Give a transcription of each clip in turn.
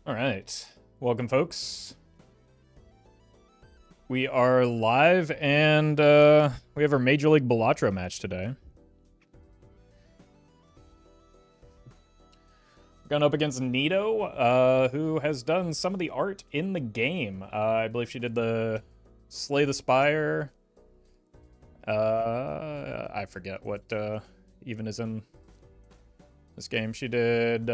All right. Welcome, folks. We are live, and we have our Major League Balatro match today. Going up against Nito, who has done some of the art in the game. I believe she did the Slay the Spire. I forget what even is in this game. She did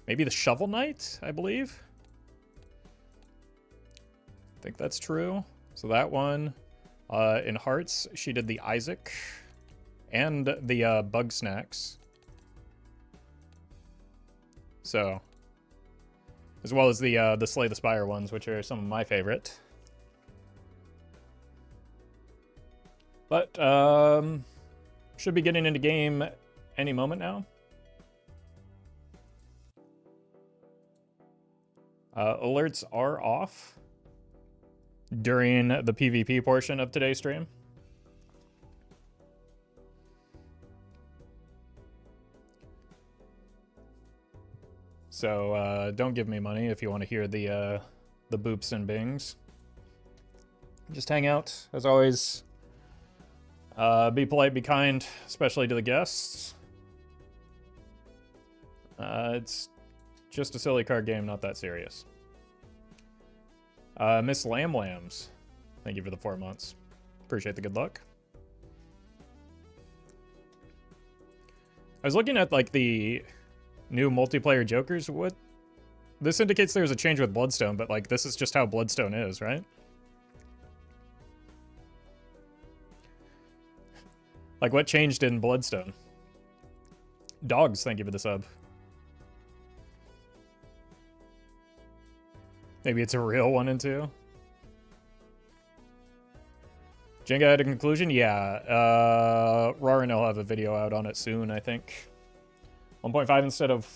maybe the Shovel Knight, I believe. I think that's true. So that one. In Hearts, she did the Isaac and the Bug Snacks. So, as well as the Slay the Spire ones, which are some of my favorite. But should be getting into game any moment now. Alerts are off during the PvP portion of today's stream. So don't give me money if you want to hear the boops and bings. Just hang out, as always. Be polite, be kind, especially to the guests. It's just a silly card game, not that serious. Miss Lamb Lambs, thank you for the 4 months. Appreciate the good luck. I was looking at like the new multiplayer Jokers. What? This indicates there's a change with Bloodstone, but like this is just how Bloodstone is, right? Like what changed in Bloodstone? Dogs, thank you for the sub. Maybe it's a real 1 and 2. Jenga had a conclusion? Yeah. Rarin will have a video out on it soon, I think. 1.5 instead of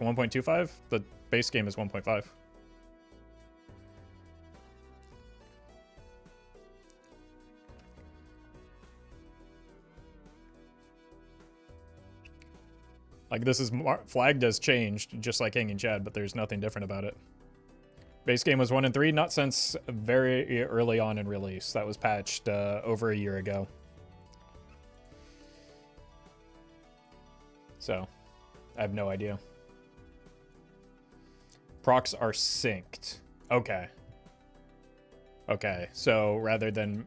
1.25? The base game is 1.5. Like, this is flagged as changed, just like Hanging Chad, but there's nothing different about it. Base game was 1 and 3, not since very early on in release. That was patched over a year ago. So, I have no idea. Procs are synced. Okay. Okay, so rather than...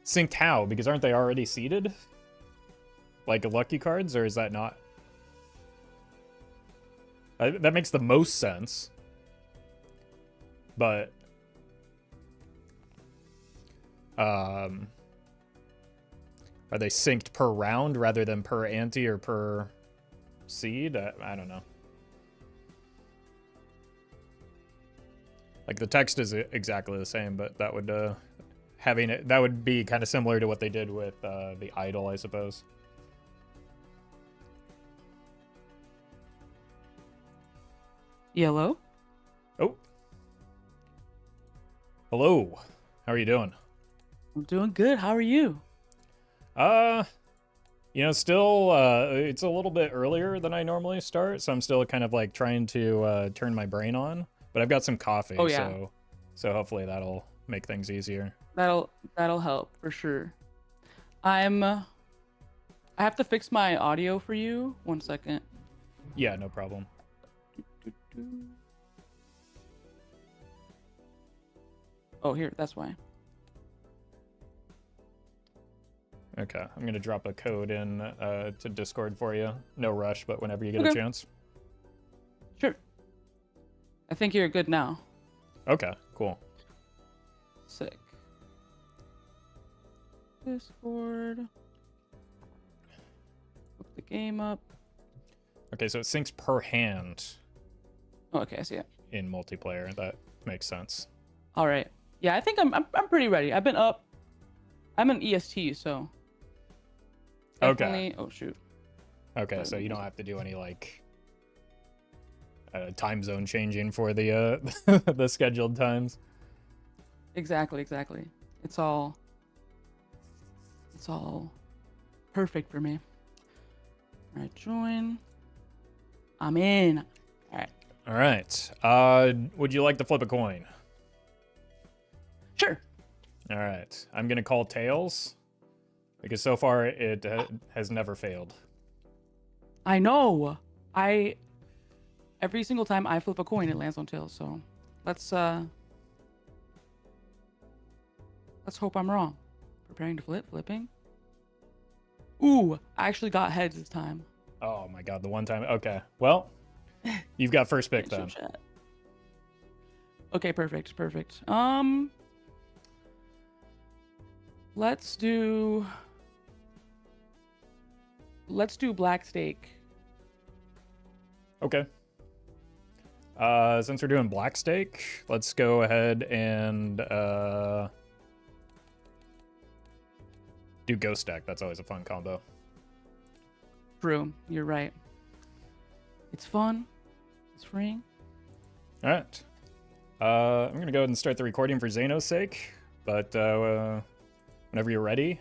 Synced how? Because aren't they already seeded? Like lucky cards, or is that not? That makes the most sense. But are they synced per round rather than per ante or per seed? I don't know. Like the text is exactly the same, but that would having it, that would be kind of similar to what they did with the idol, I suppose. Yellow. Oh. Hello. How are you doing? I'm doing good. How are you? You know, still, it's a little bit earlier than I normally start, so I'm still kind of like trying to turn my brain on. But I've got some coffee, Oh, yeah. so hopefully that'll make things easier. That'll help for sure. I have to fix my audio for you. 1 second. Yeah, no problem. Oh, here, that's why. Okay, I'm gonna drop a code in to Discord for you. No rush, but whenever you get a chance. Sure. I think you're good now. Okay, cool. Sick. Discord. Hook the game up. Okay, so it syncs per hand. Oh, okay, I see it. In multiplayer, that makes sense. All right. Yeah, I think I'm pretty ready. I've been up. I'm an EST, so. Definitely... Okay. Oh shoot. Okay, so you don't have to do any like time zone changing for the the scheduled times. Exactly. It's all perfect for me. All right, join. I'm in. All right. All right. Would you like to flip a coin? Sure. All right. I'm going to call tails because so far it has never failed. I know. Every single time I flip a coin, it lands on tails. So let's hope I'm wrong. Preparing to flip, flipping. Ooh, I actually got heads this time. Oh my god, the one time. Okay. Well, you've got first pick then. Okay, perfect. Let's do black steak. Okay. Since we're doing black steak, let's go ahead and do ghost stack. That's always a fun combo. True, you're right. It's fun. It's freeing. All right. I'm gonna go ahead and start the recording for Zano's sake, but whenever you're ready,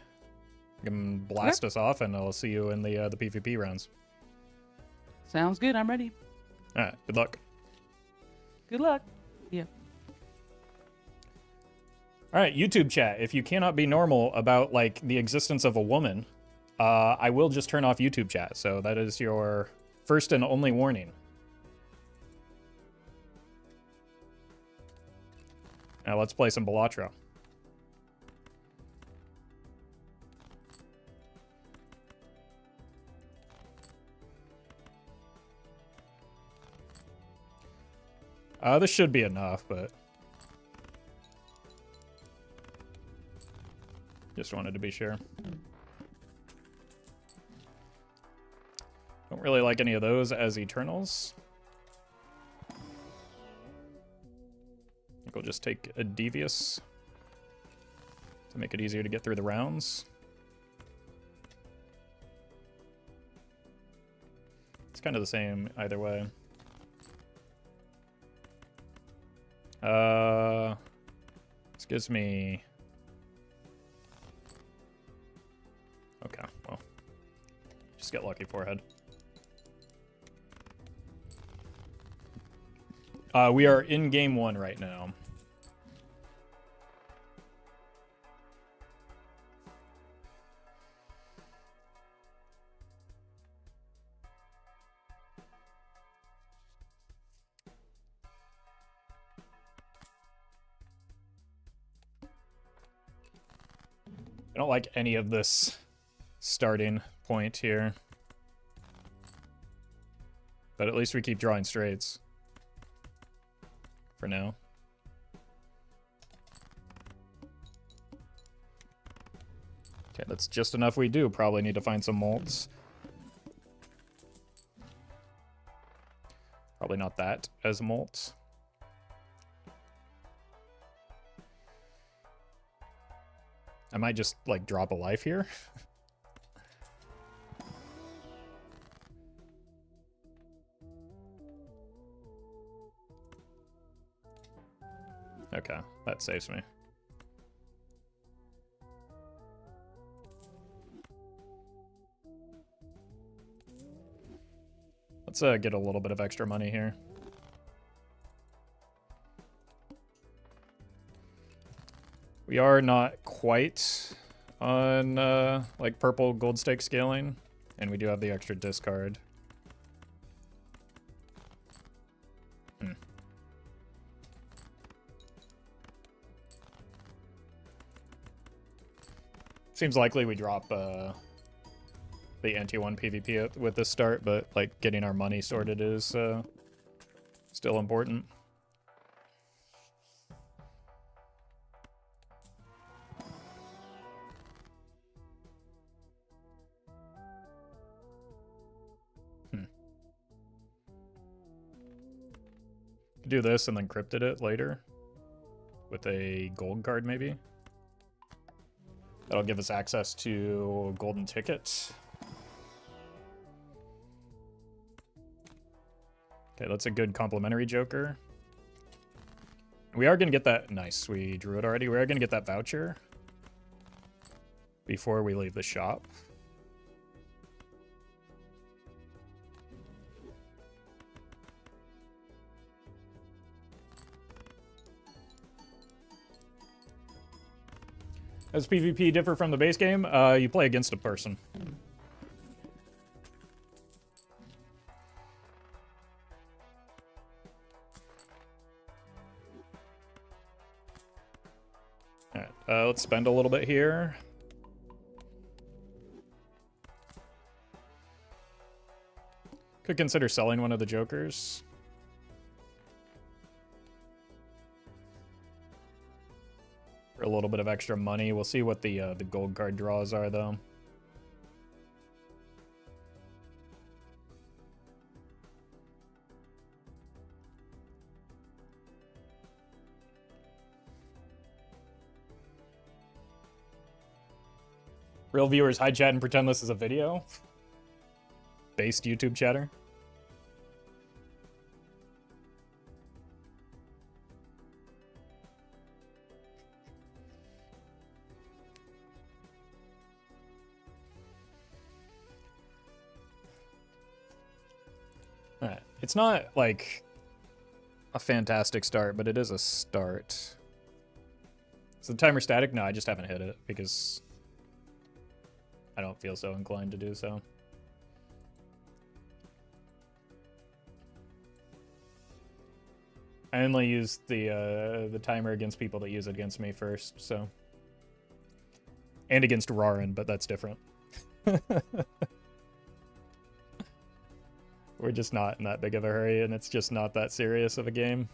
you can blast us off, and I'll see you in the PvP rounds. Sounds good. I'm ready. All right. Good luck. Good luck. Yeah. All right, YouTube chat. If you cannot be normal about like the existence of a woman, I will just turn off YouTube chat. So that is your first and only warning. Now let's play some Balatro. This should be enough, but just wanted to be sure. Don't really like any of those as Eternals. I think we'll just take a Devious to make it easier to get through the rounds. It's kind of the same either way. This gives me... Okay, well, just get lucky forehead. We are in game 1 right now. I don't like any of this starting point here. But at least we keep drawing straights. For now. Okay, that's just enough we do. Probably need to find some molts. Probably not that as molts. I might just, like, drop a life here. Okay, that saves me. Let's get a little bit of extra money here. We are not quite on like purple gold stake scaling, and we do have the extra discard. Seems likely we drop the Ante 1 PvP with this start, but like getting our money sorted is still important. Do this and then cryptid it later with a gold card maybe. That'll give us access to golden ticket. Okay, that's a good complimentary joker. We are going to get that... Nice, we drew it already. We are going to get that voucher before we leave the shop. Does PvP differ from the base game? You play against a person. Alright, let's spend a little bit here. Could consider selling one of the jokers. For a little bit of extra money. We'll see what the gold card draws are, though. Real viewers hide chat and pretend this is a video. Based YouTube chatter. Alright. It's not like a fantastic start, but it is a start. Is the timer static? No, I just haven't hit it because I don't feel so inclined to do so. I only use the timer against people that use it against me first, so. And against Rarin, but that's different. We're just not in that big of a hurry, and it's just not that serious of a game.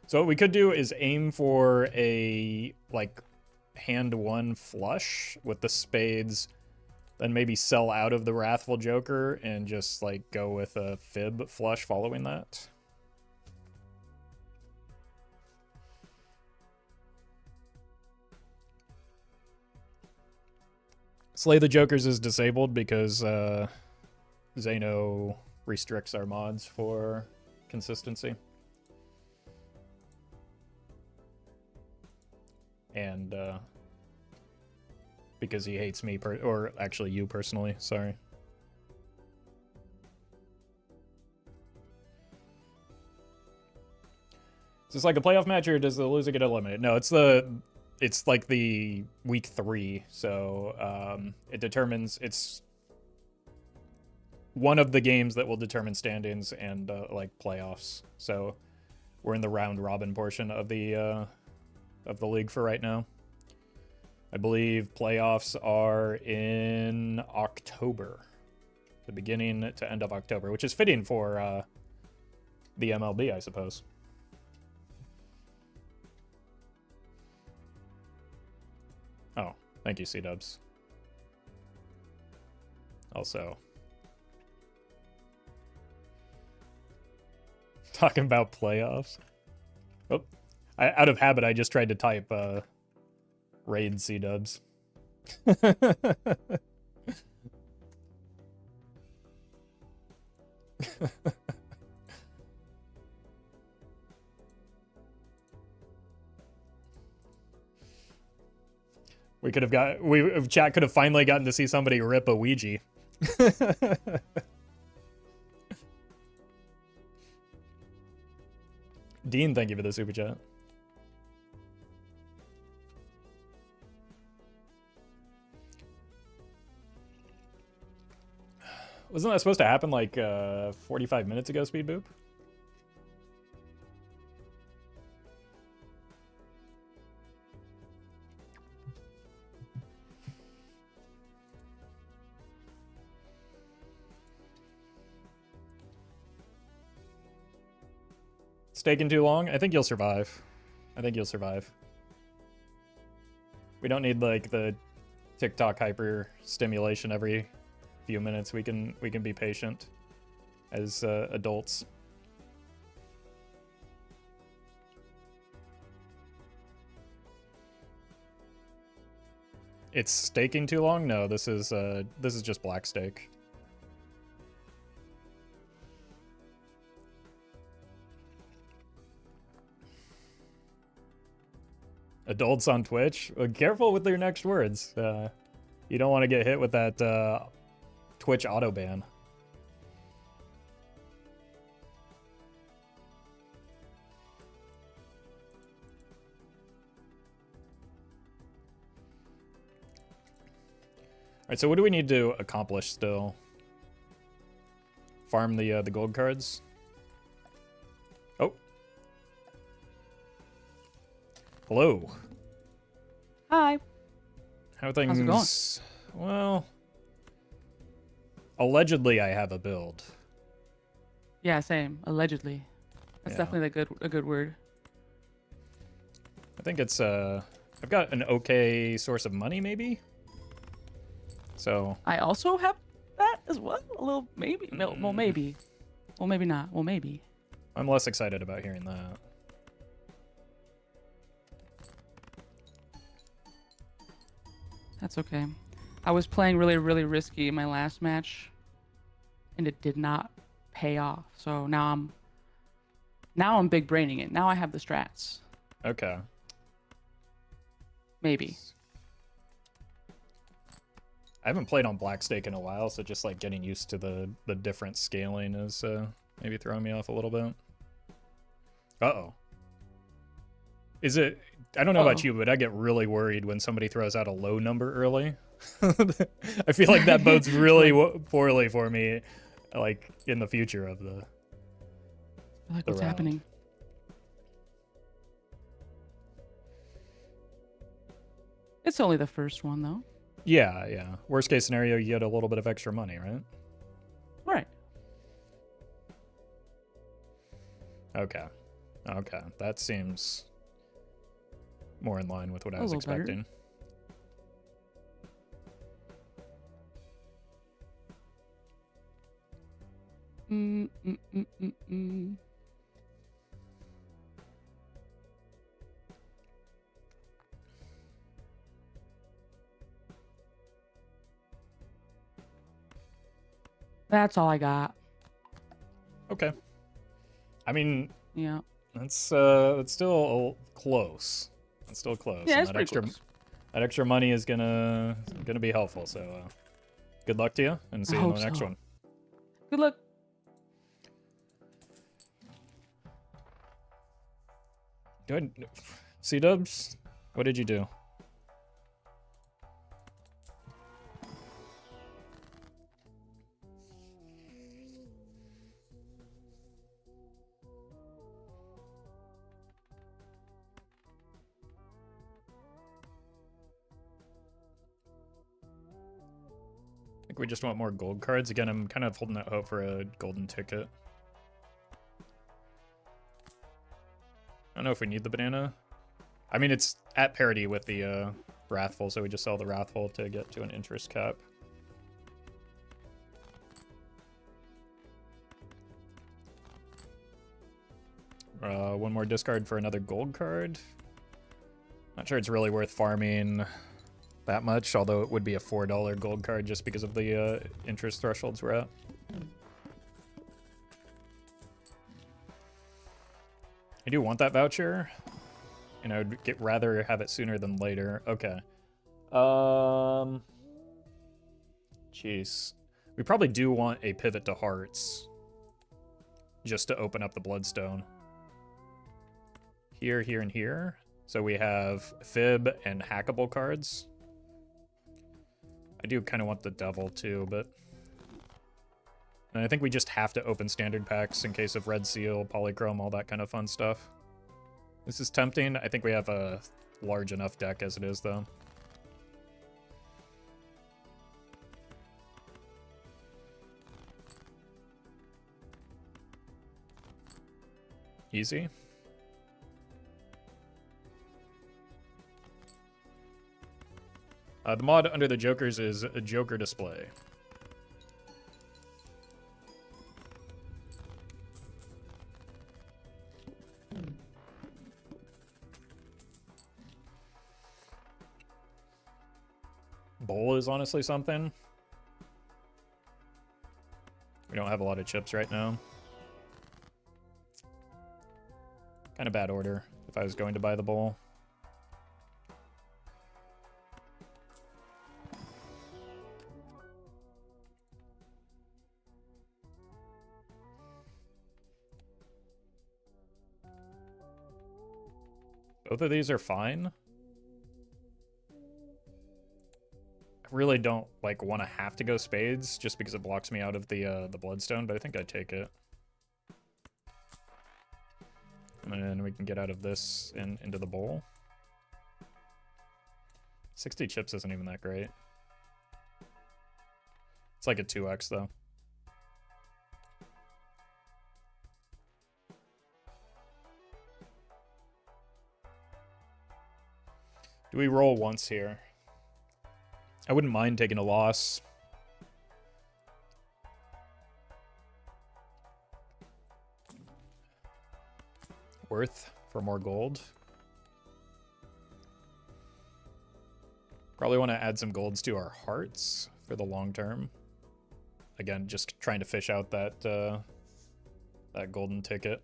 So what we could do is aim for a, like, hand one flush with the spades, then maybe sell out of the Wrathful Joker and just, like, go with a fib flush following that. Slay the Jokers is disabled because Zeno restricts our mods for consistency. And because he hates me, or actually you personally, sorry. Is this like a playoff match, or does the loser get eliminated? No, it's like the week 3, so it determines, it's one of the games that will determine standings and like playoffs. So we're in the round robin portion of the league for right now. I believe playoffs are in October, the beginning to end of October, which is fitting for the MLB, I suppose. Oh, thank you, C-Dubs. Also, talking about playoffs. Oh, out of habit, I just tried to type raid C-Dubs. We could have chat could have finally gotten to see somebody rip a Ouija. Dean, thank you for the super chat. Wasn't that supposed to happen like 45 minutes ago, Speed Boop? It's taking too long? I think you'll survive. I think you'll survive. We don't need like the TikTok hyper stimulation every few minutes. We can be patient as adults. It's staking too long? No, this is just black stake. Adults on Twitch? Careful with your next words. You don't want to get hit with that Twitch auto ban. Alright, so what do we need to accomplish still? Farm the gold cards? Oh. Hello. Hi. How are things? How's it going? Well, allegedly I have a build. Yeah, same. Allegedly. That's definitely a good word. I think it's I've got an okay source of money maybe. So I also have that as well. A little maybe. Well, maybe. Well, maybe not. Well, maybe. I'm less excited about hearing that. That's okay. I was playing really, really risky in my last match, and it did not pay off. So now I'm big braining it. Now I have the strats. Okay. Maybe. I haven't played on Black Stake in a while, so just like getting used to the different scaling is maybe throwing me off a little bit. Uh-oh. Is it... I don't know about you, but I get really worried when somebody throws out a low number early. I feel like that bodes really poorly for me, like, in the future of the... Like, what's happening? It's only the first one, though. Yeah, yeah. Worst case scenario, you get a little bit of extra money, right? Right. Okay. Okay. That seems more in line with what I was expecting. That's all I got. Okay. I mean, yeah, that's still close. It's still close. Yeah, and it's pretty close. That extra money is gonna be helpful. So, good luck to you, and see you in the next one. Good luck. Good. C-dubs, what did you do? I think we just want more gold cards. Again, I'm kind of holding out hope for a golden ticket. I don't know if we need the banana. I mean, it's at parity with the Wrathful, so we just sell the Wrathful to get to an interest cap. One more discard for another gold card. Not sure it's really worth farming that much, although it would be a $4 gold card just because of the interest thresholds we're at. I do want that voucher, and I would rather have it sooner than later. Okay. Jeez. We probably do want a pivot to hearts just to open up the bloodstone. Here, here, and here. So we have fib and hackable cards. I do kind of want the devil too, but... And I think we just have to open standard packs in case of red seal, polychrome, all that kind of fun stuff. This is tempting. I think we have a large enough deck as it is, though. Easy. The mod under the Jokers is a Joker display. Bowl is honestly something. We don't have a lot of chips right now. Kind of bad order if I was going to buy the bowl. Both of these are fine. I really don't like want to have to go spades just because it blocks me out of the bloodstone, but I think I'd take it. And then we can get out of this and into the bowl. 60 chips isn't even that great. It's like a 2x though. Do we roll once here? I wouldn't mind taking a loss. Worth for more gold. Probably want to add some golds to our hearts for the long term. Again, just trying to fish out that that golden ticket.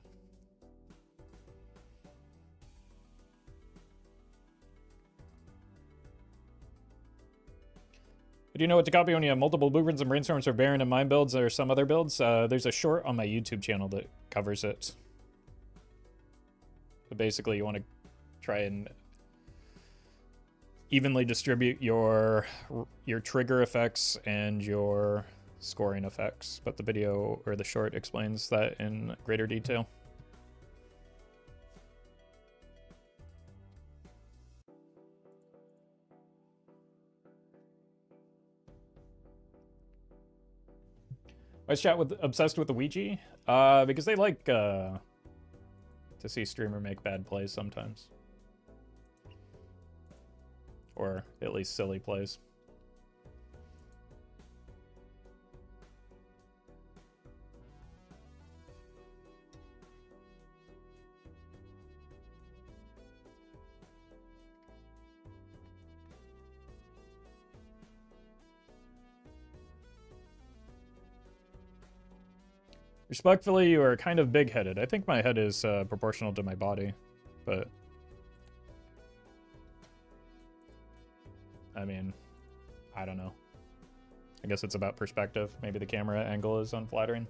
Do you know what to copy when you have multiple blueprints and brainstorms for Baron and mine builds or some other builds? There's a short on my YouTube channel that covers it. But basically, you want to try and evenly distribute your trigger effects and your scoring effects. But the video or the short explains that in greater detail. I was obsessed with the Ouija because they like to see streamer make bad plays sometimes, or at least silly plays. Respectfully, you are kind of big-headed. I think my head is proportional to my body, but I mean, I don't know. I guess it's about perspective. Maybe the camera angle is unflattering.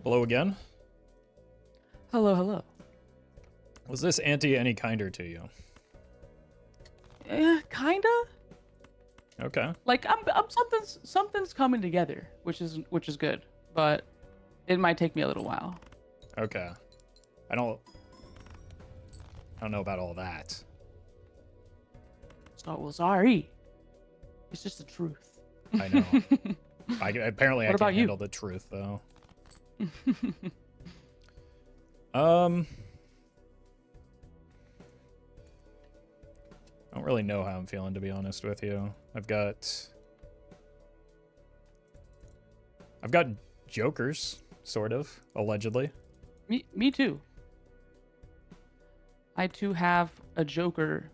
Hello again. Hello, hello. Was this Ante any kinder to you? Kinda. Okay. Like I'm something's coming together, which is good, but it might take me a little while. Okay. I don't know about all that. So, well, sorry. It's just the truth. I know. Apparently I can't handle the truth though. I don't really know how I'm feeling, to be honest with you. I've got jokers, sort of, allegedly. Me too. I too have a joker,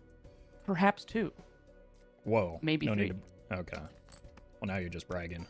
perhaps two. Whoa. Maybe three. Okay. Well, now you're just bragging.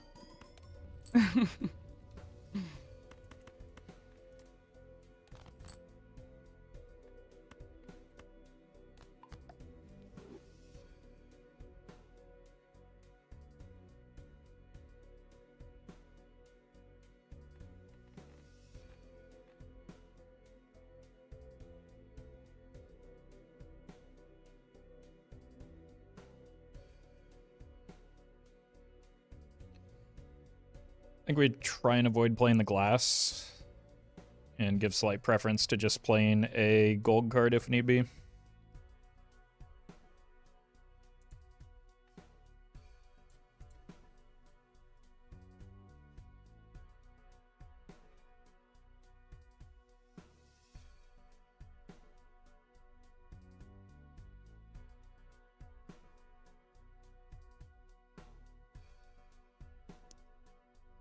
I think we'd try and avoid playing the glass and give slight preference to just playing a gold card if need be.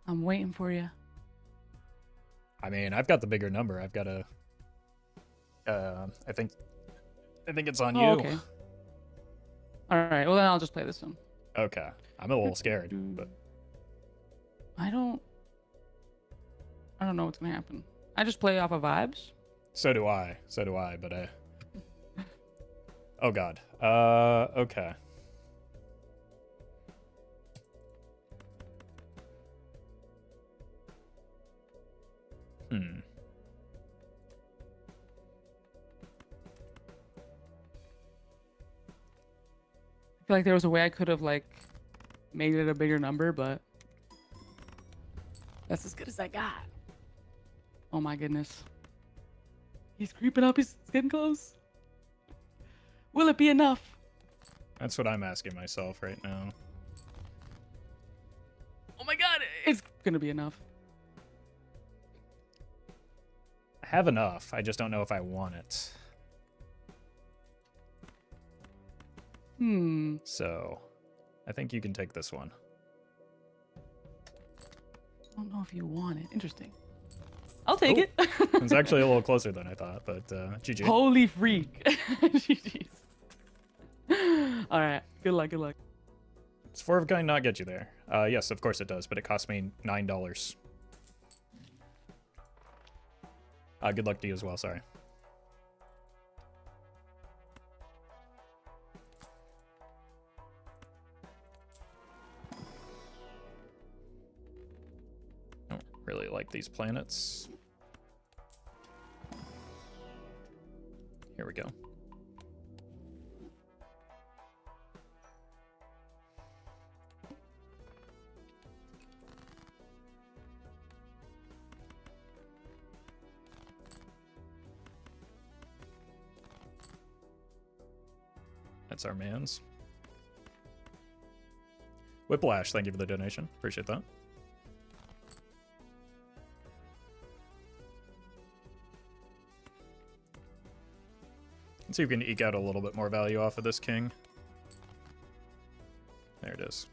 I'm waiting for you. I mean, I've got the bigger number. I've got a. I think it's on you. Okay. All right. Well, then I'll just play this one. Okay. I'm a little scared, but I don't know what's gonna happen. I just play off of vibes. So do I. But oh God. Okay. feel like there was a way I could have like made it a bigger number, but that's as good as I got. Oh my goodness. He's creeping up. He's getting close. Will it be enough? That's what I'm asking myself right now. Oh my god, it's gonna be enough. I have enough. I just don't know if I want it. So, I think you can take this one. I don't know if you want it. Interesting. I'll take it. It's actually a little closer than I thought, but GG. Holy freak. GG's. All right. Good luck. Good luck. Does 4 of a kind not get you there? Yes, of course it does, but it cost me $9. Good luck to you as well, sorry. I don't really like these planets. Here we go. That's our man's. Whiplash, thank you for the donation. Appreciate that. Let's see if we can eke out a little bit more value off of this king. There it is.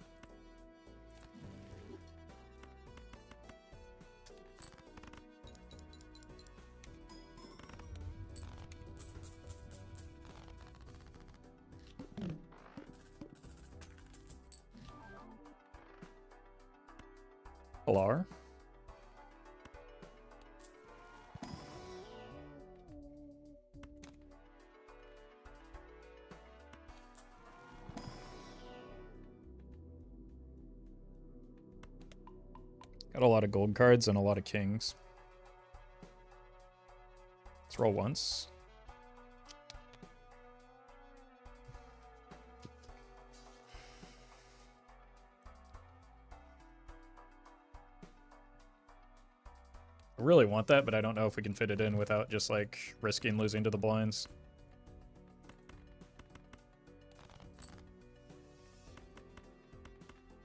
Pilar. Got a lot of gold cards and a lot of kings. Let's roll once. I really want that, but I don't know if we can fit it in without just like risking losing to the blinds.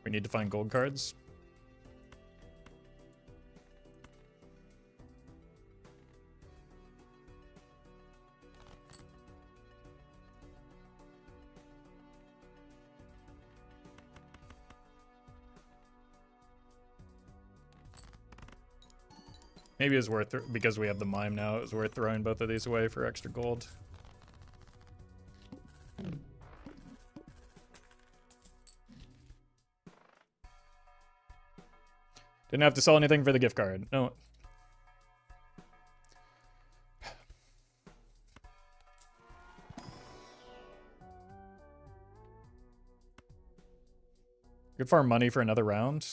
We need to find gold cards. Maybe it's worth, because we have the mime now, it was worth throwing both of these away for extra gold. Didn't have to sell anything for the gift card. No. Good farm money for another round.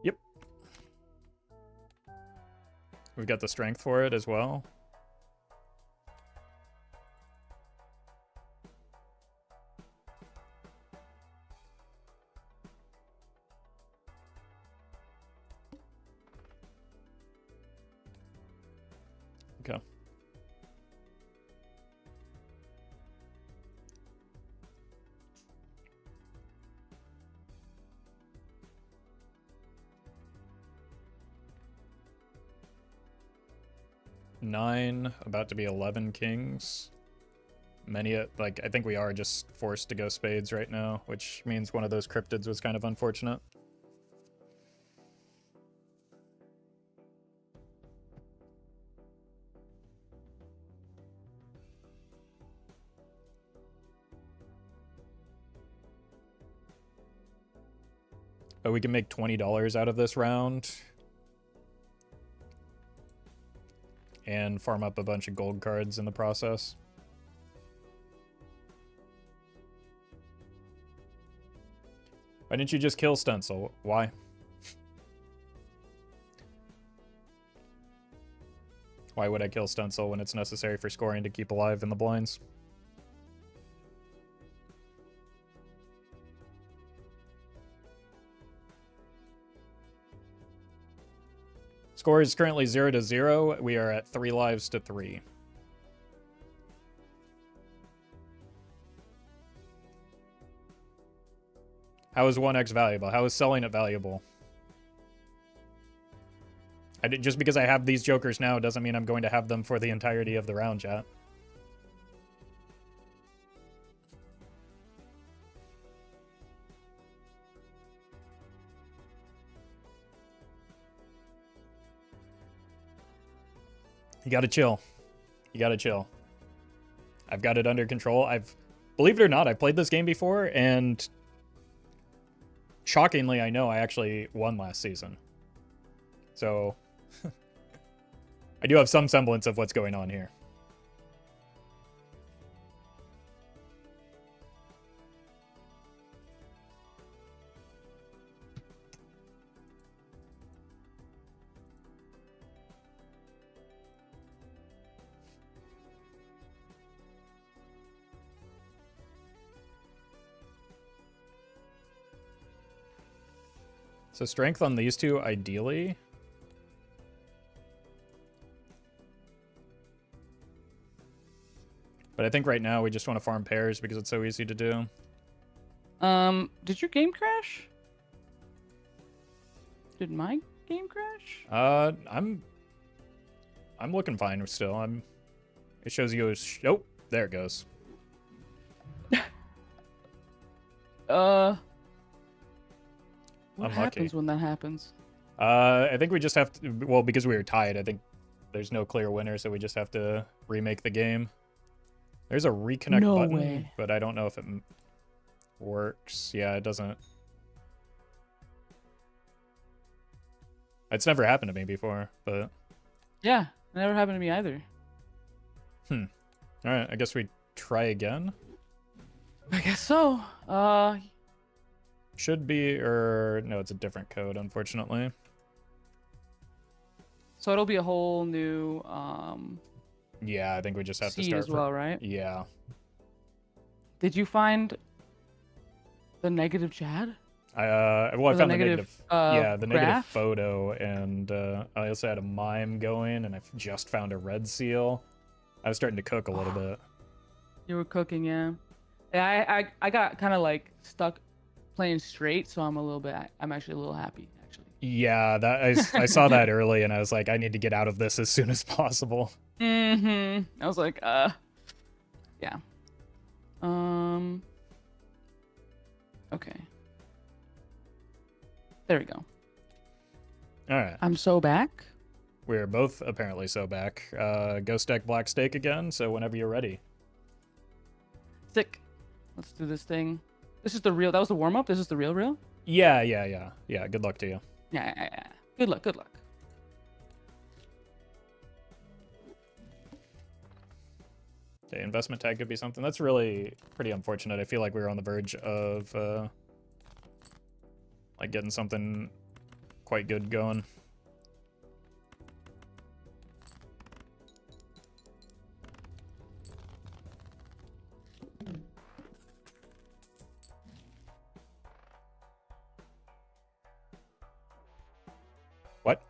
Yep. We've got the strength for it as well. Okay. Nine, about to be 11 kings. Many, like, I think we are just forced to go spades right now, which means one of those cryptids was kind of unfortunate. But we can make $20 out of this round. and farm up a bunch of gold cards in the process. Why didn't you just kill Stencil? Why? Why would I kill Stencil when it's necessary for scoring to keep alive in the blinds? Score is currently 0-0. We are at 3 lives to 3. How is 1x valuable? How is selling it valuable? Just because I have these jokers now doesn't mean I'm going to have them for the entirety of the round, chat. You gotta chill. You gotta chill. I've got it under control. Believe it or not, I've played this game before, and shockingly, I know I actually won last season. So, I do have some semblance of what's going on here. So strength on these two, ideally. But I think right now we just want to farm pairs because it's so easy to do. Did your game crash? Did my game crash? I'm looking fine still. It shows you as oh, there it goes. What Unlucky. happens when that happens? I think we just have to, well, because we were tied, I think there's no clear winner, so we just have to remake the game. There's a reconnect button, way. But I don't know if it works. Yeah, it doesn't. It's never happened to me before, but... Yeah, it never happened to me either. Alright, I guess we try again. I guess so. Should be, or... No, it's a different code, unfortunately. So it'll be a whole new, Yeah, I think we just have to seed start as well, right? Yeah. Did you find the negative Chad? Well, I found the negative, yeah, the negative graph? photo, and I also had a mime going, and I just found a red seal. I was starting to cook a little bit. You were cooking, yeah. Yeah, I got kind of like stuck playing straight, so I'm actually a little happy, actually. Yeah, that I saw that early, and I was like, I need to get out of this as soon as possible. I was like, yeah. Okay. There we go. All right. I'm so back. We're both apparently so back. Ghost deck Black Steak again, so whenever you're ready. Sick. Let's do this thing. This is the real. That was the warm up. This is the real. Yeah. Good luck to you. Yeah. Good luck. Okay, investment tag could be something. That's really pretty unfortunate. I feel like we were on the verge of like getting something quite good going. What?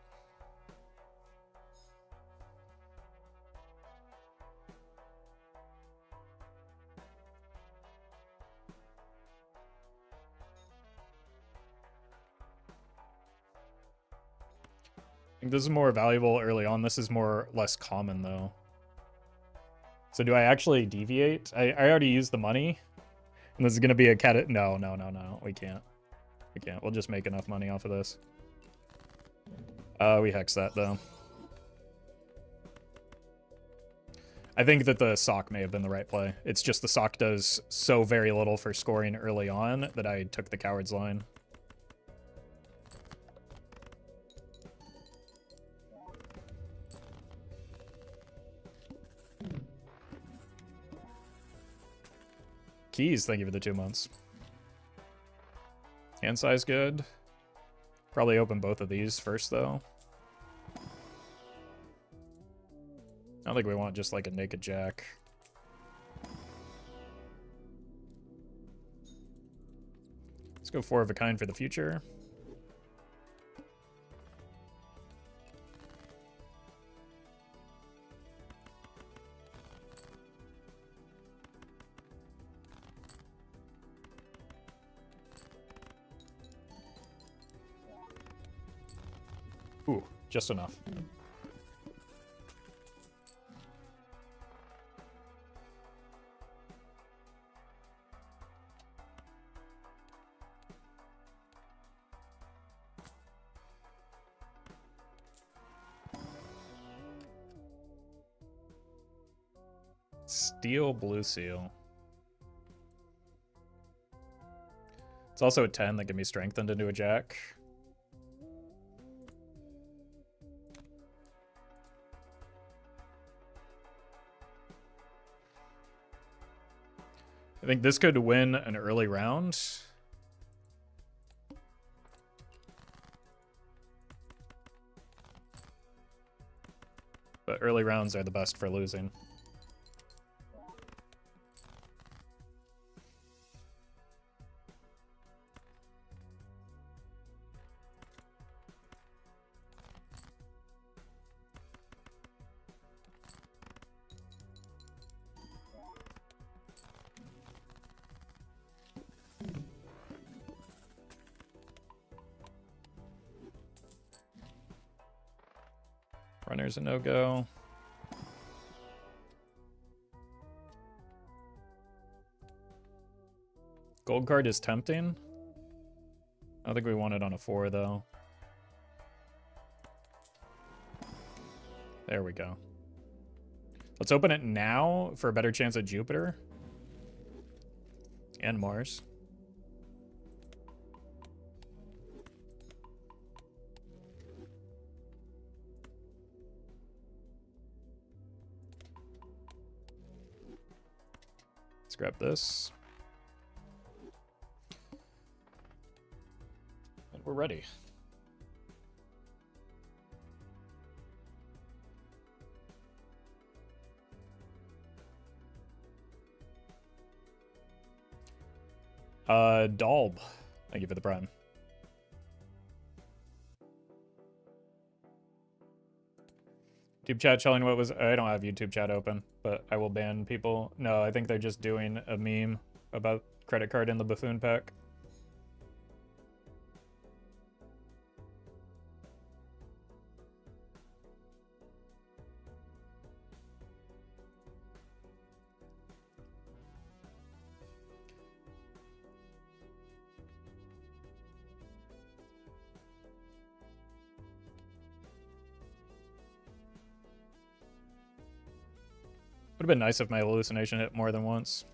I think this is more valuable early on. This is less common though. So do I actually deviate? I already used the money. And this is gonna be a cat. No. We can't. We'll just make enough money off of this. We hex that though. I think that the sock may have been the right play. It's just the sock does so very little for scoring early on that I took the coward's line. Keys, thank you for the 2 months. Hand size good. Probably open both of these first, though. I don't think we want just like a naked jack. Let's go 4 of a kind for the future. Ooh, just enough. Steel blue seal. It's also a 10 that can be strengthened into a jack. I think this could win an early round. But early rounds are the best for losing. Runner's a no-go. Gold card is tempting. I don't think we want it on a 4, though. There we go. Let's open it now for a better chance at Jupiter. And Mars. Let's grab this. And we're ready. Dalb. Thank you for the prime. YouTube chat telling what was... I don't have YouTube chat open, but I will ban people. No, I think they're just doing a meme about credit card in the buffoon pack. Would have been nice if my hallucination hit more than once.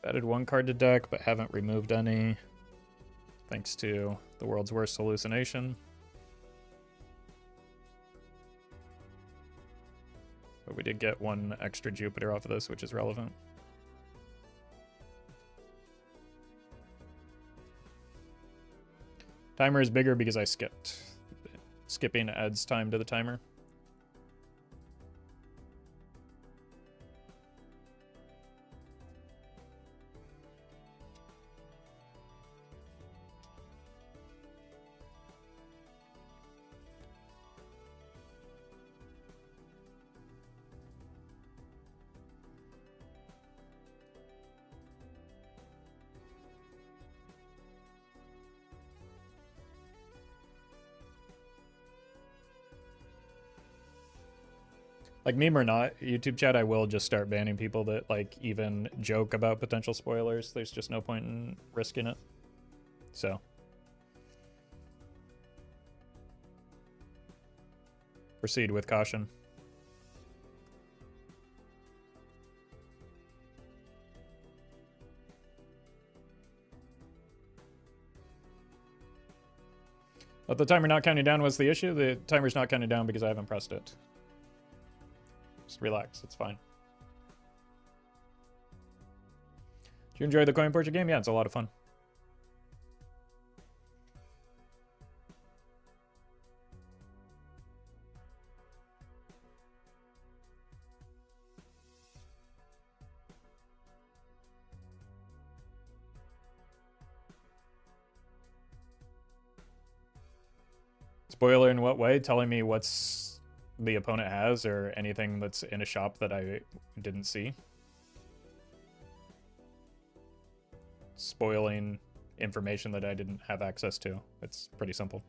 Added 1 card to deck, but haven't removed any. Thanks to the world's worst hallucination. But we did get 1 extra Jupiter off of this, which is relevant. Timer is bigger because I skipped. Skipping adds time to the timer. Like, meme or not, YouTube chat, I will just start banning people that, like, even joke about potential spoilers. There's just no point in risking it. So proceed with caution. But the timer not counting down was the issue. The timer's not counting down because I haven't pressed it. Just relax, it's fine. Do you enjoy the coin portrait game? Yeah, it's a lot of fun. Spoiler in what way? Telling me what's the opponent has or anything that's in a shop that I didn't see. Spoiling information that I didn't have access to. It's pretty simple.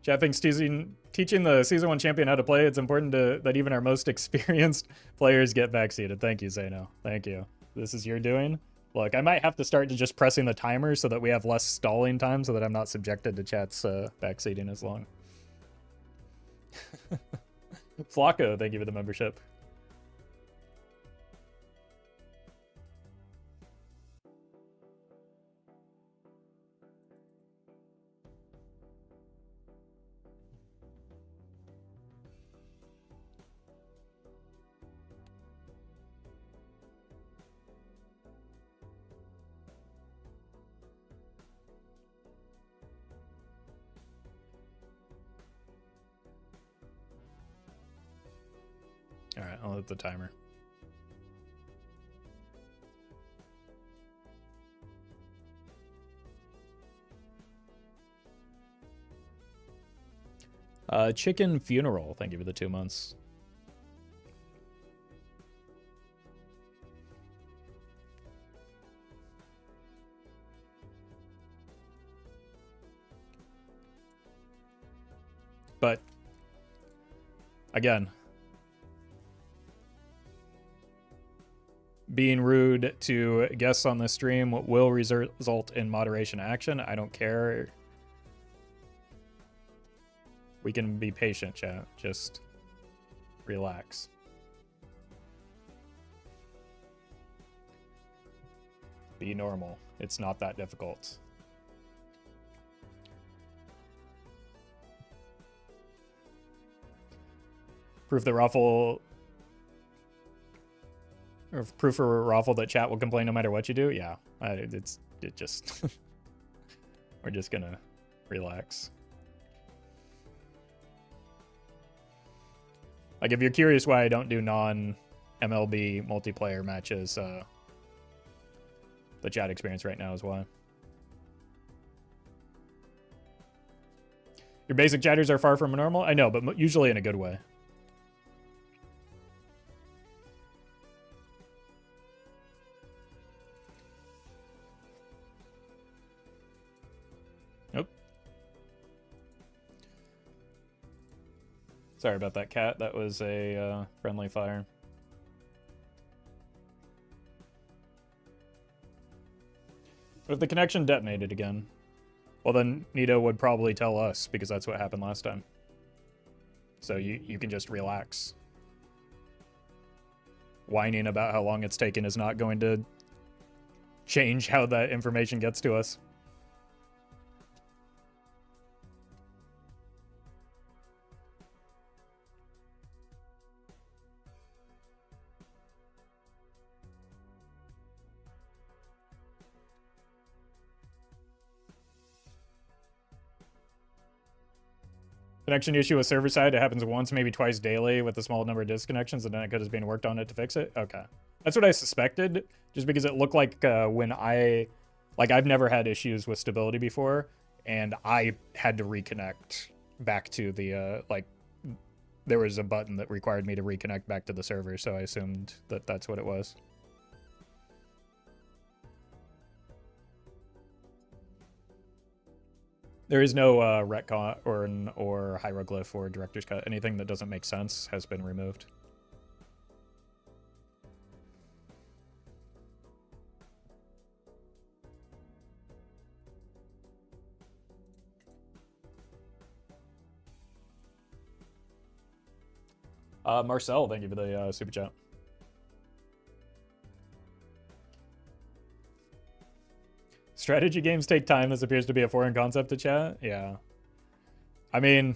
Chat thinks teaching the Season 1 champion how to play, it's important that even our most experienced players get backseated. Thank you, Zeno. Thank you. This is your doing. Look, I might have to start to just pressing the timer so that we have less stalling time so that I'm not subjected to chat's backseating as long. Flocko, thank you for the membership. All right, I'll hit the timer. Chicken funeral. Thank you for the 2 months. But again, being rude to guests on the stream will result in moderation action. I don't care. We can be patient, chat. Just relax. Be normal. It's not that difficult. Proof that Roffle... Or proof for Roffle that chat will complain no matter what you do? Yeah. It just... We're just gonna relax. Like, if you're curious why I don't do non-MLB multiplayer matches, the chat experience right now is why. Your basic chatters are far from normal? I know, but usually in a good way. Nope. Sorry about that, cat. That was a friendly fire. But if the connection detonated again, well then Nito would probably tell us because that's what happened last time. So you can just relax. Whining about how long it's taken is not going to change how that information gets to us. Connection issue with server side, it happens once, maybe twice daily with a small number of disconnections, and then it is being worked on it to fix it? Okay. That's what I suspected, just because it looked like when I Like, I've never had issues with stability before, and I had to reconnect back to the, like, there was a button that required me to reconnect back to the server, so I assumed that that's what it was. There is no retcon or hieroglyph or director's cut. Anything that doesn't make sense has been removed. Marcel, thank you for the super chat. Strategy games take time. This appears to be a foreign concept to chat. Yeah. I mean,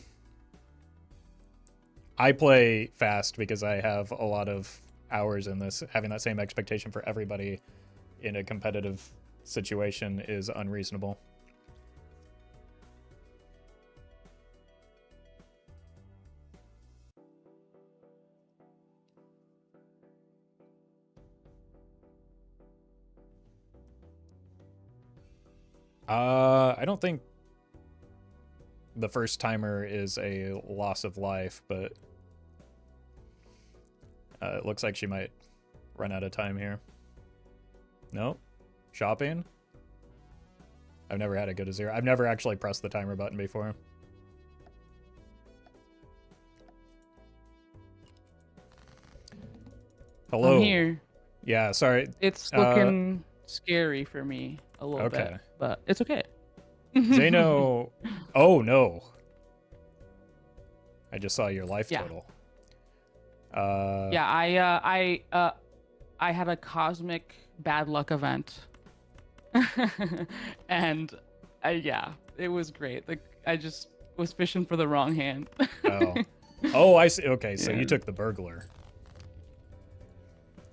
I play fast because I have a lot of hours in this. Having that same expectation for everybody in a competitive situation is unreasonable. I don't think the first timer is a loss of life, but it looks like she might run out of time here. No? Shopping? I've never had it go to 0. I've never actually pressed the timer button before. Hello. I'm here. Yeah, sorry. It's looking scary for me a little bit, but it's okay. Zeno. Oh no. I just saw your life total. Yeah, I had a cosmic bad luck event. And yeah, it was great. Like, I just was fishing for the wrong hand. Oh, I see. Okay, so you took the burglar.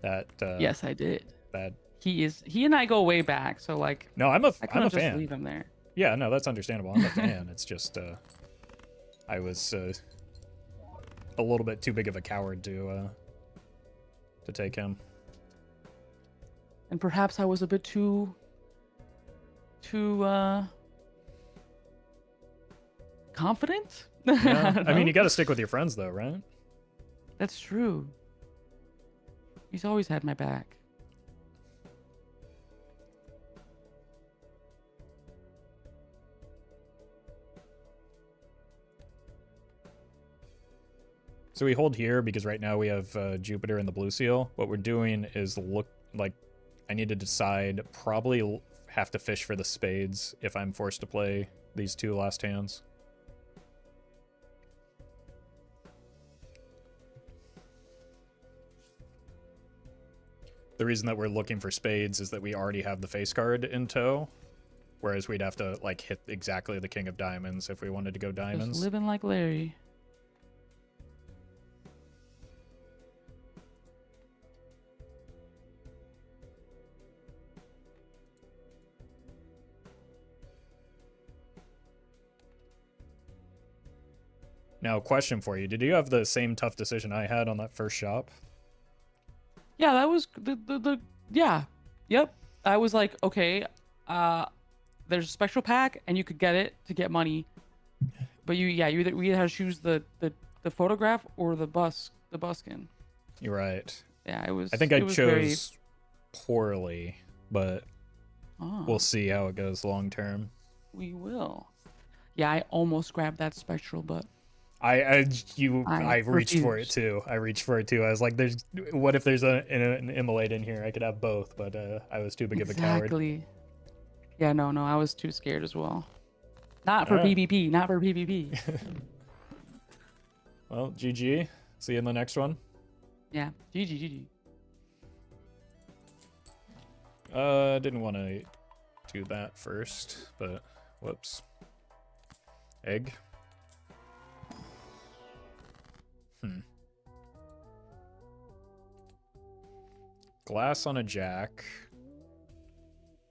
That yes, I did. That he and I go way back, so like no, I'm a just fan. Leave him there. Yeah, no, that's understandable. I'm a fan. It's just I was a little bit too big of a coward to take him. And perhaps I was a bit too confident. Yeah. I mean, you got to stick with your friends though, right? That's true. He's always had my back. So we hold here because right now we have Jupiter and the blue seal. What we're doing is I need to decide, probably have to fish for the spades if I'm forced to play these two last hands. The reason that we're looking for spades is that we already have the face card in tow, whereas we'd have to like hit exactly the king of diamonds if we wanted to go diamonds. Just living like Larry. Now, question for you. Did you have the same tough decision I had on that first shop? Yeah, that was yeah. Yep. I was like, okay, there's a special pack and you could get it to get money. But we either had to choose the photograph or the buskin. You're right. Yeah, it was. I think I chose poorly, but we'll see how it goes long term. We will. Yeah, I almost grabbed that spectral, but I reached for it too. I was like, what if there's an immolate in here? I could have both, but I was too big of a coward. Exactly. Yeah, no, I was too scared as well. Not for PvP, not for PvP. Well, GG. See you in the next one. Yeah, GG. Didn't want to do that first, but whoops. Egg. Glass on a jack.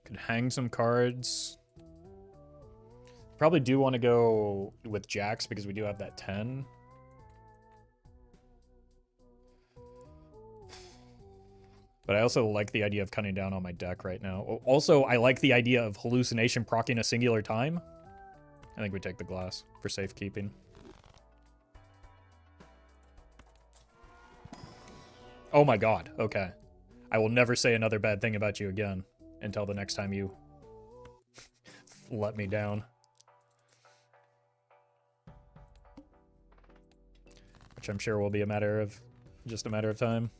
Could hang some cards. Probably do want to go with jacks because we do have that 10. But I also like the idea of cutting down on my deck right now. Also, I like the idea of hallucination proccing a singular time. I think we take the glass for safekeeping. Oh my god, okay. I will never say another bad thing about you again until the next time you let me down. Which I'm sure will be just a matter of time.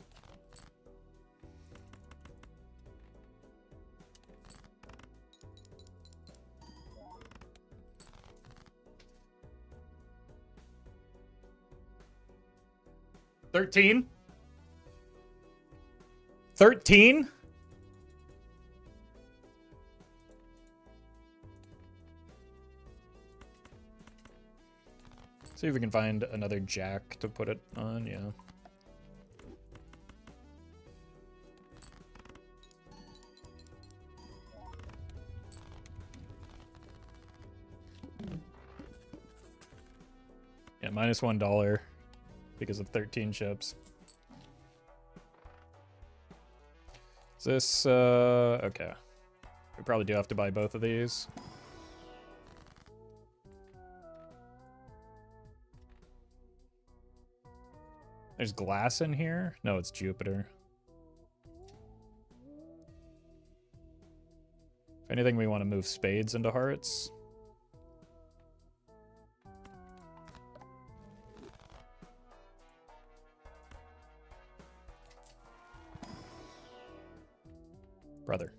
$13? 13? See if we can find another jack to put it on, yeah. Yeah, minus $1 because of 13 chips. Is this, okay. We probably do have to buy both of these. There's glass in here? No, it's Jupiter. If anything, we want to move spades into hearts. Brother.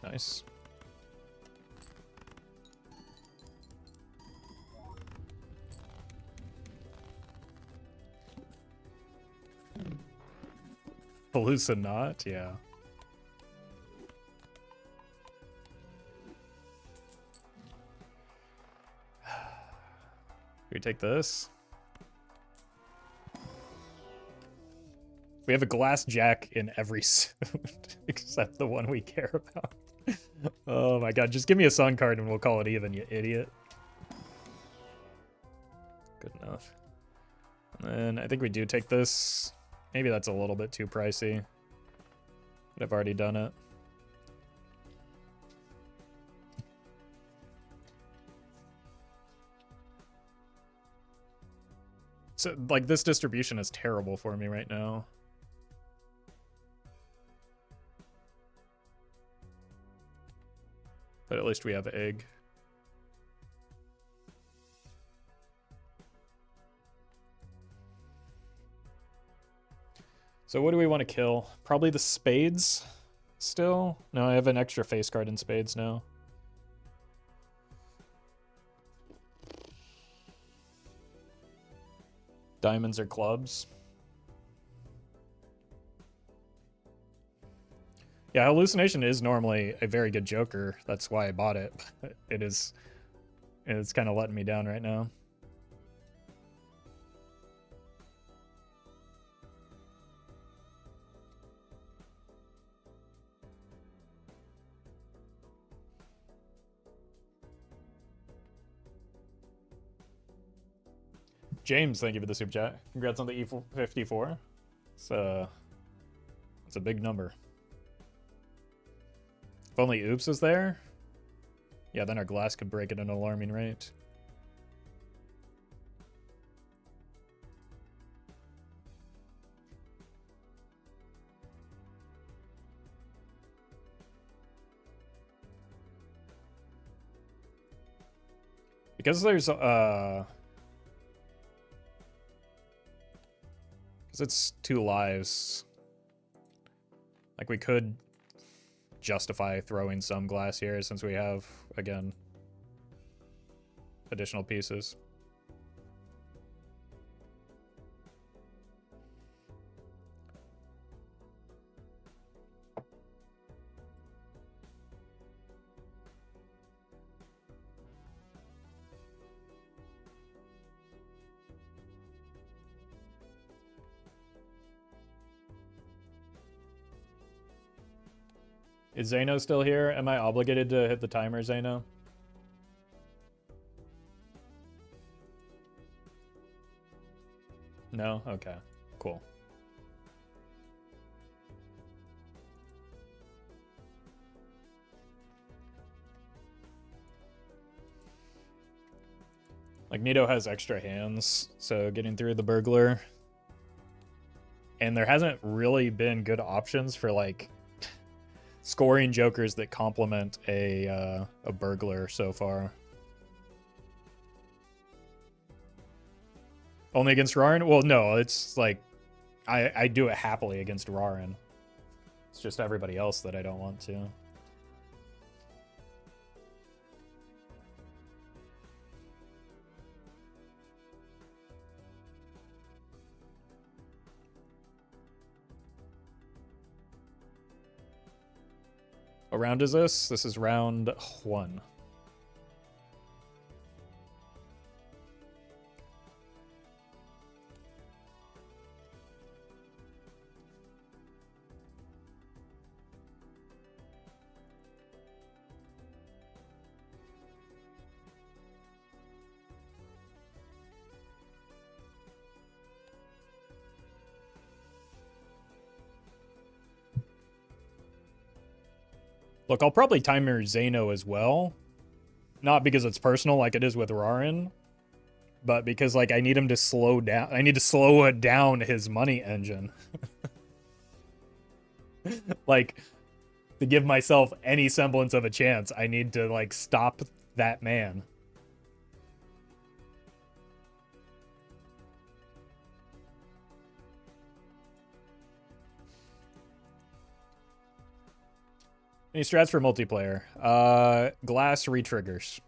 Nice. Hallucinate, yeah. We take this. We have a glass jack in every suit except the one we care about. Oh my god, just give me a sun card and we'll call it even, you idiot. Good enough. And then I think we do take this. Maybe that's a little bit too pricey. But I've already done it. So, like, this distribution is terrible for me right now. But at least we have egg. So what do we want to kill? Probably the spades still? No, I have an extra face card in spades now. Diamonds or clubs? Yeah, hallucination is normally a very good joker. That's why I bought it. It's kind of letting me down right now. James, thank you for the super chat. Congrats on the E54. It's a big number. If only Oops was there, yeah, then our glass could break at an alarming rate. Because there's because it's 2 lives. Like, we could justify throwing some glass here since we have, again, additional pieces. Is Zeno still here? Am I obligated to hit the timer, Zeno? No? Okay. Cool. Like, Nito has extra hands, so getting through the burglar. And there hasn't really been good options for, like, scoring jokers that complement a burglar so far. Only against Rarin? Well, no, it's like, I do it happily against Rarin. It's just everybody else that I don't want to. What round is this? This is round 1. Look, I'll probably timer Zeno as well. Not because it's personal like it is with Rarin, but because, like, I need him to slow down. I need to slow down his money engine. Like, to give myself any semblance of a chance, I need to, like, stop that man. Any strats for multiplayer? Glass retriggers.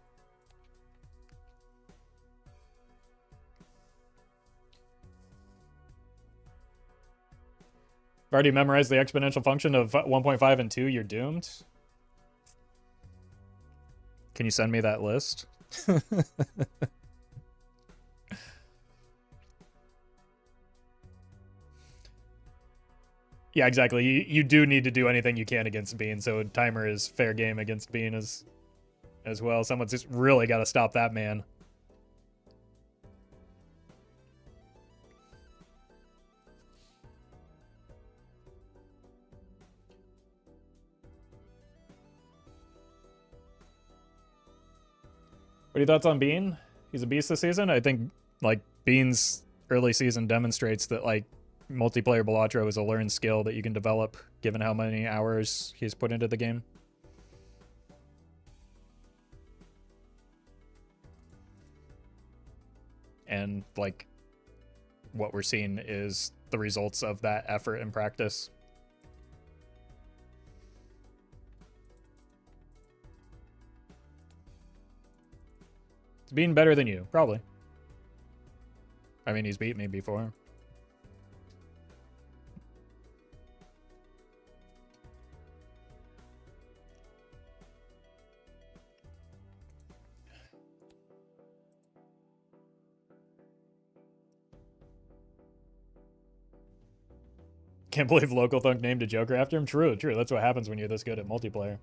I've already memorized the exponential function of 1.5 and 2, you're doomed. Can you send me that list? Yeah, exactly. You do need to do anything you can against Bean, so timer is fair game against Bean as well. Someone's just really got to stop that man. What are your thoughts on Bean? He's a beast this season. I think, like, Bean's early season demonstrates that, like, multiplayer Balatro is a learned skill that you can develop given how many hours he's put into the game. And, like, what we're seeing is the results of that effort and practice. Is Bean better than you? Probably. I mean, he's beat me before. Can't believe Local Thunk named a Joker after him. True, true. That's what happens when you're this good at multiplayer.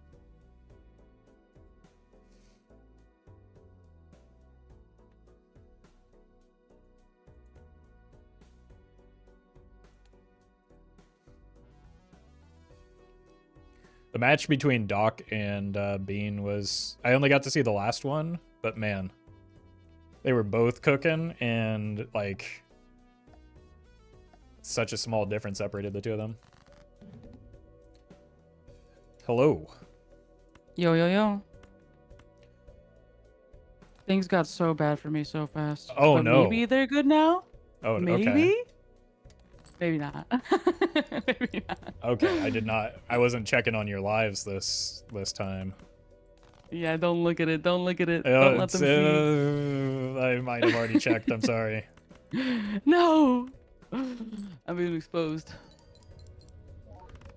The match between Doc and Bean was... I only got to see the last one, but man. They were both cooking, and, like... such a small difference separated the two of them. Hello. Yo, yo, yo. Things got so bad for me so fast. Oh, but no. Maybe they're good now? Oh, Maybe? okay. Maybe not. Maybe not. Okay, I did not... I wasn't checking on your lives this time. Yeah, don't look at it. Don't look at it. Don't let them see. I might have already checked. I'm sorry. No! I'm being exposed.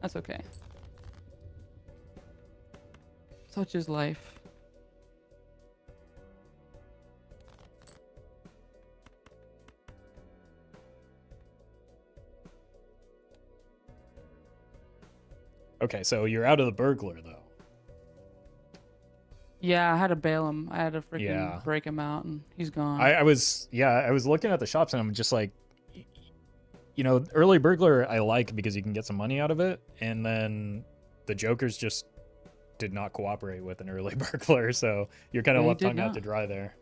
That's okay. Such is life. Okay, so you're out of the burglar though. Yeah, I had to bail him. I had to Yeah. freaking break him out, and he's gone. I was looking at the shops and I'm just like, early burglar I like because you can get some money out of it, and then the jokers just did not cooperate with an early burglar, so you're kind of They left did hung out not. to dry there.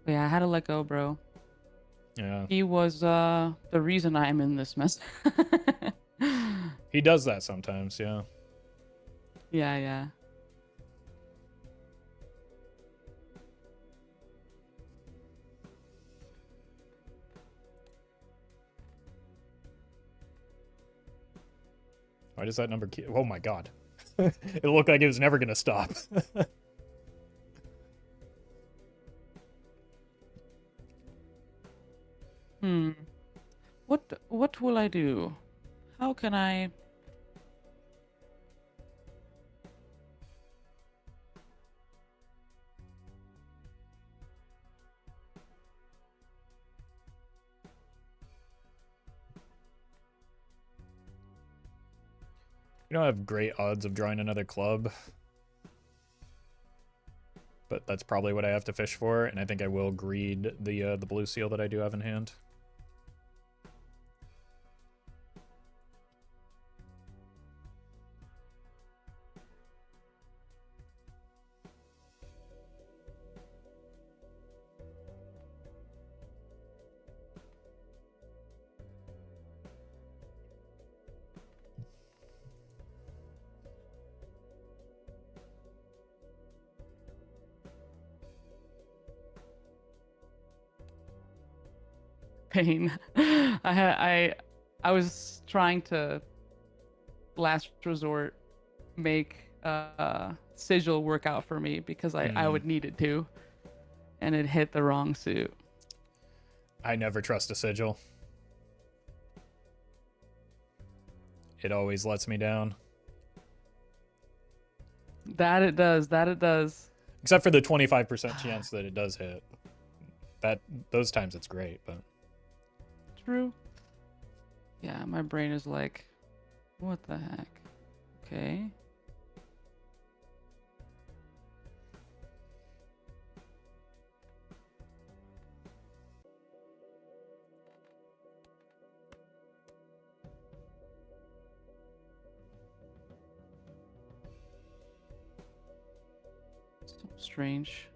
But yeah, I had to let go, bro. Yeah. He was the reason I'm in this mess. He does that sometimes, yeah. Yeah, yeah. Why does that number keep... Oh my god. It looked like it was never gonna stop. Hmm. What will I do? How can I? You don't have great odds of drawing another club, but that's probably what I have to fish for, and I think I will greed the blue seal that I do have in hand. Pain. I was trying to last resort make sigil work out for me because I would need it to, and it hit the wrong suit. I never trust a sigil. It always lets me down. That it does. That it does. Except for the 25% chance that it does hit. Those times it's great, but True. Yeah, my brain is like, what the heck? Okay. So strange.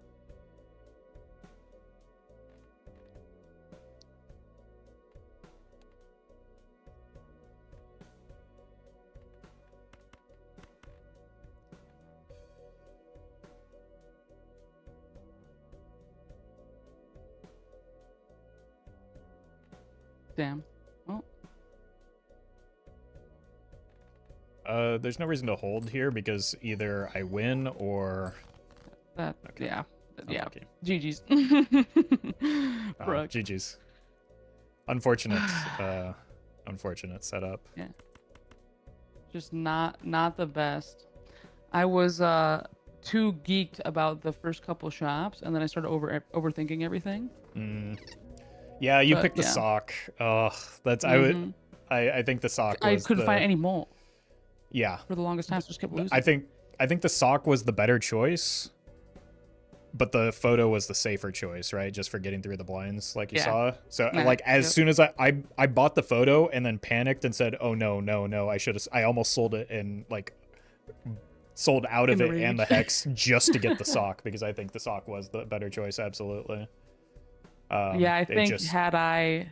Damn. Well, there's no reason to hold here because either I win or that Okay. yeah. Yeah. unlucky. GG's. Oh, Brooke. GG's. Unfortunate, unfortunate setup. Yeah. Just not the best. I was too geeked about the first couple shops, and then I started overthinking everything. Yeah, you But, picked the yeah. sock. Ugh, that's Mhm. I think the sock I was couldn't find any mole yeah. for the longest time, so just kept losing. I think the sock was the better choice, but the photo was the safer choice, right? Just for getting through the blinds, like you Yeah. saw. So Nah, like as yep. soon as I bought the photo and then panicked and said, "Oh no, no, no! I almost sold it and like sold out of In it a and the rage. hex just to get the sock because I think the sock was the better choice, absolutely." Yeah, I it think just had I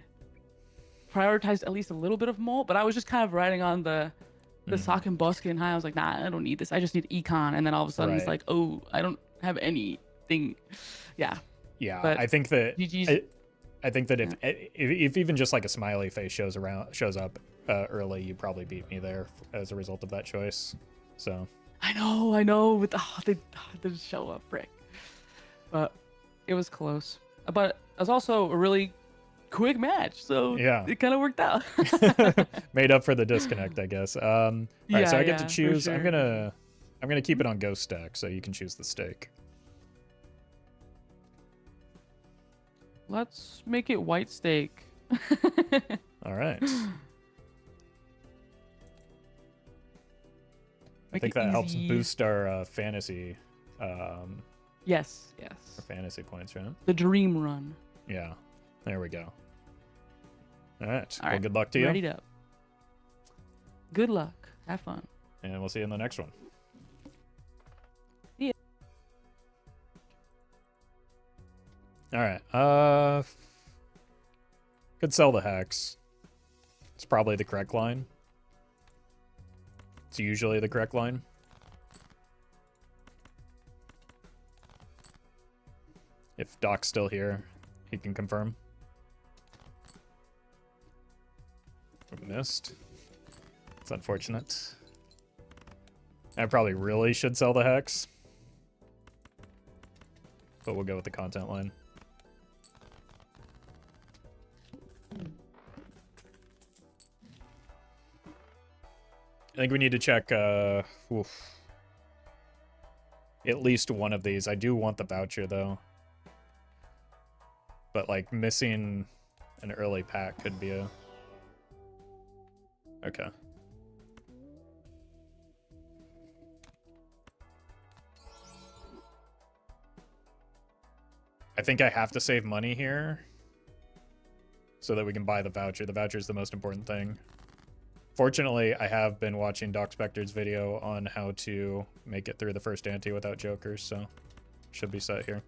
prioritized at least a little bit of mole, but I was just kind of riding on the sock and buskin high. I was like, nah, I don't need this. I just need econ. And then all of a sudden it's Right. like, oh, I don't have anything. Yeah. Yeah, But I think that GG's. I think that if even just like a smiley face shows up early, you probably beat me there as a result of that choice. So I know. With they didn't show up, frick. But it was close. But it was also a really quick match, so yeah, it kind of worked out. made up for the disconnect, I guess. All right, Yeah, so I get to yeah, for choose. sure. I'm gonna keep it on ghost stack, so you can choose the stake. Let's make it white steak. All right. I think it that helps easy. boost our fantasy, Yes, our yes. fantasy points, right? The dream run. Yeah. There we go. All right. All Well, right. good luck to you. Readied up. Good luck. Have fun. And we'll see you in the next one. See ya. All right. Could sell the hex. It's probably the correct line. It's usually the correct line. If Doc's still here, he can confirm. Missed. It's unfortunate. I probably really should sell the hex. But we'll go with the content line. I think we need to check at least one of these. I do want the voucher though. But like missing an early pack could be a... Okay. I think I have to save money here so that we can buy the voucher. The voucher is the most important thing. Fortunately, I have been watching Doc Spector's video on how to make it through the first ante without jokers, so should be set here.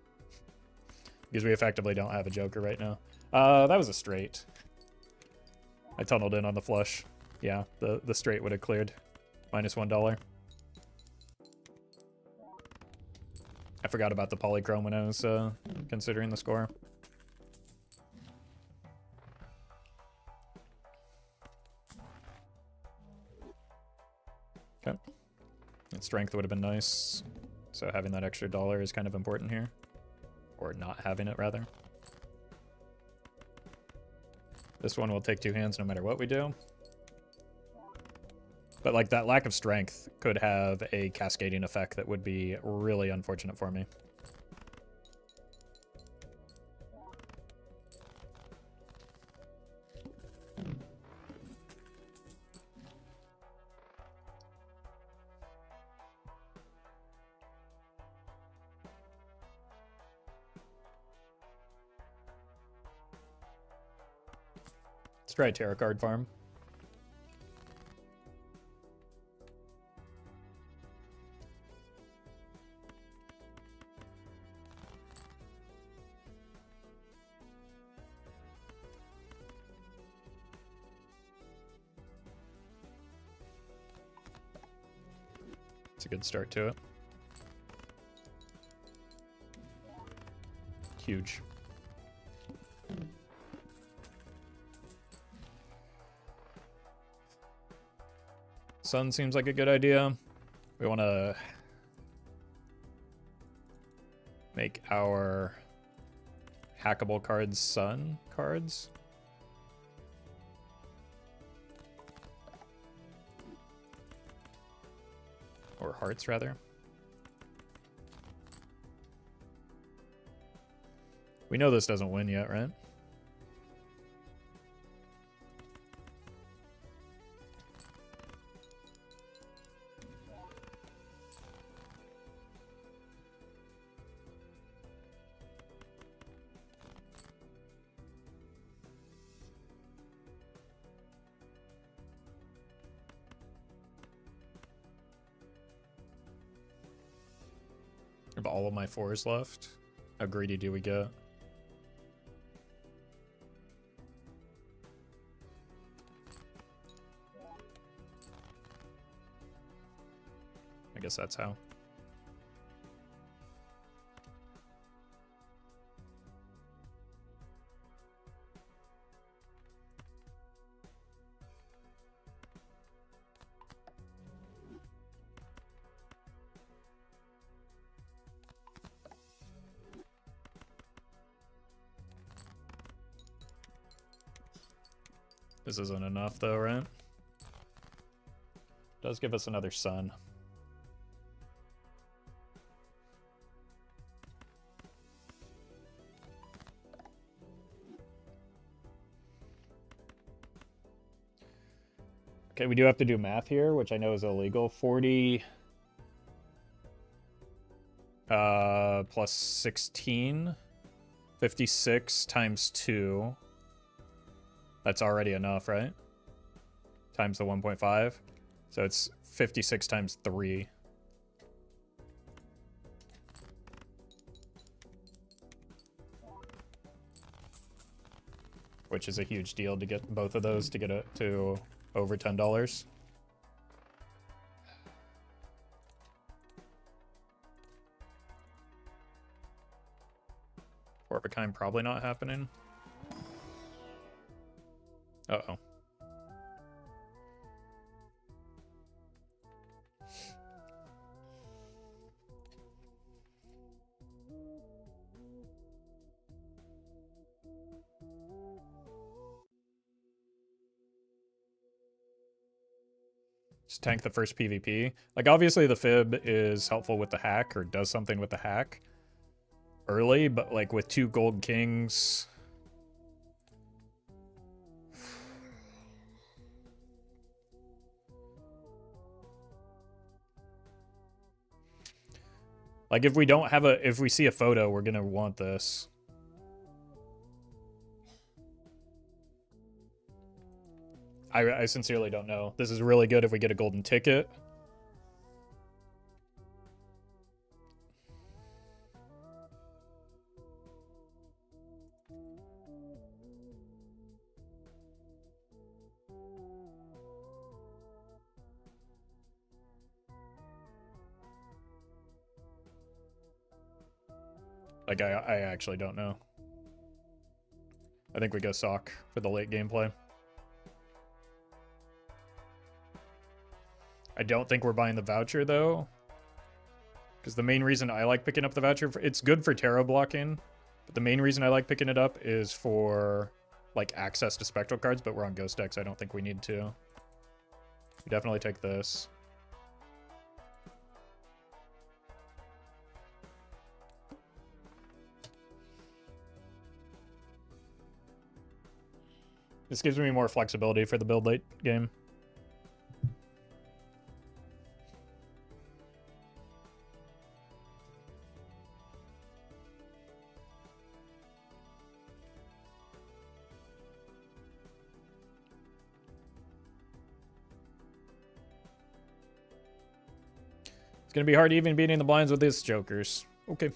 Because we effectively don't have a joker right now. That was a straight. I tunneled in on the flush. Yeah, the straight would have cleared. Minus $1. I forgot about the polychrome when I was considering the score. Okay. And strength would have been nice. So having that extra dollar is kind of important here. Or not having it, rather. This one will take two hands no matter what we do. But like that lack of strength could have a cascading effect that would be really unfortunate for me. Let's try a tarot card farm. It's a good start to it. Huge. Sun seems like a good idea. We want to make our hackable cards sun cards. Or hearts, rather. We know this doesn't win yet, right? I have all of my fours left. How greedy do we get? I guess that's how. This isn't enough though, right? Does give us another sun. Okay, we do have to do math here, which I know is illegal. 40 plus 16. 56 times 2. That's already enough, right? Times the 1.5. So it's 56 times 3. Which is a huge deal to get both of those to get it to over $10. Four of a kind probably not happening. Uh-oh. Just tank the first PvP. Like, obviously the fib is helpful with the hack, or does something with the hack early, but like with 2 gold kings... Like, if we don't have if we see a photo, we're gonna want this. I sincerely don't know. This is really good if we get a golden ticket. Like, I actually don't know. I think we go sock for the late gameplay. I don't think we're buying the voucher, though. Because the main reason I like picking up the voucher, it's good for tarot blocking. But the main reason I like picking it up is for, like, access to spectral cards, but we're on Ghost decks. I don't think we need to. We definitely take this. This gives me more flexibility for the build late game. It's gonna be hard even beating the blinds with these jokers. Okay,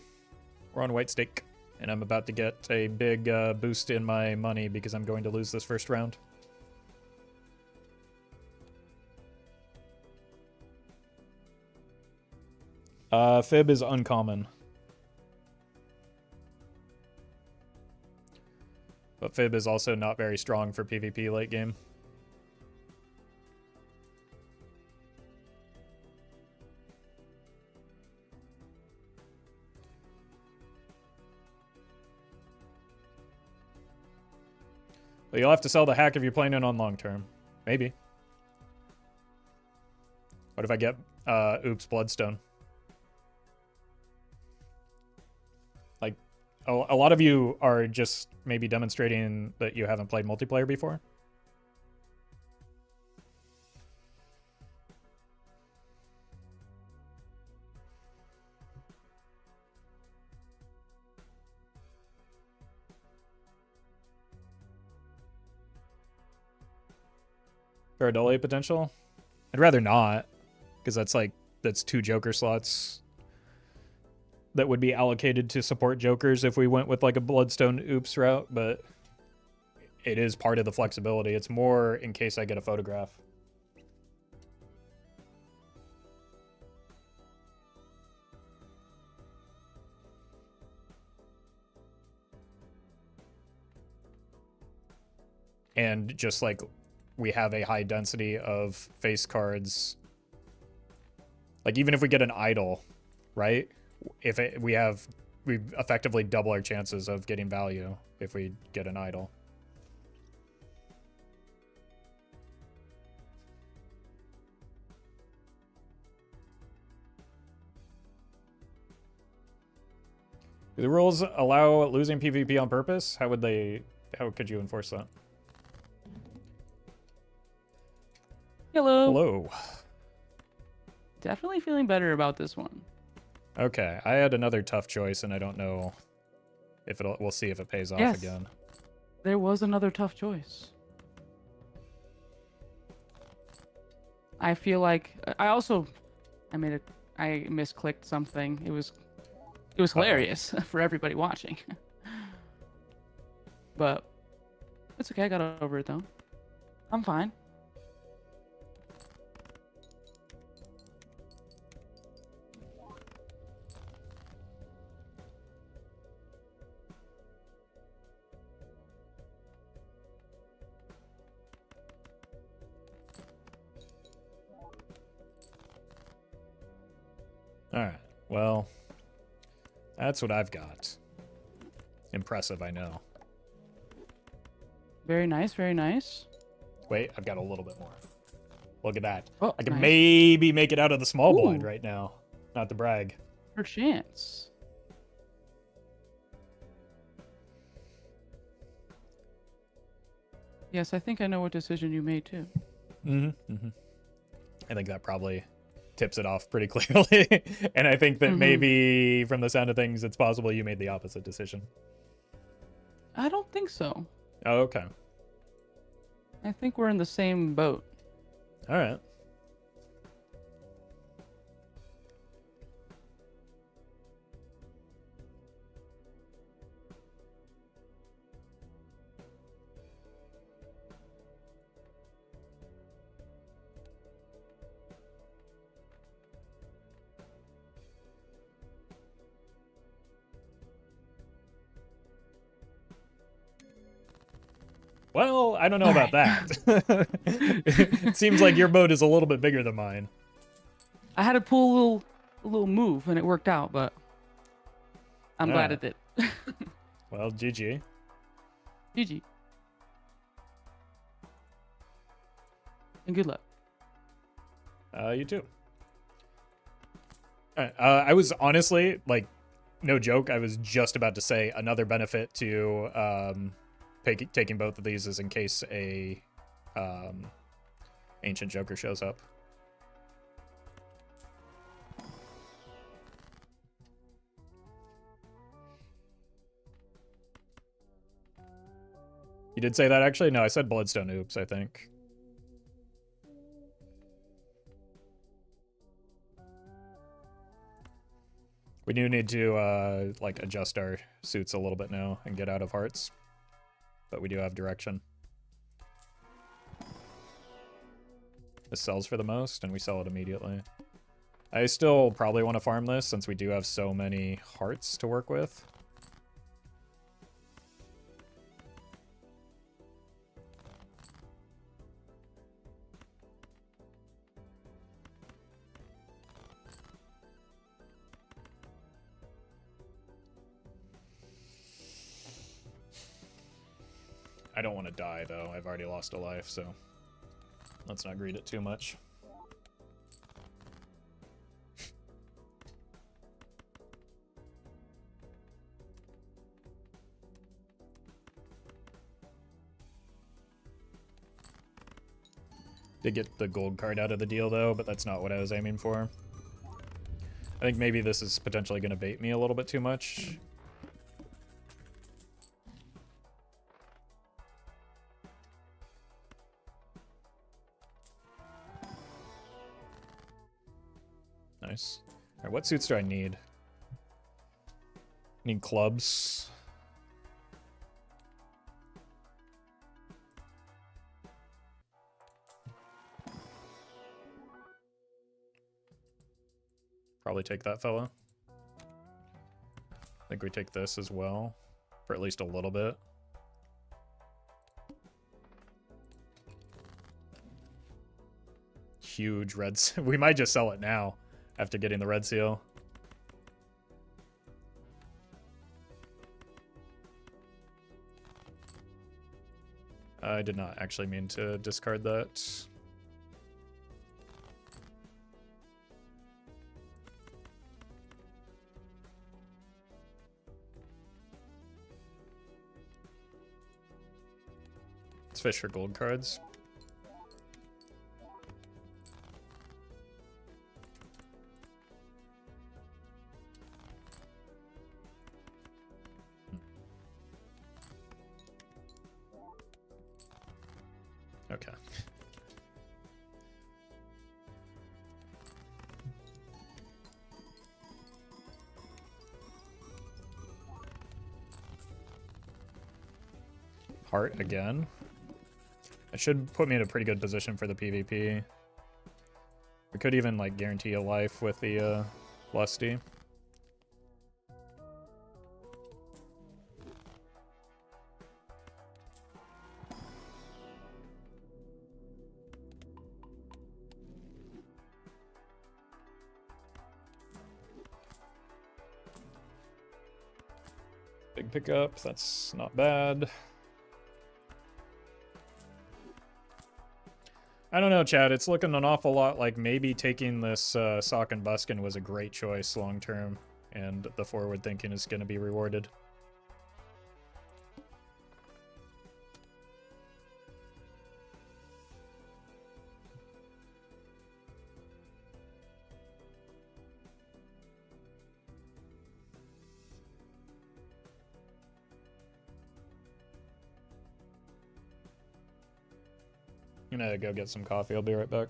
we're on white stake. And I'm about to get a big boost in my money because I'm going to lose this first round. Fib is uncommon. But Fib is also not very strong for PvP late game. But you'll have to sell the hack if you're playing it on long term. Maybe. What if I get, oops, Bloodstone? Like, a lot of you are just maybe demonstrating that you haven't played multiplayer before. Paradolate potential? I'd rather not, because that's 2 Joker slots that would be allocated to support Jokers if we went with like a Bloodstone oops route, but it is part of the flexibility. It's more in case I get a photograph. And just like we have a high density of face cards. Like, even if we get an idol, right? We effectively double our chances of getting value if we get an idol. Do the rules allow losing PvP on purpose? How could you enforce that? Hello. Hello. Definitely feeling better about this one. Okay, I had another tough choice, and I don't know if it'll. We'll see if it pays off again. There was another tough choice. I feel like I misclicked something. It was hilarious for everybody watching. But it's okay. I got over it though. I'm fine. All right. Well, that's what I've got. Impressive, I know. Very nice. Very nice. Wait, I've got a little bit more. Look at that. Oh, I can nice. maybe make it out of the small blind Ooh. right now. Not to brag. Per chance. Yes, I think I know what decision you made too. I think that probably tips it off pretty clearly. And I think that maybe from the sound of things, it's possible you made the opposite decision. I don't think so. Oh, okay. I think we're in the same boat. All right. Well, I don't know about that. It seems like your boat is a little bit bigger than mine. I had to pull a little move and it worked out, but I'm glad it did. Well, GG. GG. And good luck. You too. All right. I was honestly, like, no joke, I was just about to say another benefit to taking both of these is in case a Ancient Joker shows up. You did say that, actually? No, I said Bloodstone Oops, I think. We do need to, like, adjust our suits a little bit now and get out of hearts. But we do have direction. This sells for the most, and we sell it immediately. I still probably want to farm this, since we do have so many hearts to work with. I don't want to die, though. I've already lost a life, so let's not greed it too much. Did get the gold card out of the deal, though, but that's not what I was aiming for. I think maybe this is potentially going to bait me a little bit too much. Nice. All right, what suits do I need? Need clubs. Probably take that fella. I think we take this as well, for at least a little bit. Huge red seal. We might just sell it now after getting the red seal. I did not actually mean to discard that. Let's fish for gold cards. Okay. Heart again. It should put me in a pretty good position for the PvP. We could even, like, guarantee a life with the, Lusty. Big pickup, that's not bad. I don't know, Chad. It's looking an awful lot like maybe taking this Sock and Buskin was a great choice long term, and the forward thinking is going to be rewarded. I'm gonna go get some coffee. I'll be right back.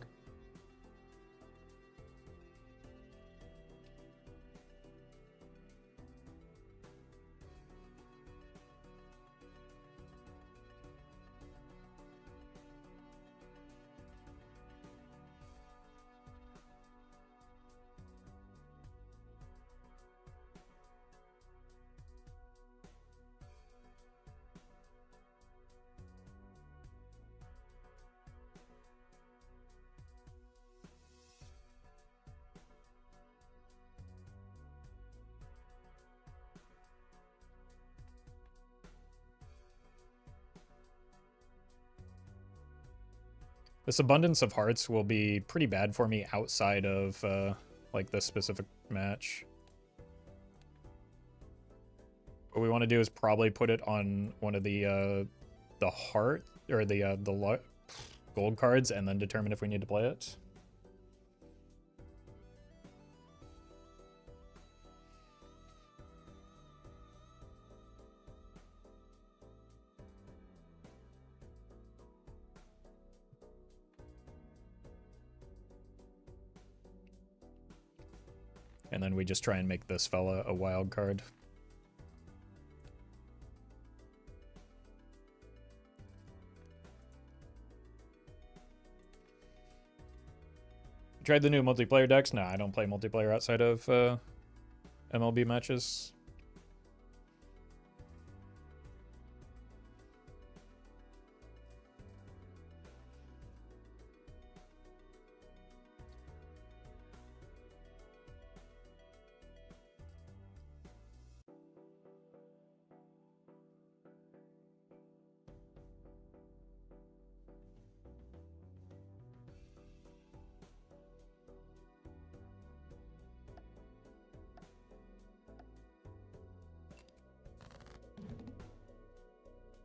This abundance of hearts will be pretty bad for me outside of, like, this specific match. What we want to do is probably put it on one of the heart, or the gold cards, and then determine if we need to play it. And then we just try and make this fella a wild card. You tried the new multiplayer decks? Nah, I don't play multiplayer outside of MLB matches.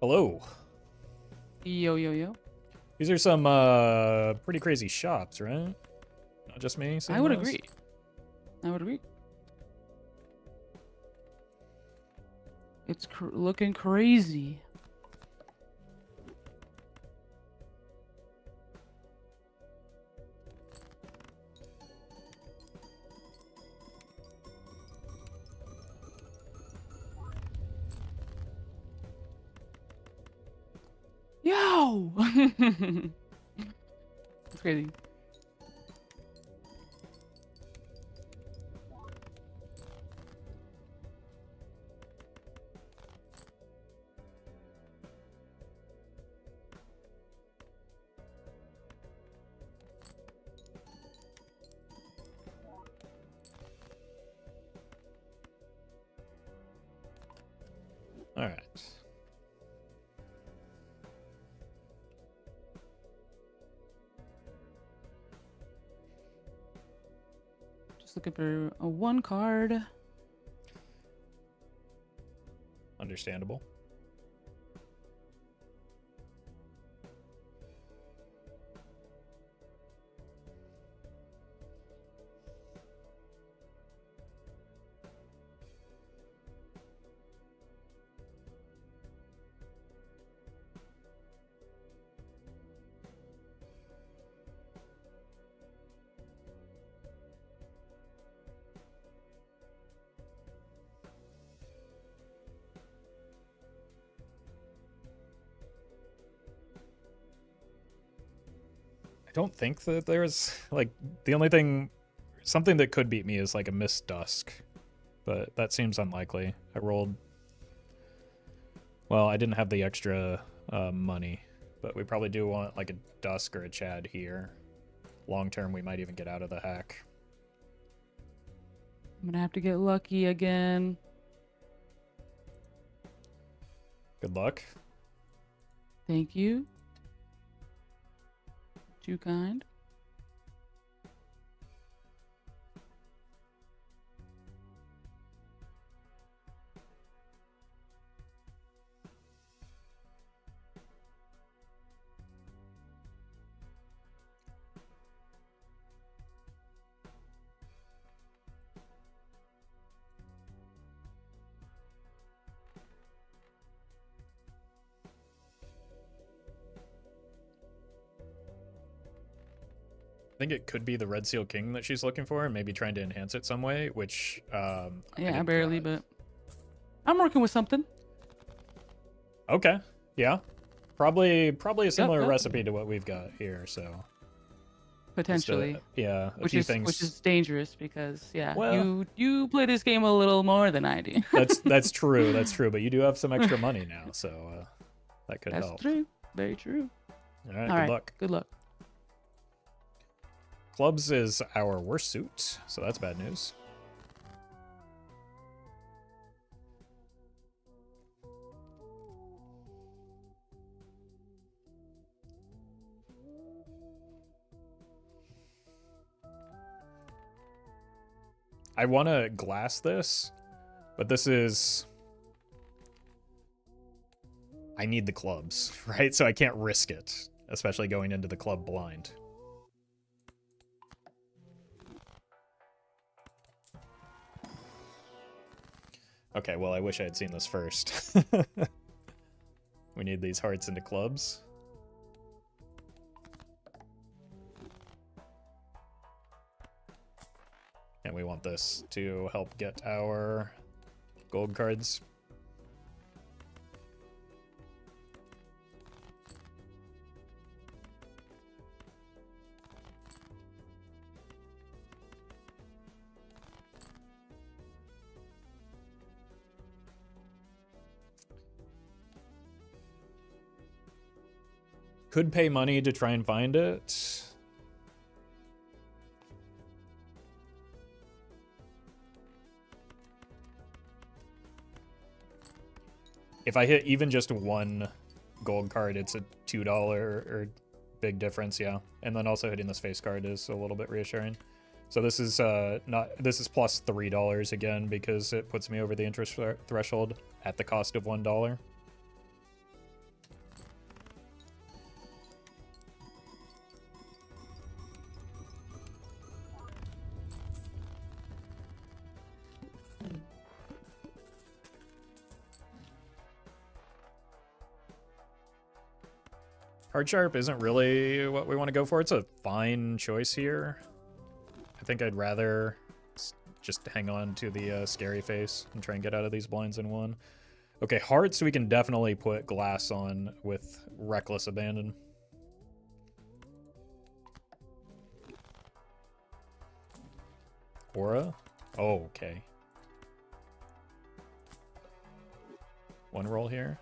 Hello. Yo, yo, yo. These are some pretty crazy shops, right? Not just me. I would agree. I would agree. It's looking crazy. Yo! It's crazy. All right. Just looking for a one card. Understandable. don't think that there's like the only thing, something that could beat me is like a Mist Dusk, but that seems unlikely. I rolled. Well, I didn't have the extra money, but we probably do want like a Dusk or a Chad here. Long term, we might even get out of the hack. I'm gonna have to get lucky again. Good luck. Thank you. Too kind. I think it could be the Red Seal King that she's looking for, and maybe trying to enhance it some way, which Yeah, barely, but I'm working with something. Okay, yeah, probably a similar yep. recipe to what we've got here. So Potentially. yeah, which few is things. which is dangerous because Well, you play this game a little more than I do. that's true. That's true. But you do have some extra money now, so that could help. That's true. Very true. All right. All Good right. luck. Good luck. Clubs is our worst suit, so that's bad news. I want to glass this, but this is... I need the clubs, right? So I can't risk it, especially going into the club blind. Okay, well, I wish I had seen this first. We need these hearts into clubs. And we want this to help get our gold cards. Could pay money to try and find it. If I hit even just one gold card, it's a $2 or big difference, yeah. And then also hitting this face card is a little bit reassuring. So this is this is plus $3 again because it puts me over the interest threshold at the cost of $1. Hard Sharp isn't really what we want to go for. It's a fine choice here. I think I'd rather just hang on to the scary face and try and get out of these blinds in one. Okay, hearts we can definitely put glass on with reckless abandon. Aura? Oh, okay. One roll here.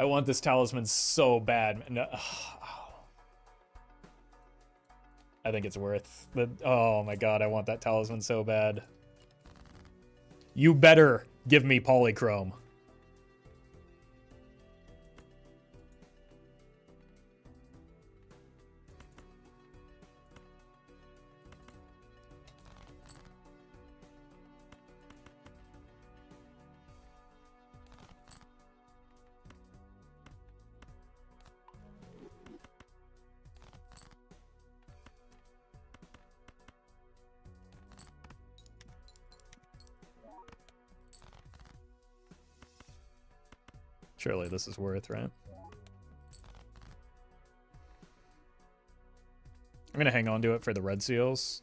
I want this talisman so bad. No, I think it's worth the... Oh my god, I want that talisman so bad. You better give me polychrome. Surely this is worth, right? I'm gonna hang on to it for the red seals.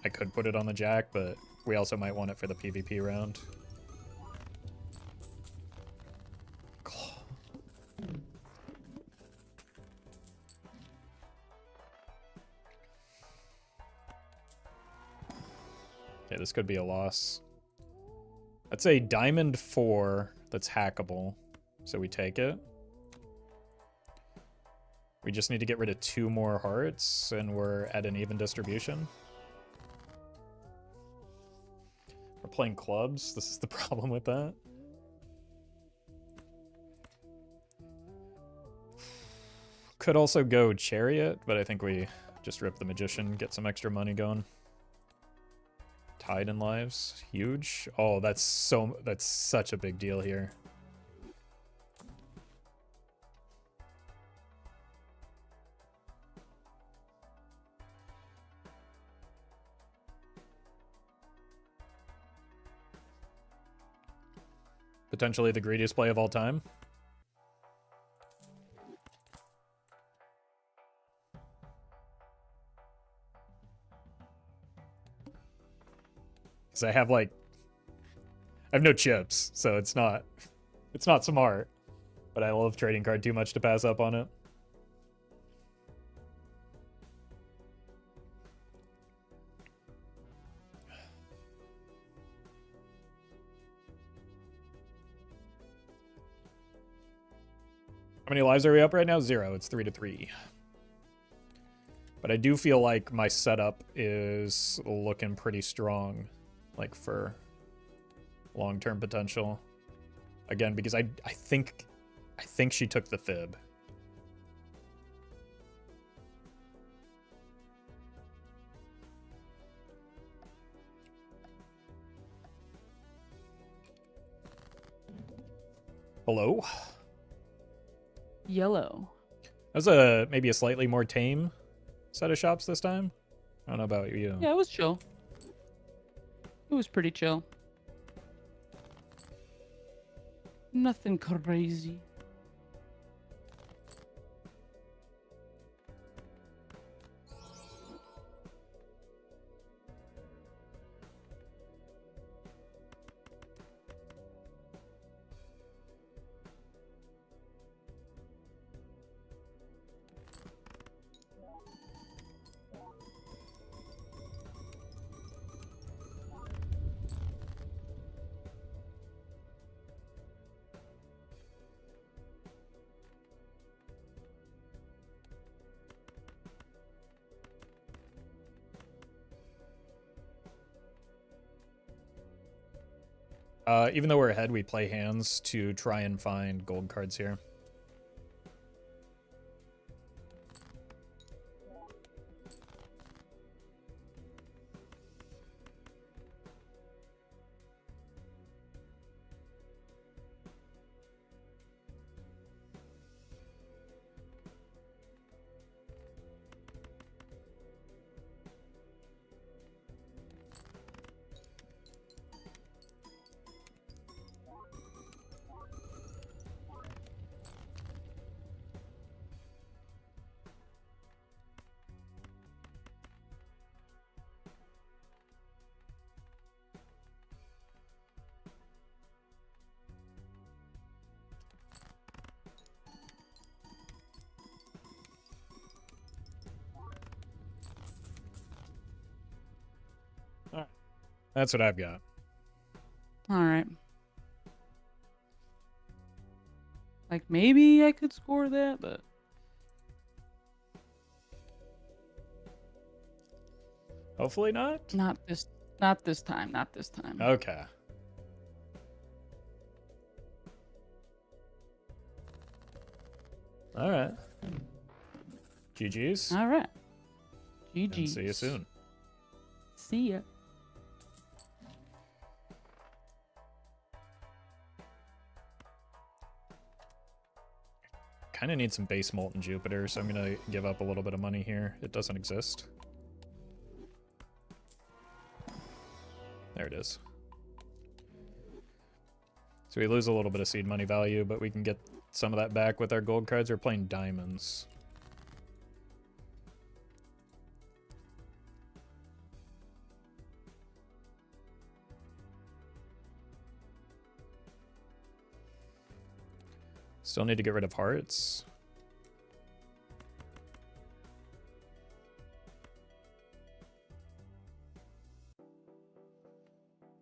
I could put it on the jack, but we also might want it for the PvP round. Okay, this could be a loss. That's a diamond 4 that's hackable, so we take it. We just need to get rid of 2 more hearts, and we're at an even distribution. We're playing clubs. This is the problem with that. Could also go chariot, but I think we just rip the magician, get some extra money going. Tied in lives, huge. Oh, that's such a big deal here. Potentially the greediest play of all time. Because I have no chips, so it's not smart. But I love trading card too much to pass up on it. How many lives are we up right now? 0. It's 3-3. But I do feel like my setup is looking pretty strong, like for long-term potential. Again, because I think she took the fib. Hello? Yellow. That was maybe a slightly more tame set of shops this time. I don't know about you. Yeah, it was chill. It was pretty chill. Nothing crazy. Even though we're ahead, we play hands to try and find gold cards here. All right. That's what I've got. All right. Like maybe I could score that, but Hopefully not. not this time. Not this time. Okay. All right. GG's. All right. And GG. see you soon. See ya. Kind of need some base Molten Jupiter, so I'm going to give up a little bit of money here. It doesn't exist. There it is. So we lose a little bit of seed money value, but we can get some of that back with our gold cards. We're playing diamonds. Still need to get rid of hearts.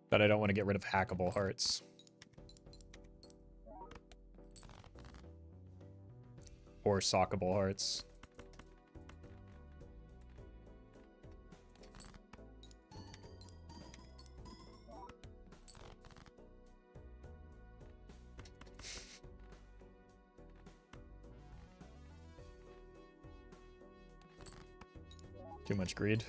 But I don't want to get rid of hackable hearts. Or sockable hearts. Too much greed.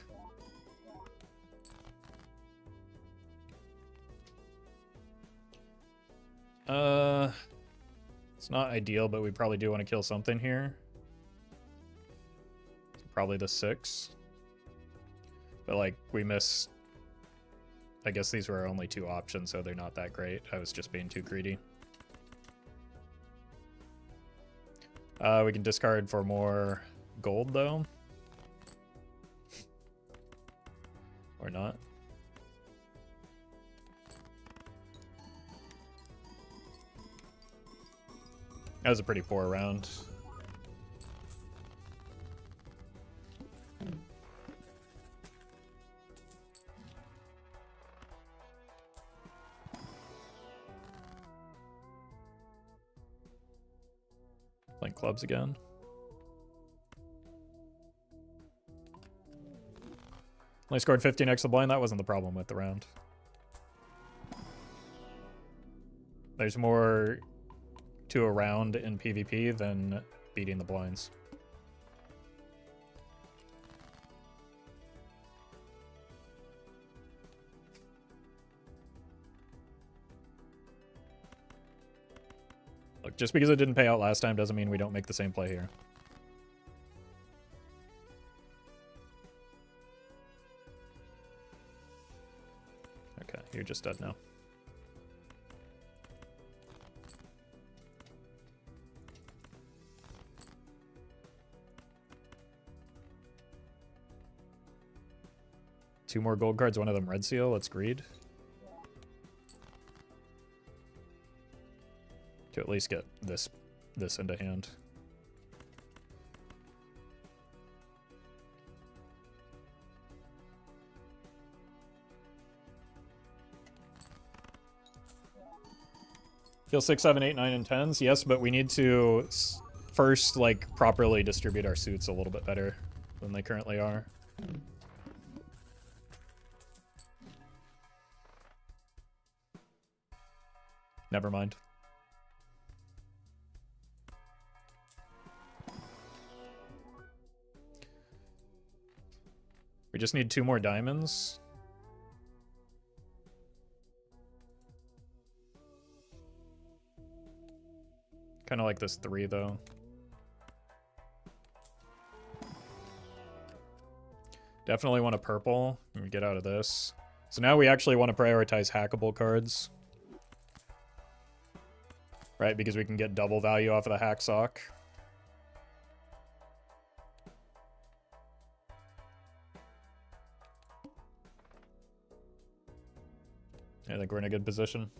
It's not ideal, but we probably do want to kill something here. Probably the 6. But like, we miss... I guess these were our only 2 options, so they're not that great. I was just being too greedy. We can discard for more gold, though. Or not. That was a pretty poor round. Playing clubs again. Only scored 15 extra blind. That wasn't the problem with the round. There's more to a round in PvP than beating the blinds. Look, just because it didn't pay out last time doesn't mean we don't make the same play here. Okay, you're just dead now. Two more gold cards, one of them red seal. Let's greed. To at least get this into hand. Kill 6, 7, 8, 9, and 10s. Yes, but we need to first like properly distribute our suits a little bit better than they currently are. Never mind. We just need 2 more diamonds. Kind of like this 3, though. Definitely want a purple. Let me get out of this. So now we actually want to prioritize hackable cards. Right, because we can get double value off of the hack sock. I think we're in a good position.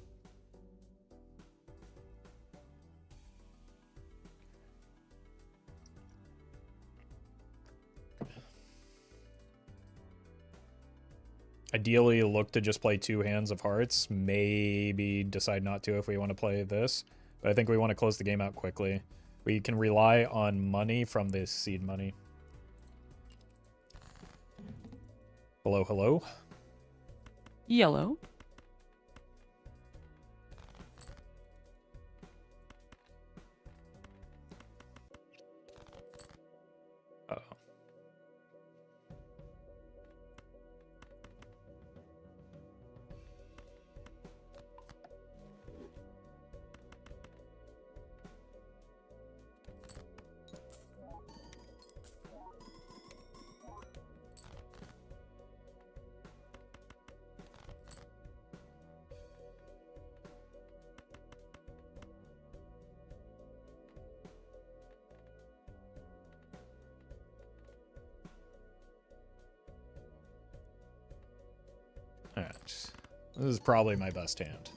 Ideally, look to just play 2 hands of hearts. Maybe decide not to if we want to play this. But I think we want to close the game out quickly. We can rely on money from this seed money. Hello, hello. Yellow. Uh-oh. Alright. This is probably my best hand.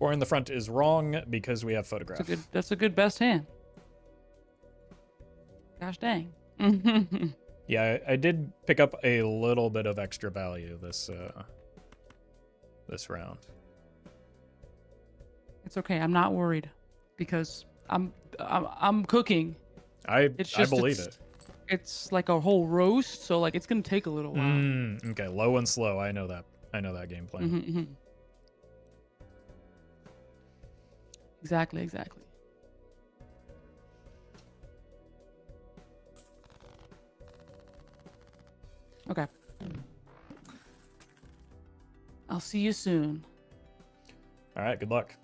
4 in the front is wrong because we have photograph. That's a good best hand. Gosh dang. Yeah, I did pick up a little bit of extra value this round. It's okay. I'm not worried because I'm cooking. I believe it. It's like a whole roast, so like it's gonna take a little while. Okay, low and slow. I know that. I know that game plan. Exactly. Okay. I'll see you soon. All right, good luck.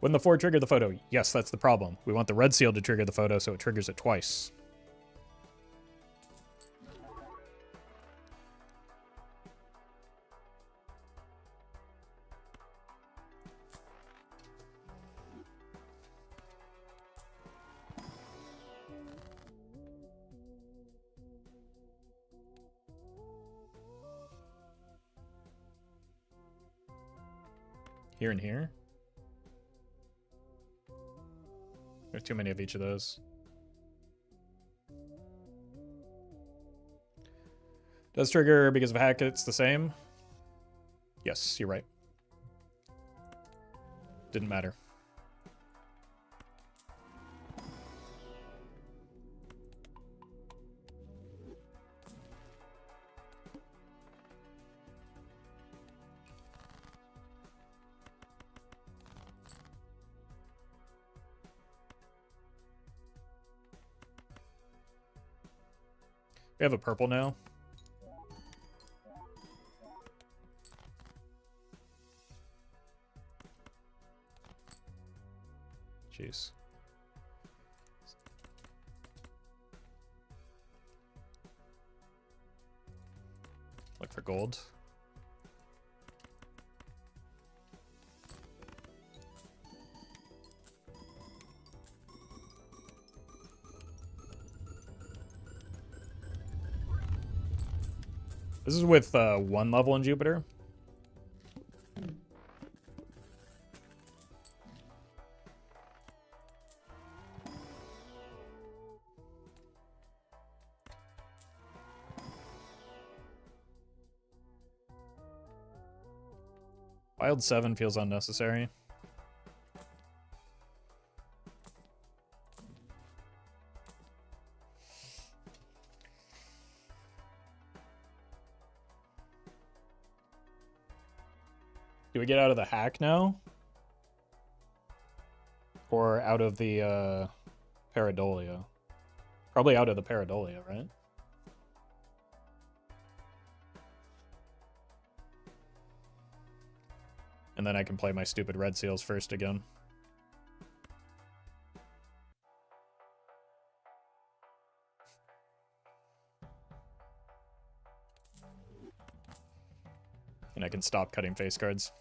Wouldn't the 4 trigger the photo? Yes, that's the problem. We want the red seal to trigger the photo, so it triggers it twice. Here and here? There's too many of each of those. Does trigger because of hack, it's the same? Yes, you're right. Didn't matter. We have a purple now. Jeez. Look for gold. This is with 1 level in Jupiter. Wild 7 feels unnecessary. Do we get out of the hack now? Or out of the pareidolia? Probably out of the pareidolia, right? And then I can play my stupid red seals first again. And I can stop cutting face cards.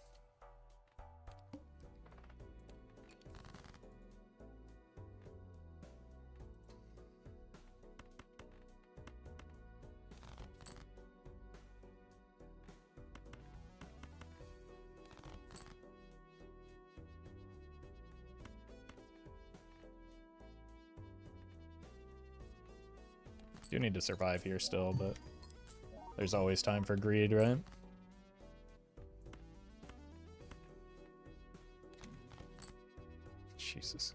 Do need to survive here still, but there's always time for greed, right? Jesus.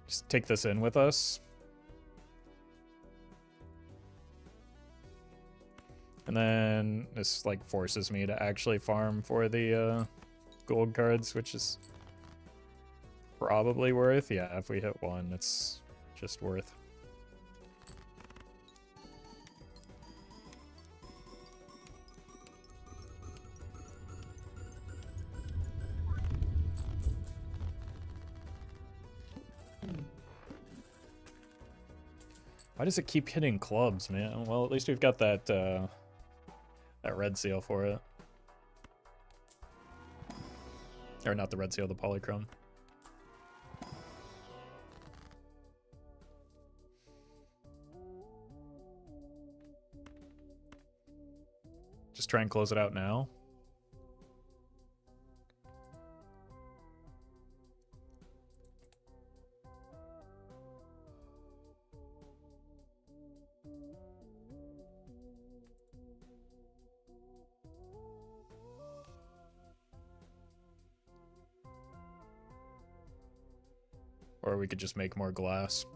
Just take this in with us. And then this like forces me to actually farm for the gold cards, which is probably worth. Yeah, if we hit 1, it's just worth. Why does it keep hitting clubs, man? Well, at least we've got that that red seal for it. Or not the red seal, the polychrome. Just try and close it out now. Or we could just make more glass.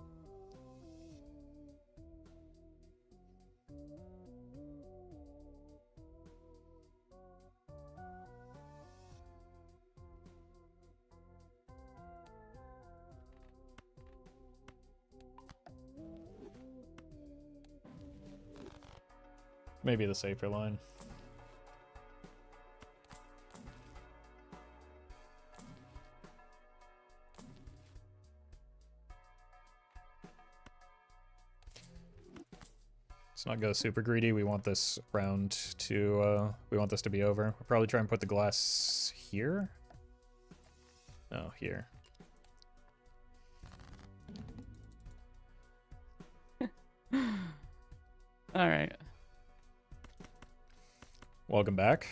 Maybe the safer line. Let's not go super greedy. We want this round to, we want this to be over. We'll probably try and put the glass here. No, here. All right. Welcome back.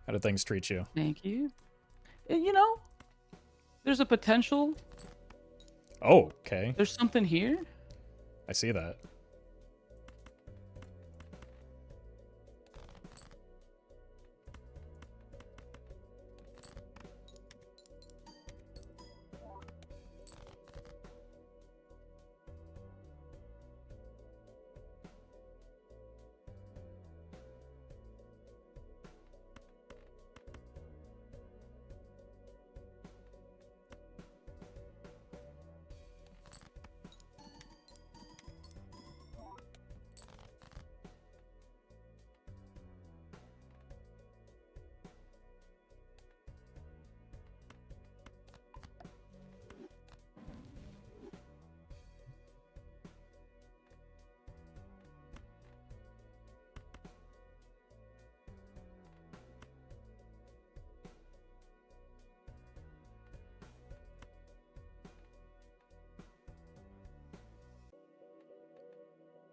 How did things treat you? Thank you. You know, there's a potential. Oh, okay. There's something here. I see that.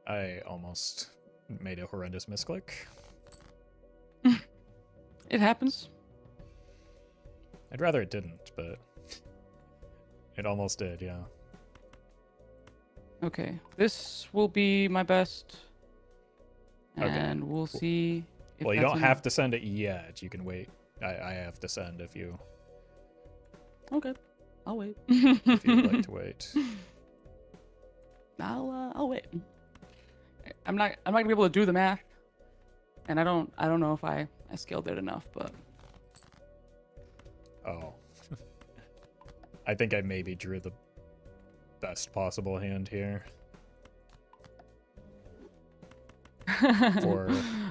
I almost made a horrendous misclick. It happens. I'd rather it didn't, but it almost did, yeah. Okay, this will be my best, Okay. and we'll see. If Well, you that's don't enough. have to send it yet. You can wait. I have to send if you Okay, I'll wait. if you'd like to wait. I'll wait. I'm not gonna be able to do the math, and I don't know if I scaled it enough, but Oh. I think I maybe drew the best possible hand here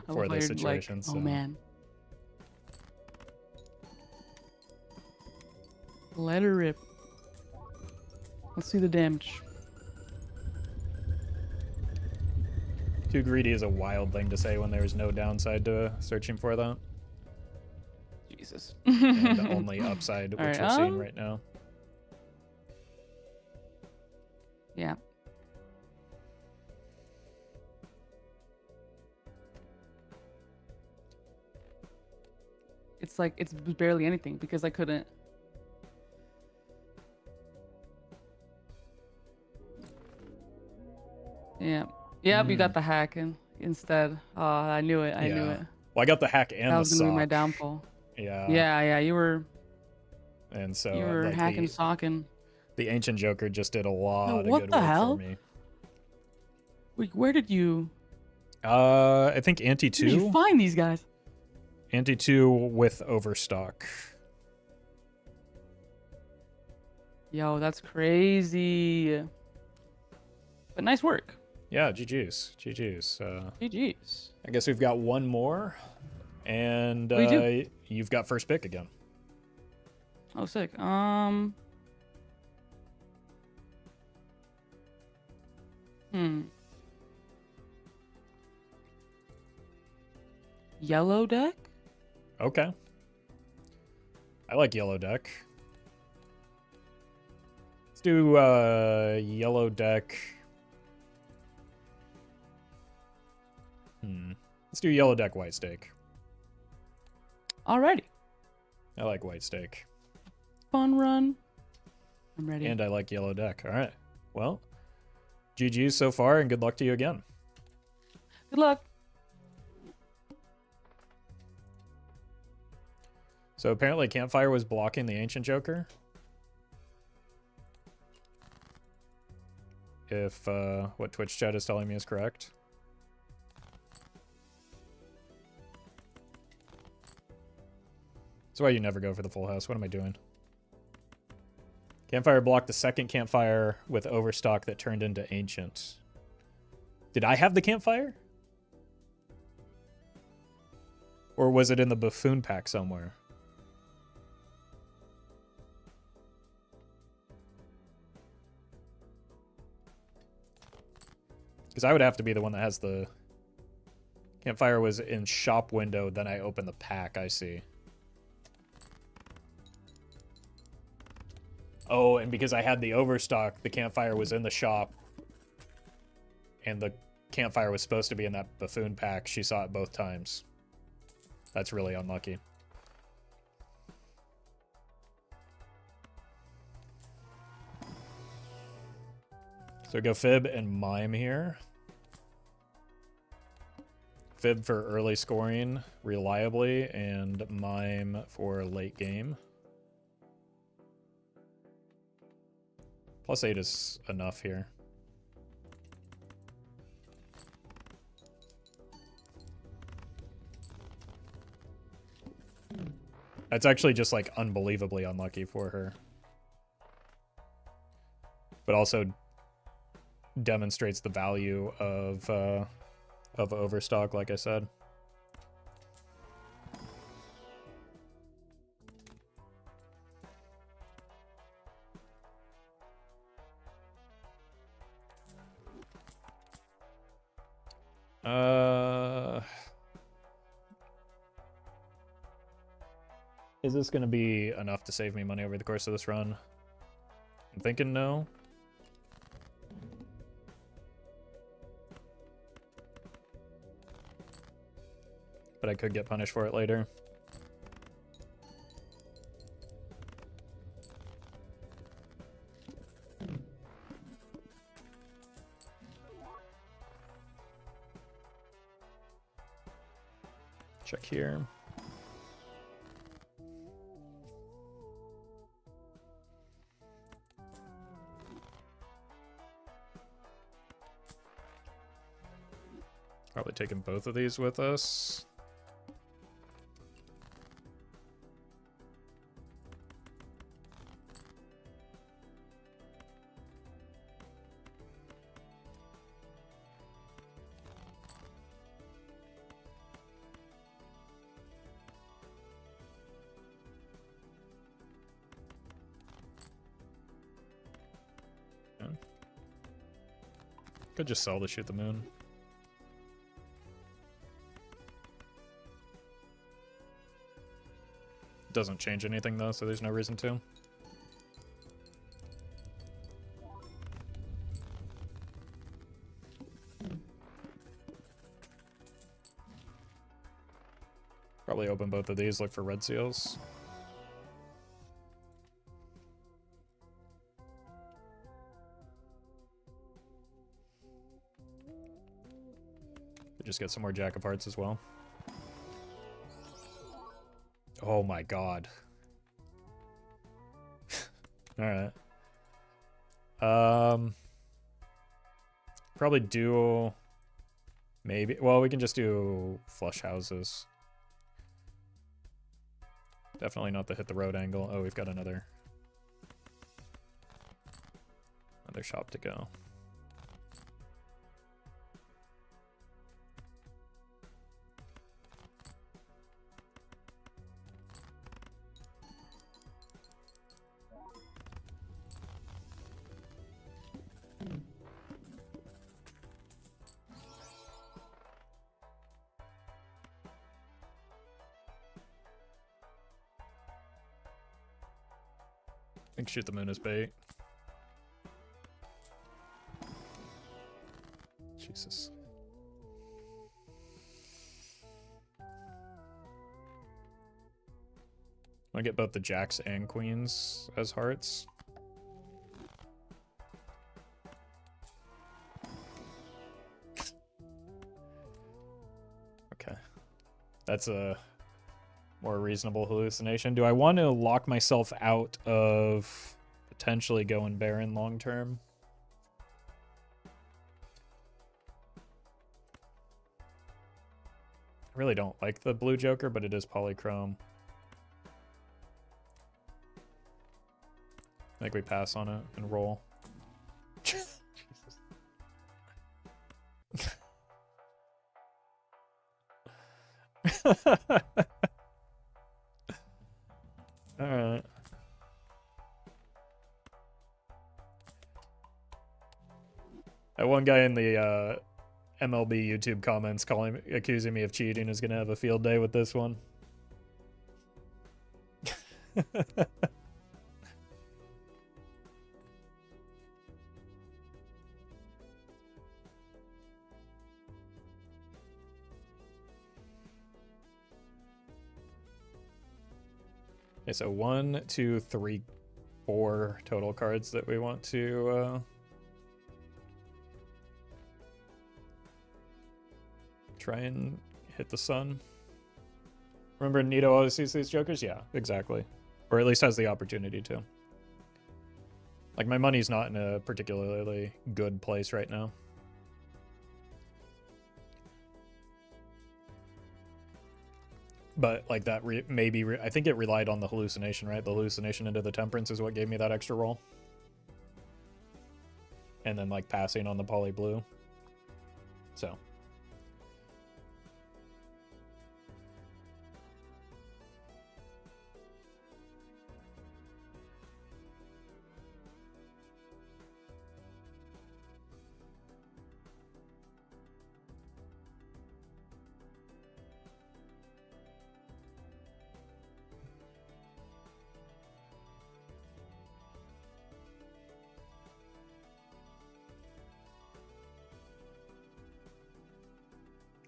for this situation. Like, so. oh man. Let her rip. Let's see the damage. Too greedy is a wild thing to say when there's no downside to searching for that. Jesus. And the only upside which Alright, we're seeing right now. Yeah. It's like it's barely anything because I couldn't. Yeah. Yeah, you got the hack instead. Oh, I knew it. I knew it. Well, I got the hack and That the was gonna be my sock. downfall. Yeah. Yeah, you were And so like hacking, socking. The Ancient Joker just did a lot of what good the work hell? for me. Wait, where did you? I think Ante Where did you 2. find these guys? Ante 2 with Overstock. Yo, that's crazy. But nice work. Yeah, GG's. GG's. GG's. I guess we've got one more. And We do. you've got first pick again. Oh, sick. Yellow deck? Okay. I like yellow deck. Let's do yellow deck. Let's do yellow deck, white stake. Alrighty. I like white stake. Fun run. I'm ready. And I like yellow deck. All right. Well, GG's so far, and good luck to you again. Good luck. So apparently Campfire was blocking the Ancient Joker. If what Twitch chat is telling me is correct. That's why you never go for the full house. What am I doing? Campfire blocked the second Campfire with Overstock that turned into Ancient. Did I have the Campfire? Or was it in the Buffoon pack somewhere? Because I would have to be the one that has the... Campfire was in shop window, then I opened the pack, I see. Oh, and because I had the Overstock, the Campfire was in the shop. And the Campfire was supposed to be in that Buffoon pack. She saw it both times. That's really unlucky. So go Fib and Mime here. Fib for early scoring reliably, and Mime for late game. +8 is enough here. That's actually just like unbelievably unlucky for her. But also demonstrates the value of Overstock, like I said. Is this going to be enough to save me money over the course of this run? I'm thinking no. But I could get punished for it later. Check here. Probably taking both of these with us. Could just sell to shoot the moon. Doesn't change anything though, so there's no reason to. Probably open both of these, look for red seals. Just get some more Jack of Hearts as well. Oh my god. Alright. Probably do... Maybe... Well, we can just do flush houses. Definitely not the hit the road angle. Oh, we've got another shop to go. I think shoot the moon is bait. Jesus. I get both the jacks and queens as hearts. Okay. That's a more reasonable hallucination. Do I want to lock myself out of potentially going Baron long term? I really don't like the blue Joker, but it is polychrome. I think we pass on it and roll. Alright. That one guy in the MLB YouTube comments accusing me of cheating is gonna have a field day with this one. Okay, so 1, 2, 3, 4 total cards that we want to try and hit the sun. Remember Nito always sees these jokers? Yeah, exactly. Or at least has the opportunity to. Like, my money's not in a particularly good place right now. But, like, that I think it relied on the hallucination, right? The hallucination into the temperance is what gave me that extra roll. And then, like, passing on the poly blue. So.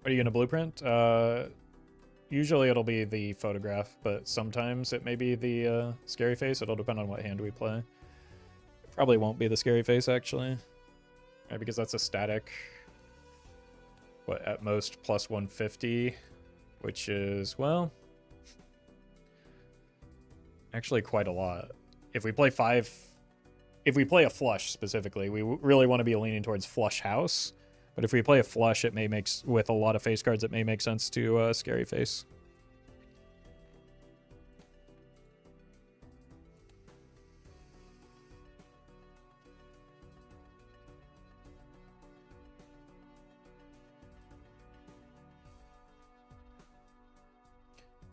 Are you gonna blueprint? Usually it'll be the photograph, but sometimes it may be the scary face. It'll depend on what hand we play. Probably won't be the scary face, actually. Right, because that's a static, what, at most plus 150, which is, well, actually quite a lot. If we play a flush specifically, we really want to be leaning towards flush house. But if we play a flush, it may make, with a lot of face cards, it may make sense to scary face.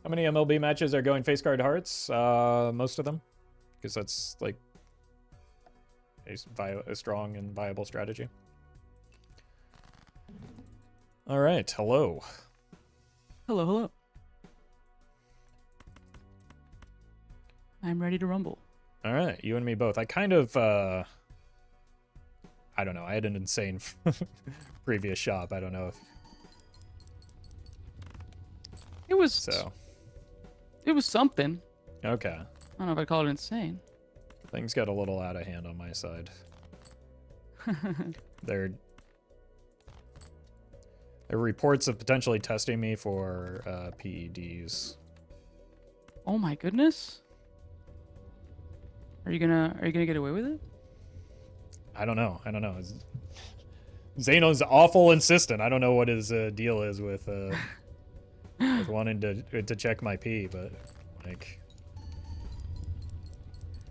How many MLB matches are going face card hearts? Most of them, because that's like a strong and viable strategy. All right, hello. Hello, hello. I'm ready to rumble. All right, you and me both. I kind of, I don't know. I had an insane previous shop. I don't know if it was so. It was something. Okay. I don't know if I'd call it insane. Things got a little out of hand on my side. There are reports of potentially testing me for PEDs. Oh my goodness. Are you gonna get away with it? I don't know. Zeno's awful insistent. I don't know what his deal is with wanting to check my pee, but like,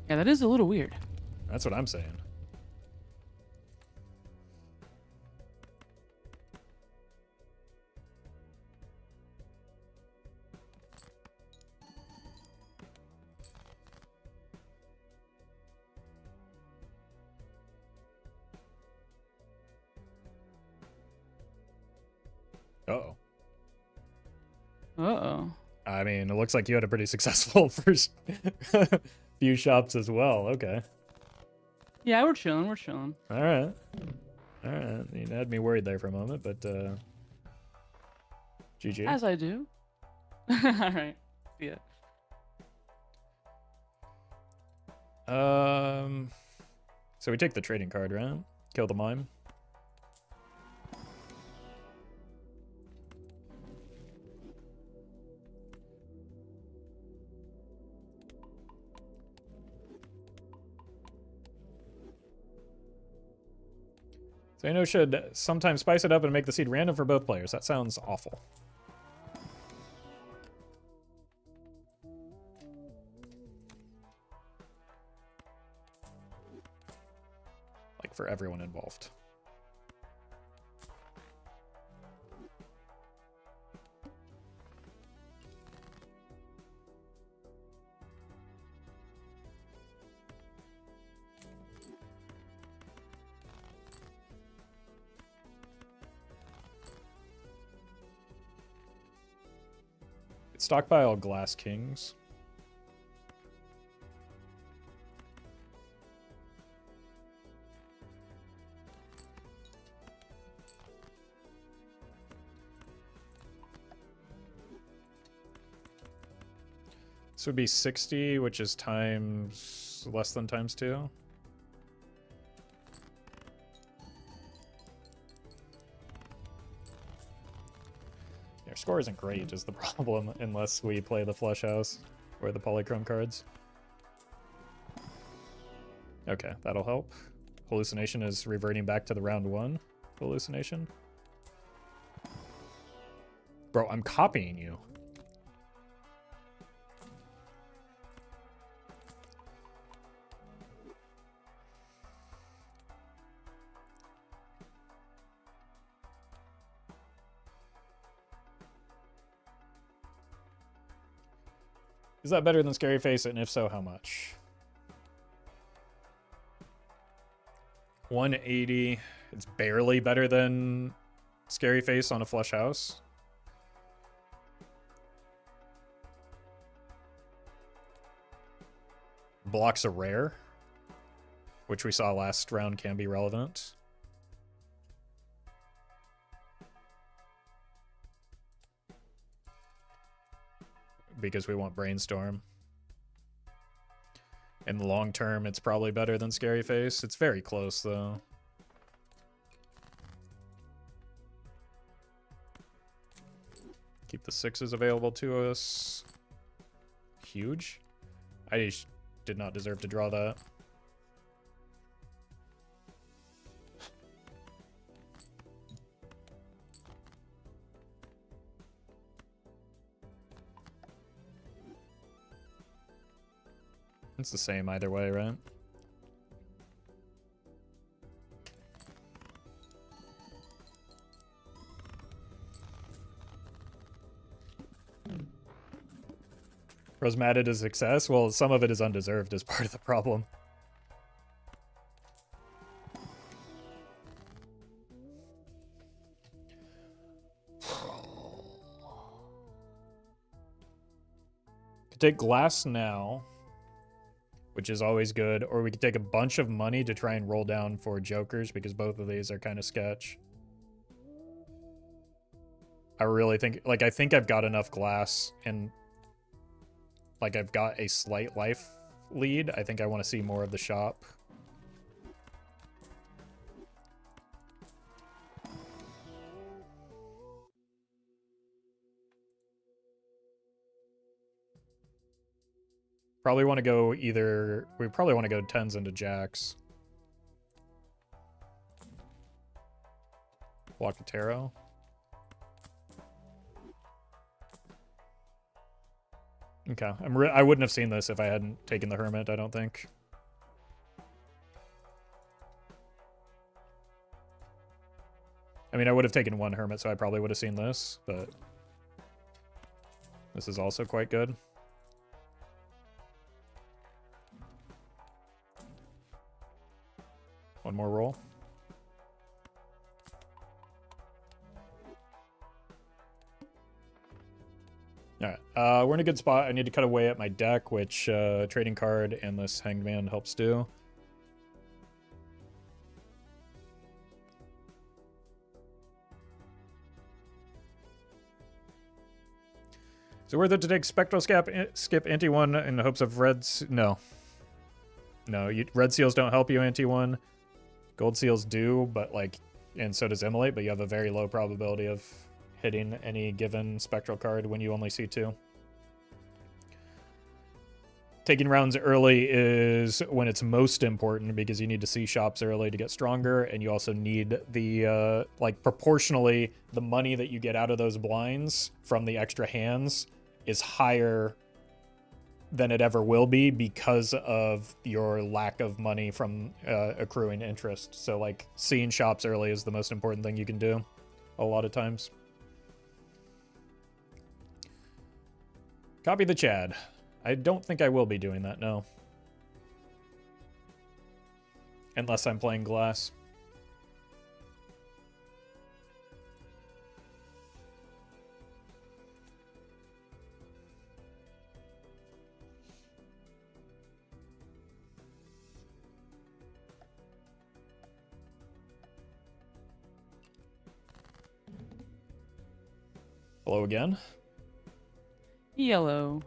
yeah, that is a little weird. That's what I'm saying. Uh-oh. Uh-oh. I mean, it looks like you had a pretty successful first few shops as well. Okay. Yeah, we're chilling. We're chilling. All right. All right. You had me worried there for a moment, but GG. As I do. All right. See ya. So we take the trading card, right? Kill the mime. So I know should sometimes spice it up and make the seed random for both players. That sounds awful. Like for everyone involved. Stockpile Glass Kings. This would be 60, which is times less than times 2. Our score isn't great is the problem, unless we play the flush house or the polychrome cards. Okay, that'll help. Hallucination is reverting back to the round 1 hallucination. Bro, I'm copying you. Is that better than Scary Face, and if so, how much? 180. It's barely better than Scary Face on a flush house. Blocks a rare, which we saw last round can be relevant. Because we want Brainstorm. In the long term, it's probably better than Scary Face. It's very close, though. Keep the 6s available to us. Huge. I did not deserve to draw that. It's the same either way, right? Rosmatted is success? Well, some of it is undeserved as part of the problem. Could take Glass now, which is always good, or we could take a bunch of money to try and roll down for Jokers, because both of these are kind of sketch. I really think, like, I think I've got enough Glass, and, like, I've got a slight life lead. I think I want to see more of the shop. Probably want to go either... We probably want to go 10s into jacks. Block the tarot. Okay. I wouldn't have seen this if I hadn't taken the Hermit, I don't think. I mean, I would have taken one Hermit, so I probably would have seen this, but... This is also quite good. One more roll. Alright, we're in a good spot. I need to cut away at my deck, which trading card and this Hanged Man helps do. Is it worth it to take Spectral Skip Ante 1 in the hopes of Reds? No. No, red seals don't help you, Ante-1. Gold seals do, but like, and so does Immolate, but you have a very low probability of hitting any given spectral card when you only see 2. Taking rounds early is when it's most important because you need to see shops early to get stronger, and you also need the, like, proportionally, the money that you get out of those blinds from the extra hands is higher than it ever will be because of your lack of money from accruing interest. So, like, seeing shops early is the most important thing you can do a lot of times. Copy the Chad. I don't think I will be doing that, no. Unless I'm playing glass. Hello again. Yellow.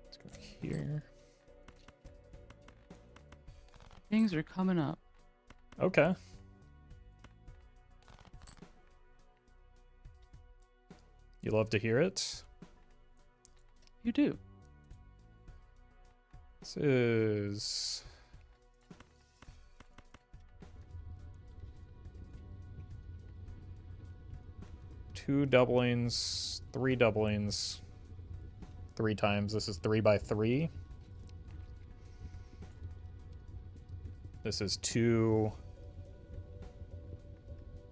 Let's go here. Things are coming up. Okay. You love to hear it. You do. This is... two doublings, 3 doublings, 3 times. This is 3 by 3. This is 2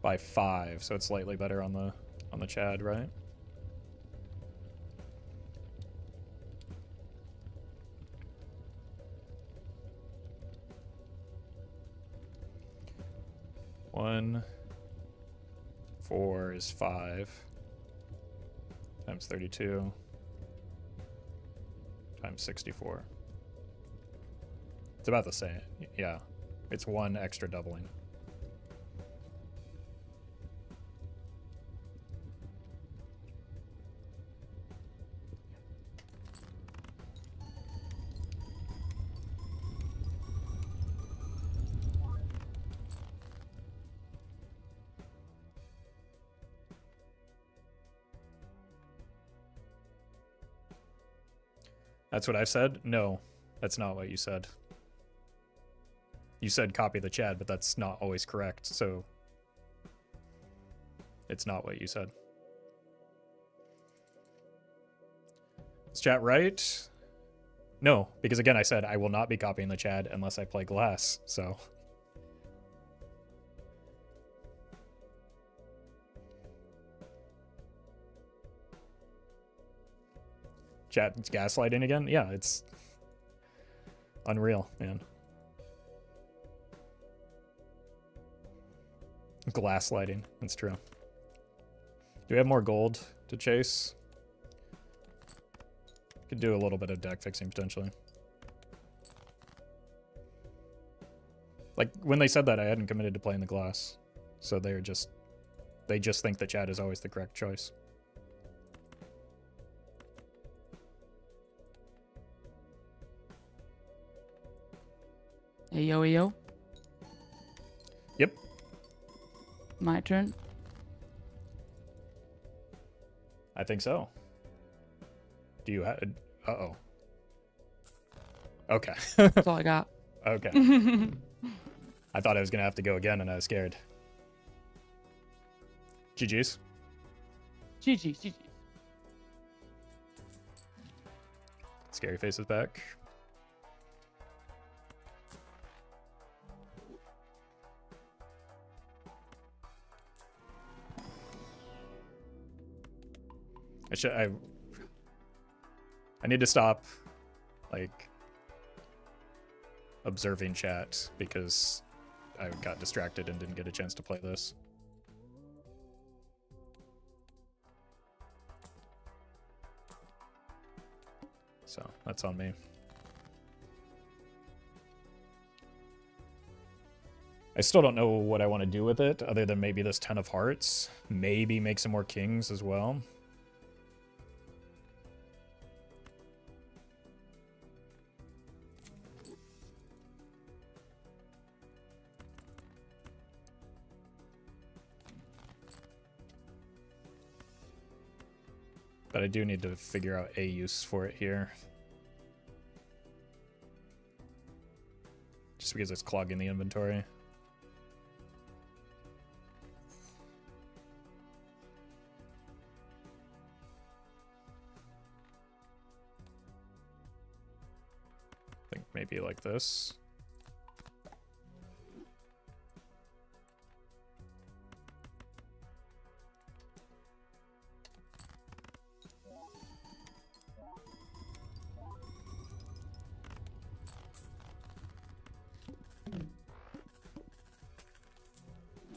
by 5, so it's slightly better on the Chad, right? One, 4 is 5 times 32 times 64. It's about the same. Yeah, it's 1 extra doubling. That's what I said? No, that's not what you said. You said copy the Chad, but that's not always correct, so it's not what you said. Is chat right? No, because again, I said I will not be copying the Chad unless I play glass, so... Chat, it's gaslighting again? Yeah, it's unreal, man. Glass lighting, that's true. Do we have more gold to chase? Could do a little bit of deck fixing potentially. Like when they said that, I hadn't committed to playing the glass, so they just think that Chad is always the correct choice. Hey, yo, hey, yo. Yep. My turn. I think so. Do you have... Uh-oh. Okay. That's all I got. Okay. I thought I was going to have to go again, and I was scared. GG's. GG's, GG's. Scary Face is back. I need to stop, like, observing chat because I got distracted and didn't get a chance to play this. So, that's on me. I still don't know what I want to do with it, other than maybe this 10 of hearts. Maybe make some more kings as well. But I do need to figure out a use for it here. Just because it's clogging the inventory. I think maybe like this.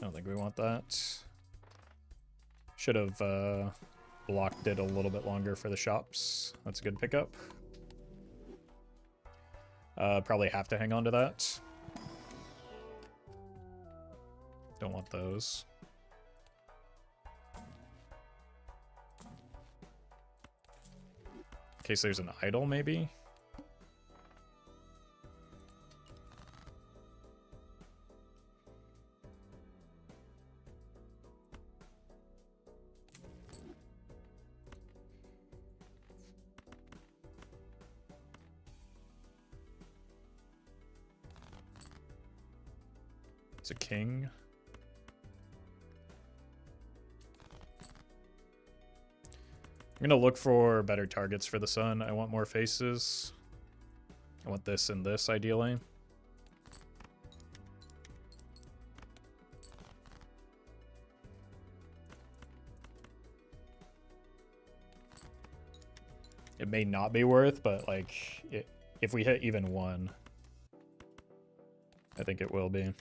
I don't think we want that. Should have blocked it a little bit longer for the shops. That's a good pickup. Probably have to hang on to that. Don't want those. In case there's an idol, maybe? It's a king. I'm gonna look for better targets for the sun. I want more faces. I want this and this, ideally. It may not be worth, but like, if we hit even one, I think it will be.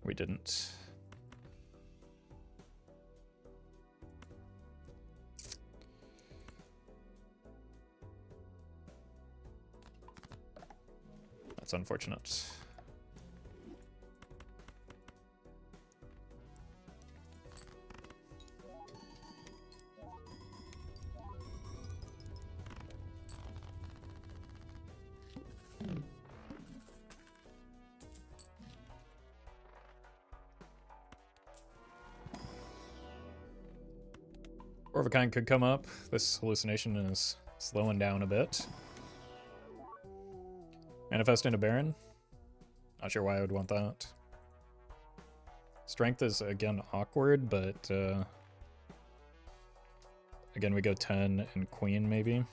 We didn't. That's unfortunate. Or of a kind could come up. This hallucination is slowing down a bit. Manifest into Baron. Not sure why I would want that. Strength is, again, awkward, but... again, we go 10 and Queen, maybe.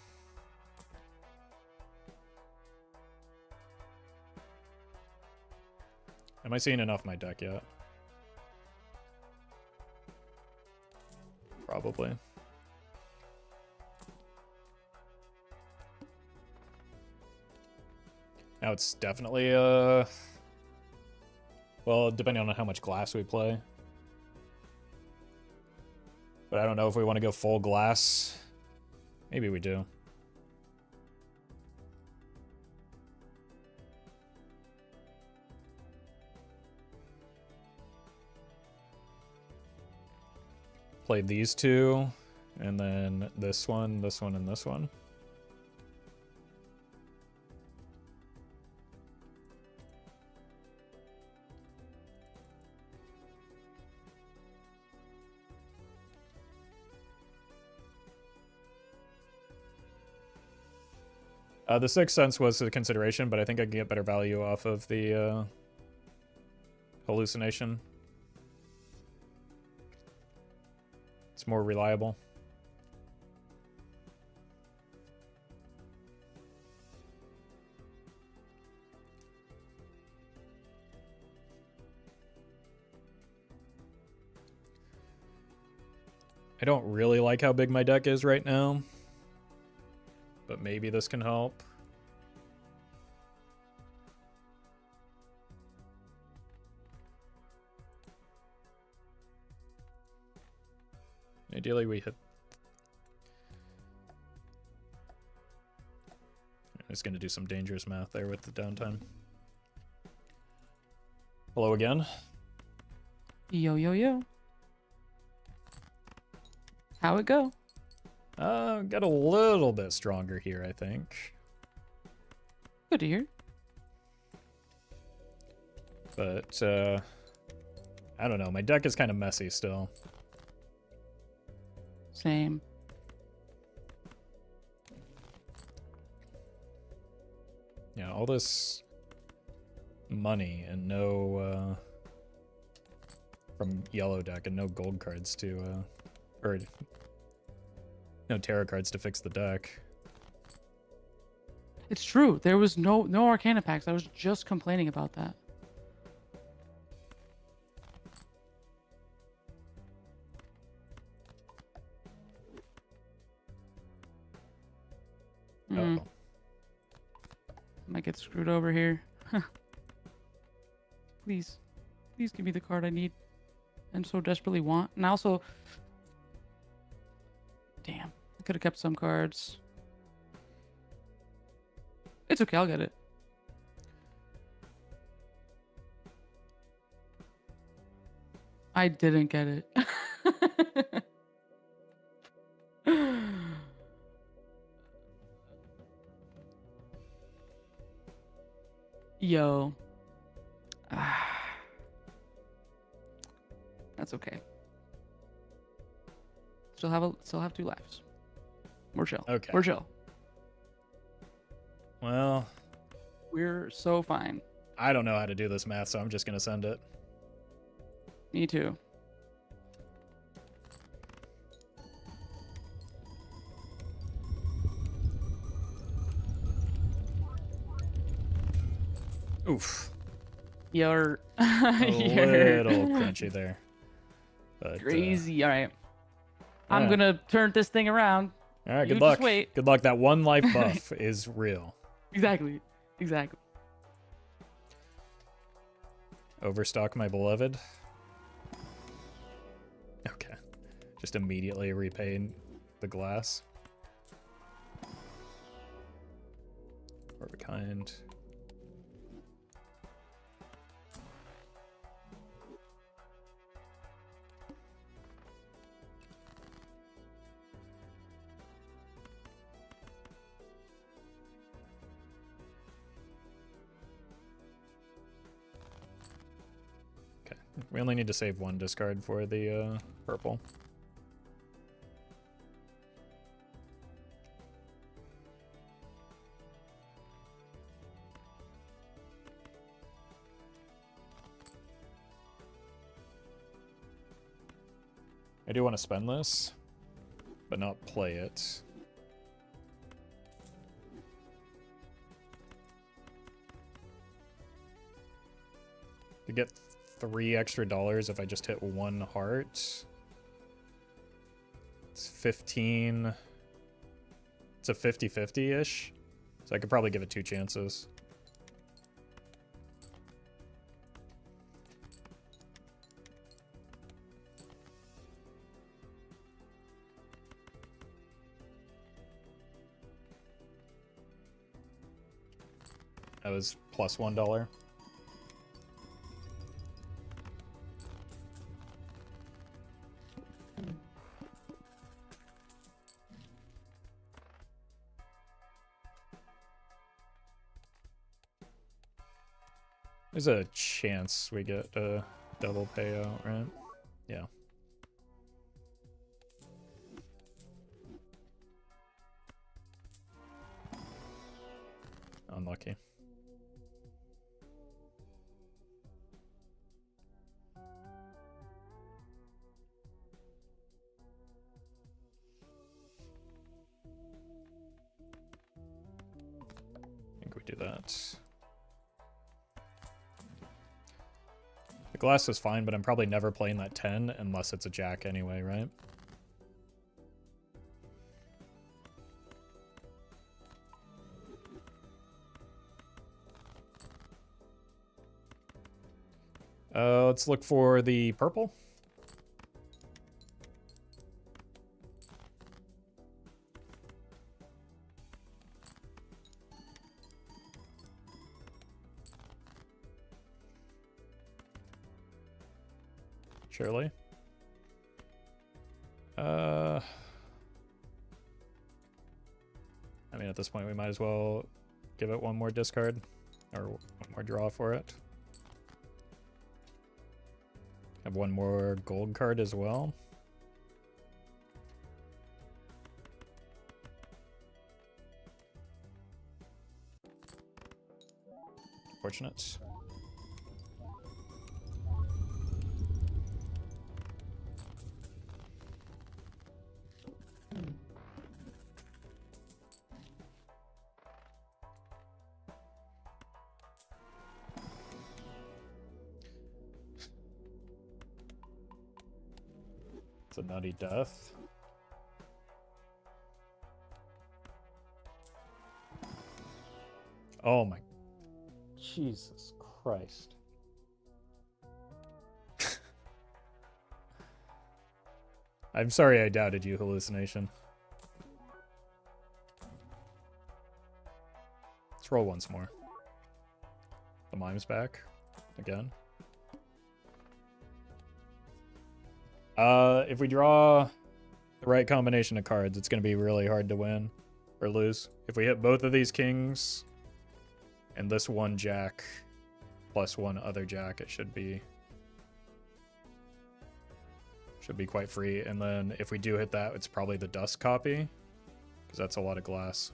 Am I seeing enough in my deck yet? Probably. Now it's definitely, well, depending on how much glass we play. But I don't know if we want to go full glass. Maybe we do. Play these two, and then this one, and this one. The Sixth Sense was a consideration, but I think I can get better value off of the hallucination. It's more reliable. I don't really like how big my deck is right now, but maybe this can help. Ideally, we hit... just going to do some dangerous math there with the downtime. Hello again. Yo, yo, yo. How it go? Got a little bit stronger here, I think. Good to hear. But, I don't know. My deck is kind of messy still. Same. Yeah, all this money and no, from yellow deck and no gold cards to, or no tarot cards to fix the deck. It's true. There was no Arcana packs. I was just complaining about that. Uh-oh. Might get screwed over here. Please. Please give me the card I need and so desperately want. And also... Damn. I could have kept some cards. It's okay. I'll get it. I didn't get it. Yo. That's okay. Still have 2 lives. We're chill. Okay. We're chill. Well, We're so fine. I don't know how to do this math, so I'm just going to send it. Me too. Oof. You're A little crunchy there. But, crazy. All right. I'm yeah. gonna turn this thing around. All right, You good just luck. wait. Good luck. That 1 life buff is real. Exactly. Exactly. Overstock my beloved. Okay. Just immediately repay the glass. Or of a kind. We only need to save 1 discard for the purple. I do want to spend this, but not play it. To get $3 extra if I just hit 1 heart. It's 15. It's a 50-50-ish. So I could probably give it 2 chances. That was plus $1. There's a chance we get a double payout, right? Yeah. Unlucky. I think we do that. The glass is fine, but I'm probably never playing that 10 unless it's a jack anyway, right? Let's look for the purple. surely. I mean, at this point, we might as well give it one more discard, or one more draw for it. Have one more gold card as well. Fortunate. It's a nutty death. Oh my. Jesus Christ. I'm sorry I doubted you, hallucination. Let's roll once more. The mime's back. Again. If we draw the right combination of cards, it's going to be really hard to win or lose. If we hit both of these kings and this one jack plus one other jack, it should be quite free. And then if we do hit that, it's probably the dust copy, because that's a lot of glass.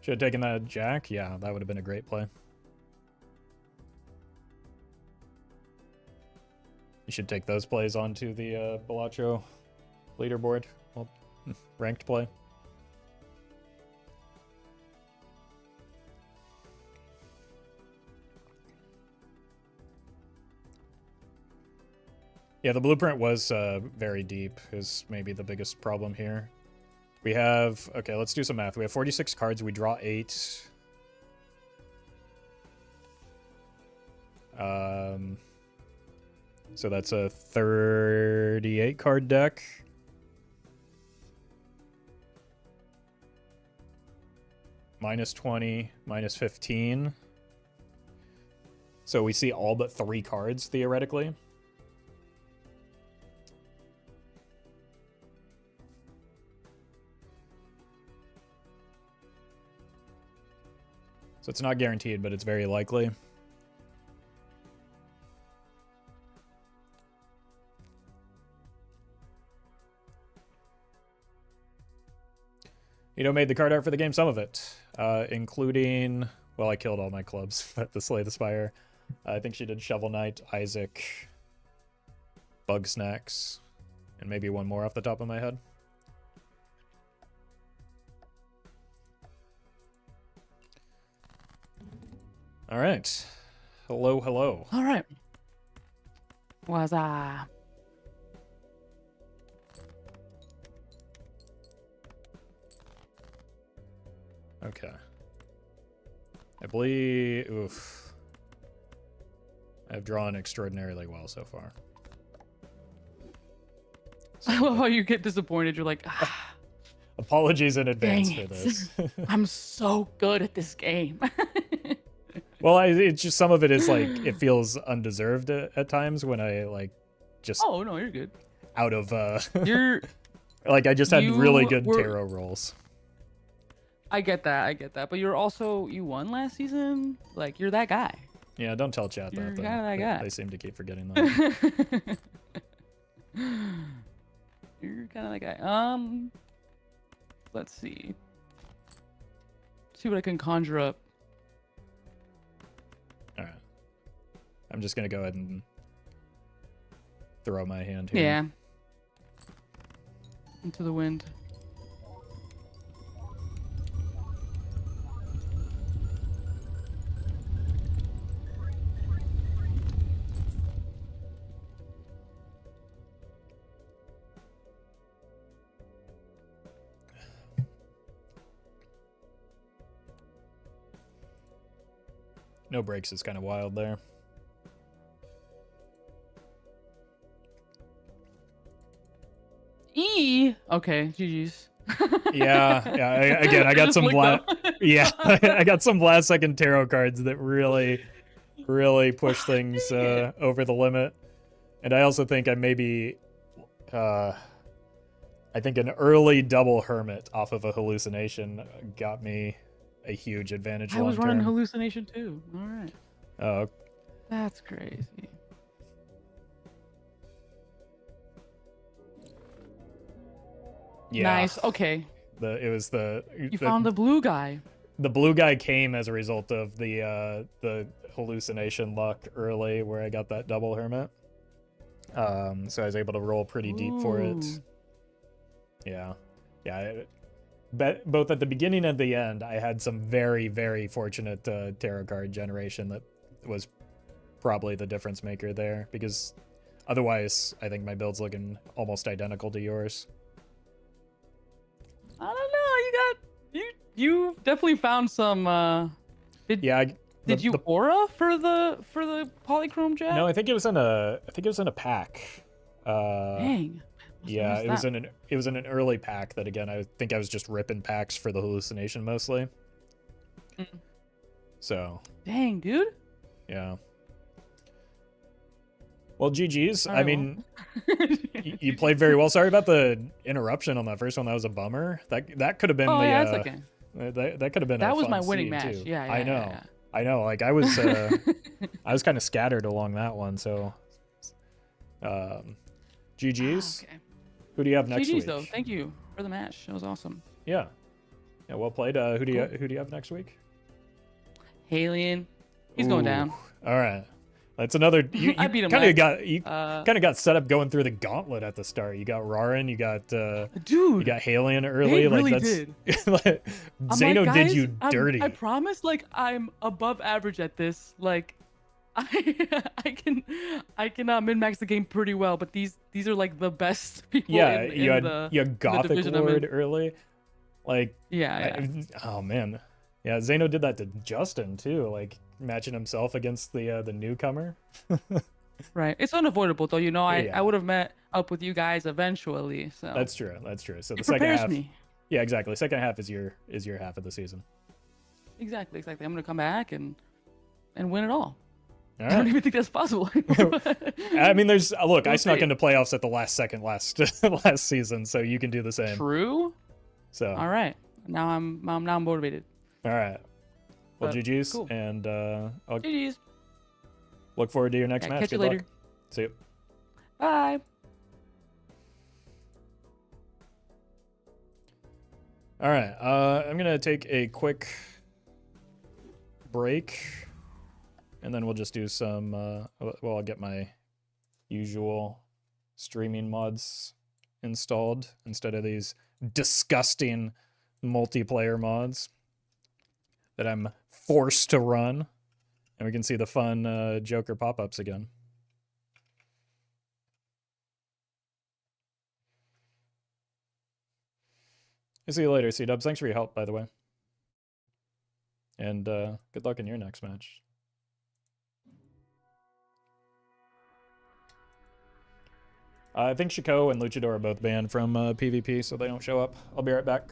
Should have taken that jack. Yeah, that would have been a great play. You should take those plays onto the Balacho leaderboard. Well, ranked play. Yeah, the blueprint was very deep, is maybe the biggest problem here. We have, okay, let's do some math. We have 46 cards, we draw 8. So that's a 38 card deck. Minus 20, minus 15. So we see all but 3 cards, theoretically. So it's not guaranteed, but it's very likely. You know, made the card art for the game, some of it, including, well, I killed all my clubs to slay the spire. I think she did Shovel Knight, Isaac, Bug Snacks, and maybe one more off the top of my head. All right. Hello, hello. All right. Was Okay. I believe... Oof. I've drawn extraordinarily well so far. I love how you get disappointed. You're like, ah, apologies in advance dang for it. this. I'm so good at this game. Well, it's just some of it is like it feels undeserved at times when I like just Oh no, you're good. out of You're like I just had really good were- tarot rolls. I get that. But you're also, you won last season. Like, you're that guy. Yeah, don't tell chat You're that though. kinda that guy. They seem to keep forgetting that. You're kind of that guy. Let's see. See what I can conjure up. All right. I'm just gonna go ahead and throw my hand here. Yeah. Into the wind. No breaks is kind of wild there. Okay, GG's. Yeah. Again, I got just some looked up. yeah, I got some last second tarot cards that really push things Dang it. over the limit. And I also think I maybe I think an early double hermit off of a hallucination got me a huge advantage I was long running term. hallucination too. All right. Oh, That's crazy. yeah. Nice. Okay. It was You found the blue guy. the blue guy came as a result of the hallucination luck early where I got that double hermit. So I was able to roll pretty deep for it. Ooh. Yeah. Both at the beginning and the end, I had some very fortunate tarot card generation that was probably the difference maker there, because otherwise I think my build's looking almost identical to yours. I don't know. You definitely found some. Did you aura for the polychrome jet? No, I think it was in a pack. Dang. Yeah, it was in an early pack that, again, I think I was just ripping packs for the hallucination mostly. Mm. So. Dang, dude. Yeah. Well, GG's. Right, I mean, you played very well. Sorry about the interruption on that first one. That was a bummer. That could have been that's okay. That could have been. That a was fun my winning scene match. too. Yeah, I know. Yeah. I know. Like I was kind of scattered along that one. So, GG's. Okay. Who do you have next GG's week? though. Thank you for the match. It was awesome. Yeah. Yeah. Well played. Who do you have next week? Halien. He's going down. All right. That's another. You I beat him. kind of got set up going through the gauntlet at the start. You got Rarin, you got dude, you got Halien early. They like really that's did. Zeno like, did you dirty. I promise, like I'm above average at this. Like, I can min-max the game pretty well, but these are like the best people. Yeah, in you had the Gothic Lord early. Like yeah. Oh man, yeah. Zeno did that to Justin too. Like matching himself against the newcomer. Right. It's unavoidable though. I would have met up with you guys eventually. So That's true. So the it second prepares half. me. Yeah, exactly. Second half is your half of the season. Exactly. I'm gonna come back and win it all. All I don't right. even think that's possible. I mean, I snuck see. into playoffs at the last second last season, so you can do the same. True. So. All right. Now I'm motivated. All right. Well, But, GG's, cool. and I'll GG's. look forward to your next match. Catch you Good later. luck. See you. Bye. All right. I'm gonna take a quick break, and then we'll just do some. Well, I'll get my usual streaming mods installed instead of these disgusting multiplayer mods that I'm forced to run, and we can see the fun Joker pop-ups again. I'll see you later, C-Dubs. Thanks for your help, by the way. And good luck in your next match. I think Shaco and Luchador are both banned from PvP, so they don't show up. I'll be right back.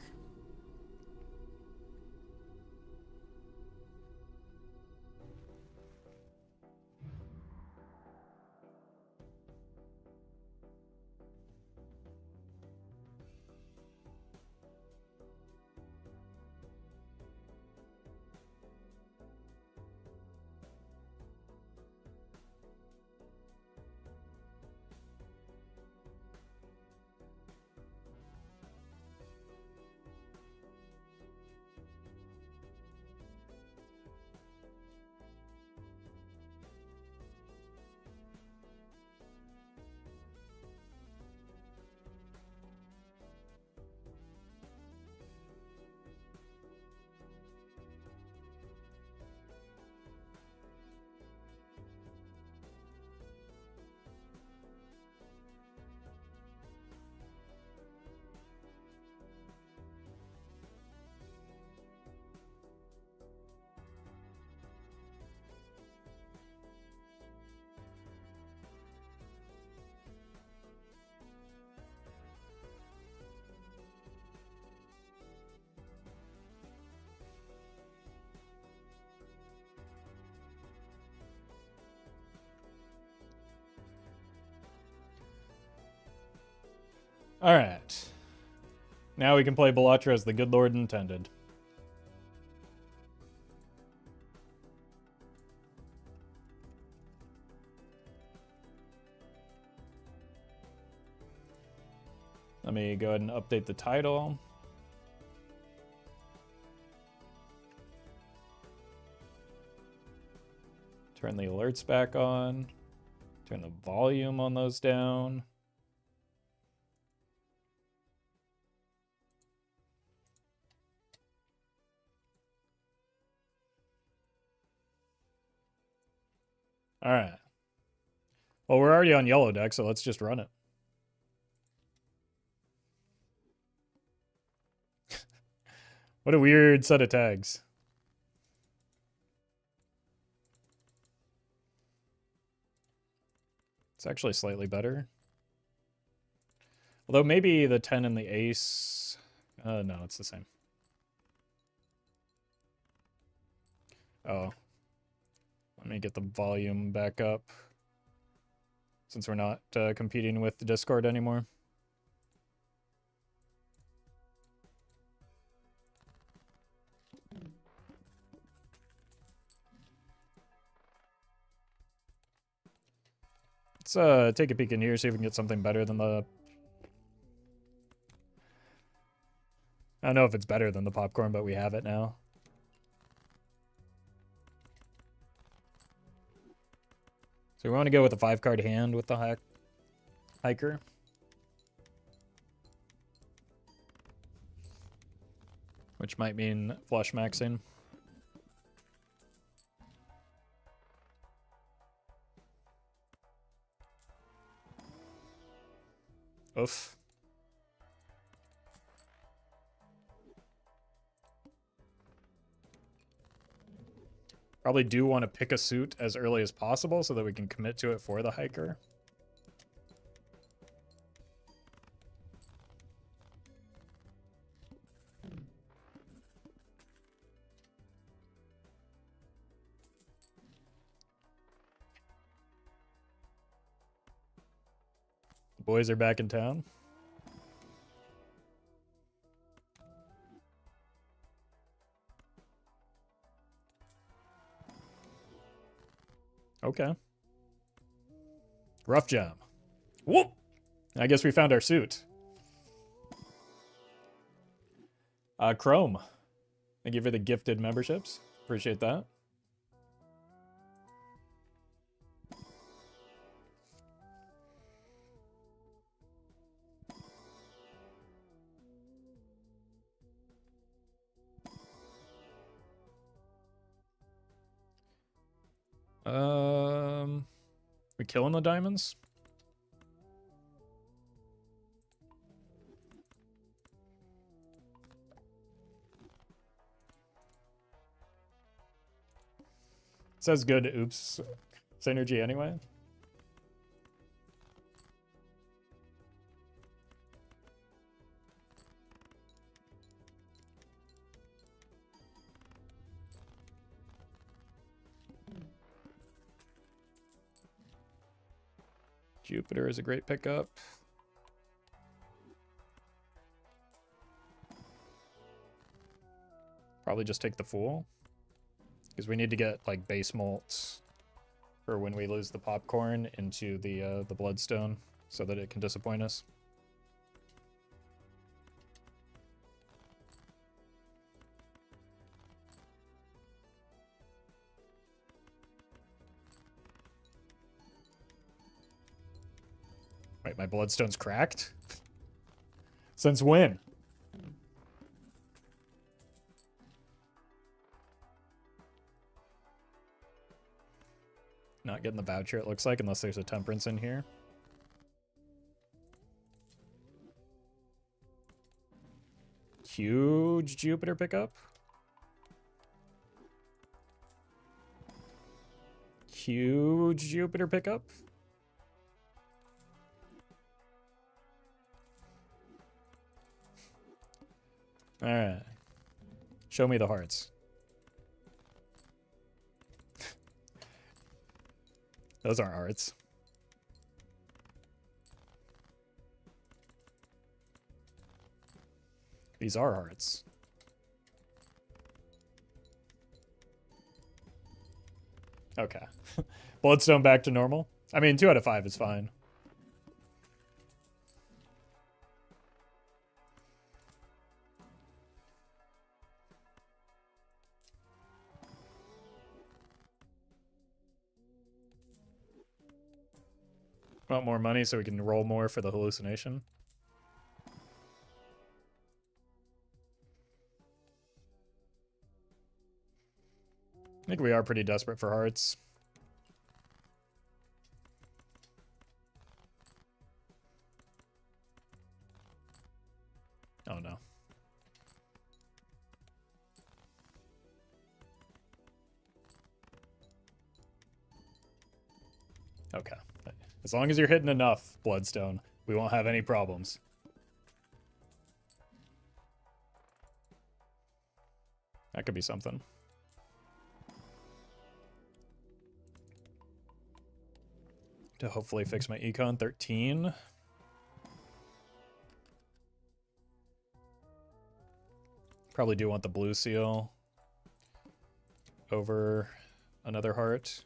All right. Now we can play Belatra as the good Lord intended. Let me go ahead and update the title. Turn the alerts back on. Turn the volume on those down. All right. Well, we're already on yellow deck, so let's just run it. What a weird set of tags. It's actually slightly better. Although maybe the 10 and the ace... no, it's the same. Oh. Let me get the volume back up. Since we're not competing with the Discord anymore. Let's take a peek in here, see if we can get something better than the... I don't know if it's better than the popcorn, but we have it now. So we want to go with a 5-card hand with the hiker. Which might mean flush maxing. Oof. Probably do want to pick a suit as early as possible so that we can commit to it for the hiker. The boys are back in town. Okay. Rough job. Whoop! I guess we found our suit. Chrome. Thank you for the gifted memberships. Appreciate that. We killing the diamonds? It says good oops synergy anyway. Jupiter is a great pickup. Probably just take the Fool. Because we need to get, like, base malts for when we lose the popcorn into the Bloodstone so that it can disappoint us. Wait, my Bloodstone's cracked? Since when? Not getting the voucher, it looks like, unless there's a Temperance in here. Huge Jupiter pickup. Huge Jupiter pickup. Alright. Show me the hearts. Those aren't hearts. These are hearts. Okay. Bloodstone back to normal. I mean, 2 out of 5 is fine. Want more money so we can roll more for the hallucination? I think we are pretty desperate for hearts. Oh no. Okay. As long as you're hitting enough, Bloodstone, we won't have any problems. That could be something. To hopefully fix my econ 13. Probably do want the blue seal over another heart.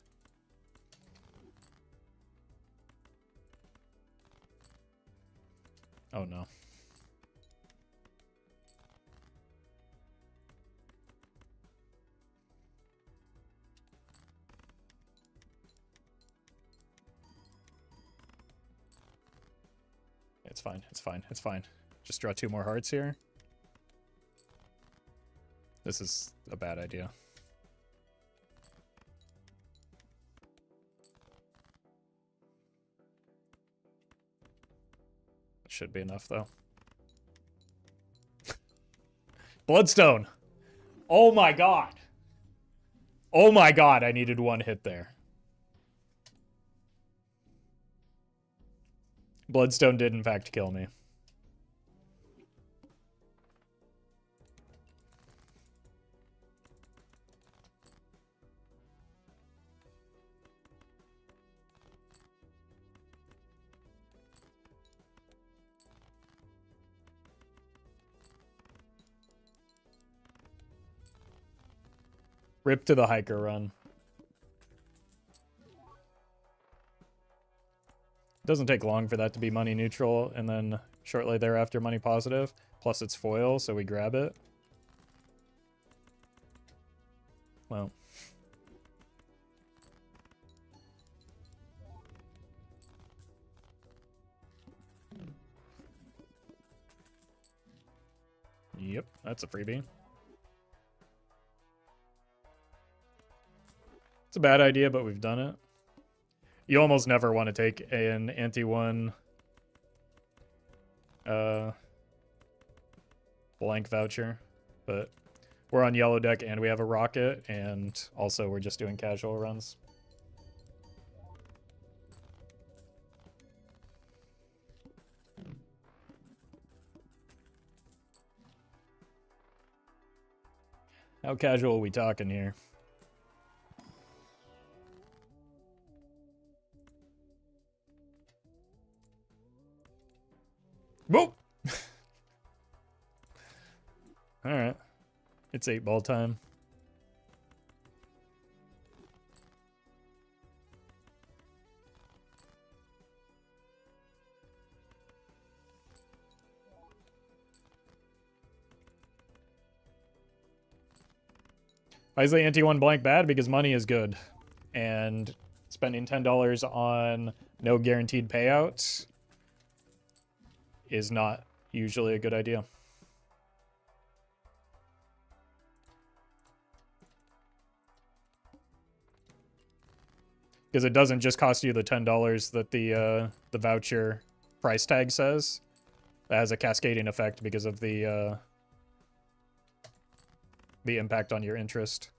Oh no. It's fine, it's fine, it's fine. Just draw 2 more hearts here. This is a bad idea. Should be enough, though. Bloodstone! Oh my god! Oh my god, I needed 1 hit there. Bloodstone did, in fact, kill me. Rip to the hiker run. Doesn't take long for that to be money neutral, and then shortly thereafter money positive. Plus it's foil, so we grab it. Well. Yep, that's a freebie. It's a bad idea, but we've done it. You almost never want to take an Ante 1 blank voucher, but we're on yellow deck and we have a rocket, and also we're just doing casual runs. How casual are we talking here? Whoa! Alright. It's 8-ball time. Why is the Ante 1 blank bad? Because money is good. And spending $10 on no guaranteed payouts is not usually a good idea. Because it doesn't just cost you the $10 that the voucher price tag says. That has a cascading effect because of the impact on your interest.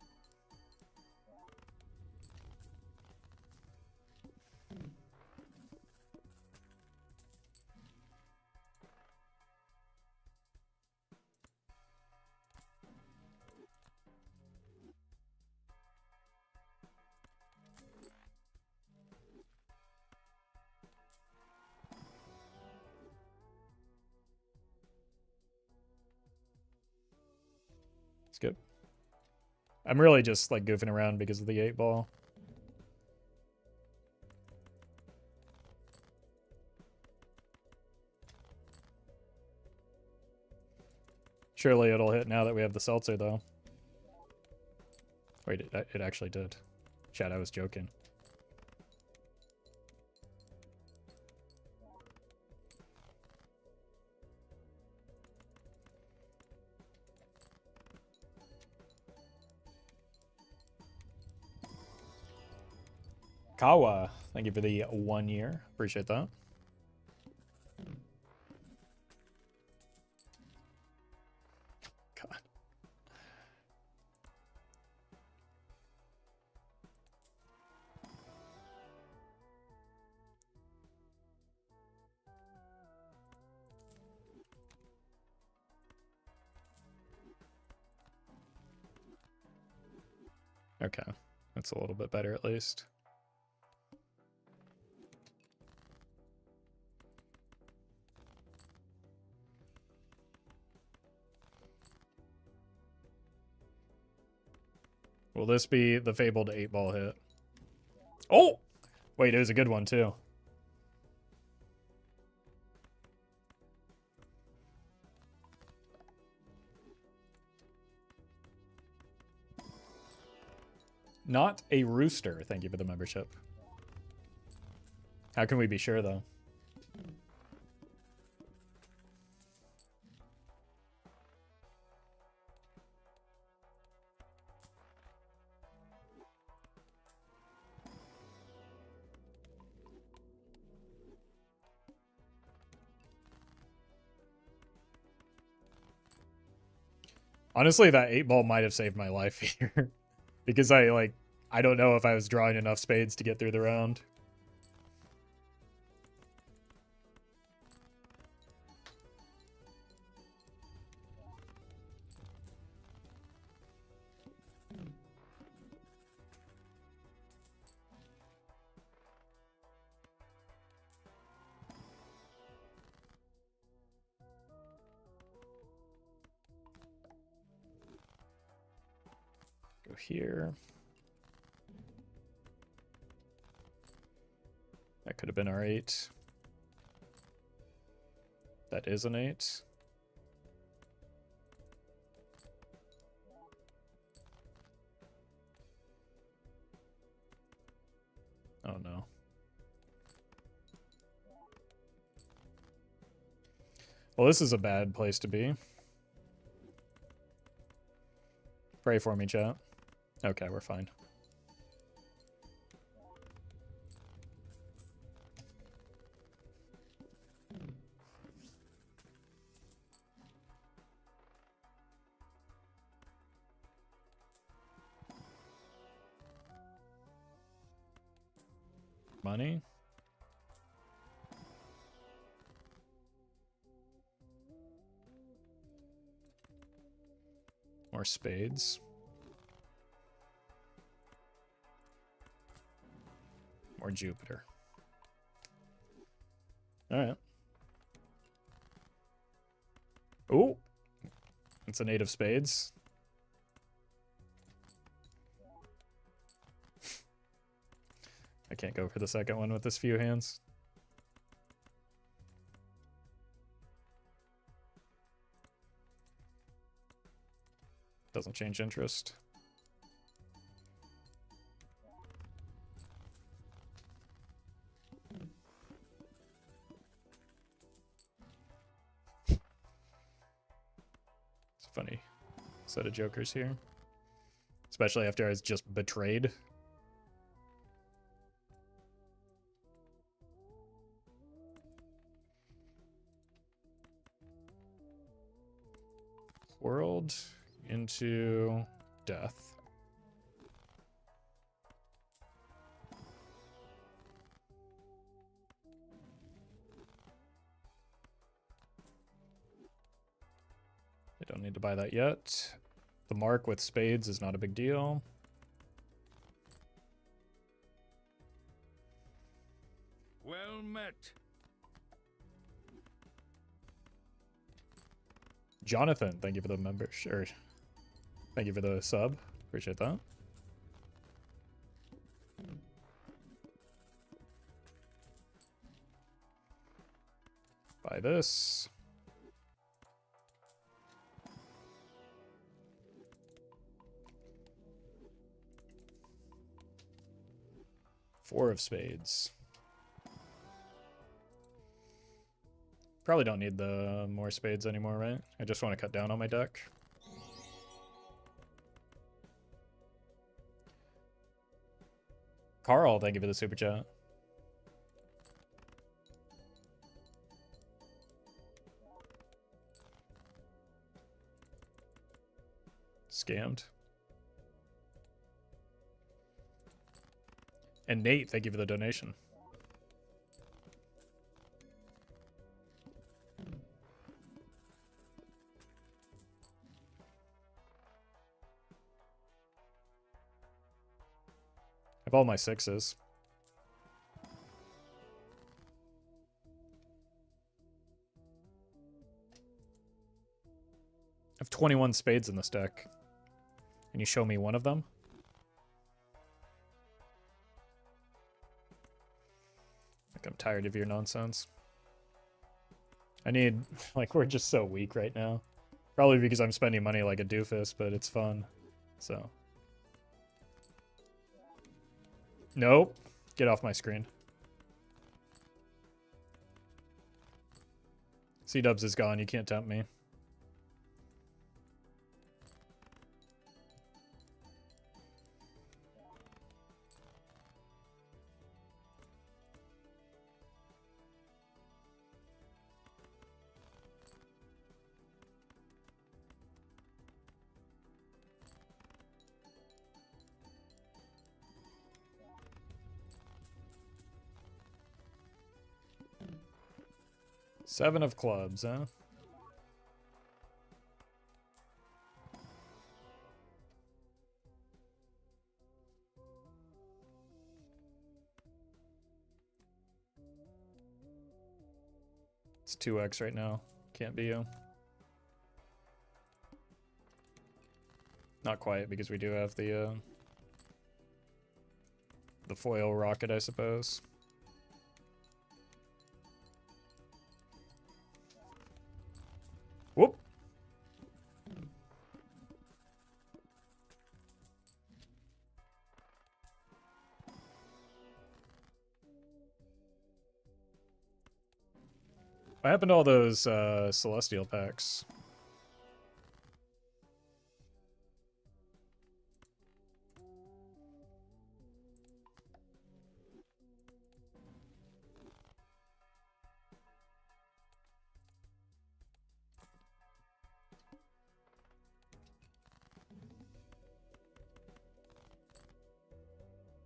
It's good. I'm really just like goofing around because of the 8-ball. Surely it'll hit now that we have the seltzer, though. Wait, it actually did. Chat, I was joking. Kawa, thank you for the 1 year. Appreciate that. God. Okay, that's a little bit better at least. Will this be the fabled 8-ball hit? Oh! Wait, it was a good one, too. Not a rooster. Thank you for the membership. How can we be sure, though? Honestly, that 8-ball might have saved my life here. Because I don't know if I was drawing enough spades to get through the round. Go here. That could have been our 8. That is an 8. Oh no. Well, this is a bad place to be. Pray for me, chat. Okay, we're fine. Money. More spades. More Jupiter. All right. Ooh. It's an 8 of spades. I can't go for the second one with this few hands. Doesn't change interest. It's a funny set of jokers here. Especially after I was just betrayed. World into death. I don't need to buy that yet. The mark with spades is not a big deal. Well met. Jonathan, thank you for the membership. Thank you for the sub. Appreciate that. Buy this. Four of spades. Probably don't need the more spades anymore, right? I just want to cut down on my deck. Carl, thank you for the super chat. Scammed. And Nate, thank you for the donation. I have all my sixes. I have 21 spades in this deck. Can you show me one of them? Like, I'm tired of your nonsense. I need, like, we're just so weak right now. Probably because I'm spending money like a doofus, but it's fun. So. Nope. Get off my screen. C-dubs is gone. You can't tempt me. Seven of clubs, huh? It's 2x right now. Can't be you. Not quite, because we do have the foil rocket, I suppose. Whoop! What happened to all those celestial packs?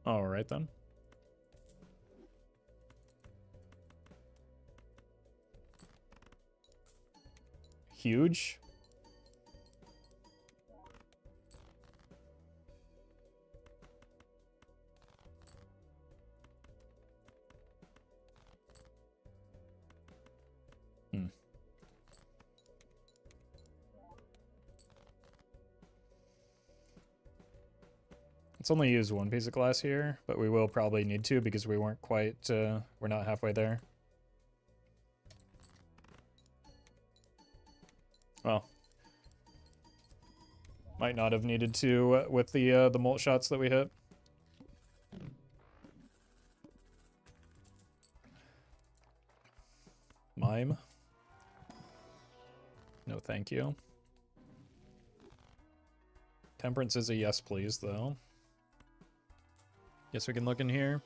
All right then. Huge. Let's only use one piece of glass here, but we will probably need to because we weren't quite, we're not halfway there. Well, might not have needed to with the mult shots that we hit. Mime. No, thank you. Temperance is a yes, please, though. Guess we can look in here.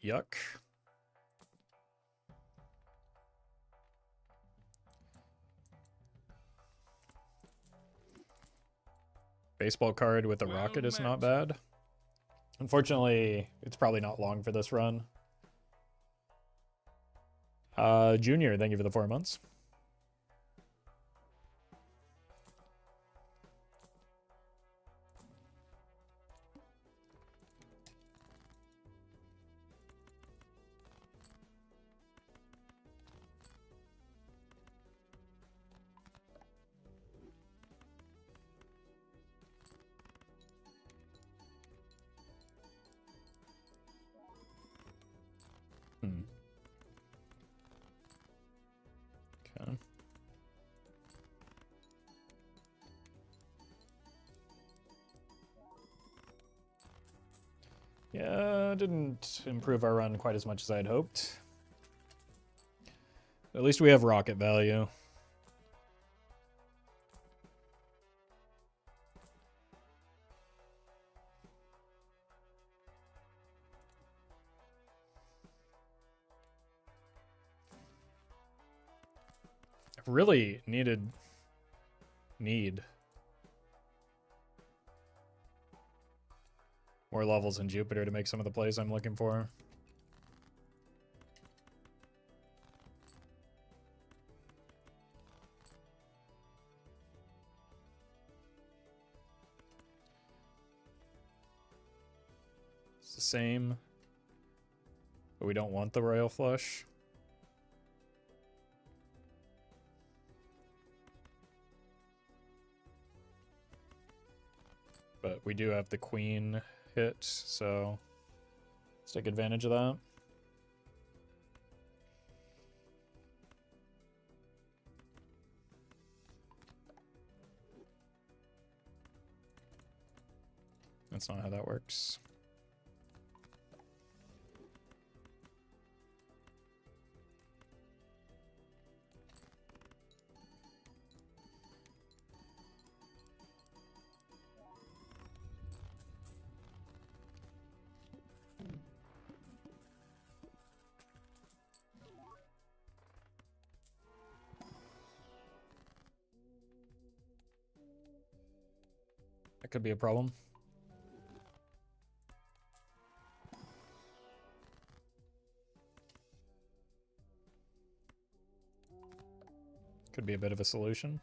Yuck. Baseball card with a rocket is not bad. Unfortunately, it's probably not long for this run. Junior, thank you for the 4 months. Yeah, didn't improve our run quite as much as I had hoped. At least we have rocket value. Really need more levels in Jupiter to make some of the plays I'm looking for. It's the same, but we don't want the royal flush. But we do have the queen hit, so let's take advantage of that. That's not how that works. That could be a problem. Could be a bit of a solution.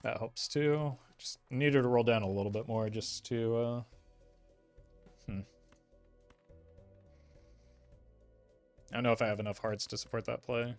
That helps too. Just need her to roll down a little bit more just to I don't know if I have enough hearts to support that play.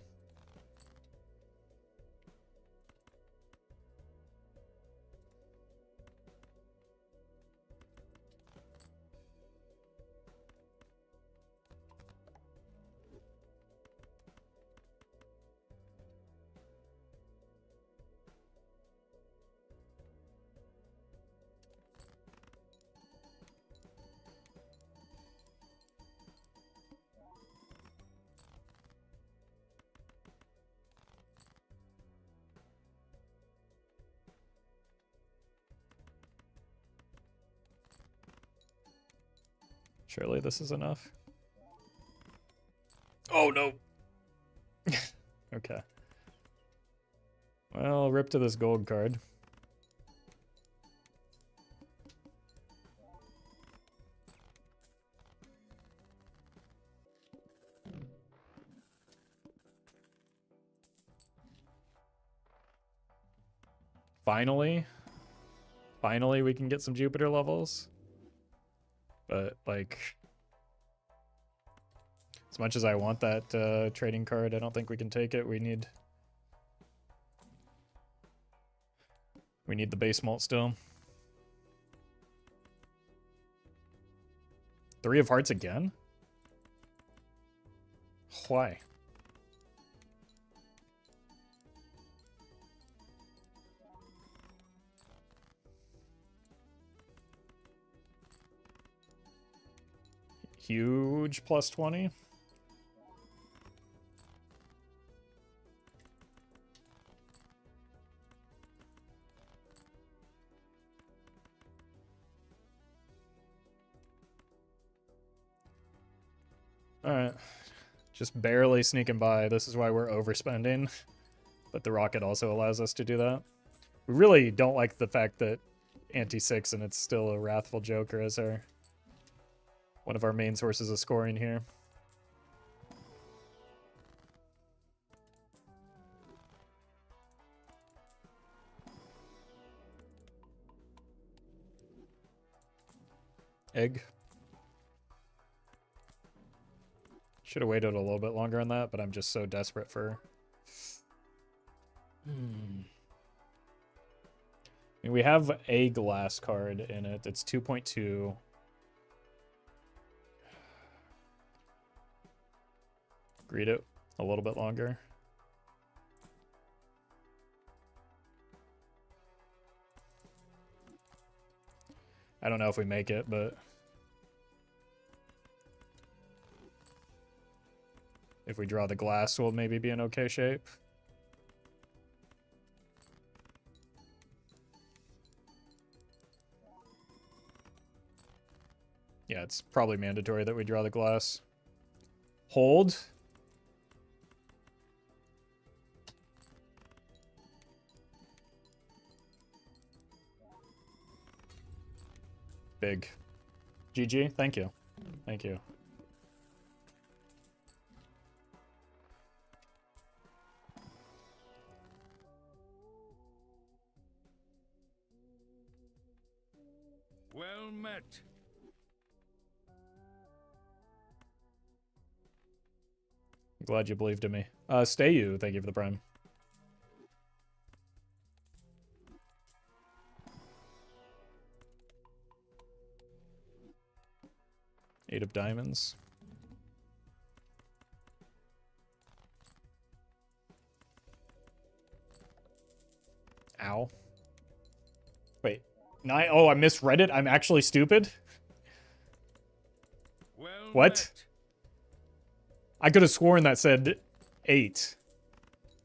Surely this is enough. Oh, no. Okay. Well, rip to this gold card. Finally. Finally, we can get some Jupiter levels. But, like, as much as I want that trading card, I don't think we can take it. We need the base malt still. 3 of hearts again? Why? Huge plus 20. Alright. Just barely sneaking by. This is why we're overspending. But the rocket also allows us to do that. We really don't like the fact that Ante 6 and it's still a Wrathful Joker as one of our main sources of scoring here. Egg. Should have waited a little bit longer on that, but I'm just so desperate for... I mean, we have a glass card in it. It's 2.2. Greed it a little bit longer. I don't know if we make it, but if we draw the glass, we'll maybe be in okay shape. Yeah, it's probably mandatory that we draw the glass. Hold. Big. GG, thank you. Thank you. Well met. Glad you believed in me. Stay you, thank you for the prime. Eight of diamonds. Ow. Wait. Nine? Oh, I misread it? I'm actually stupid? Well What? met. I could have sworn that said 8.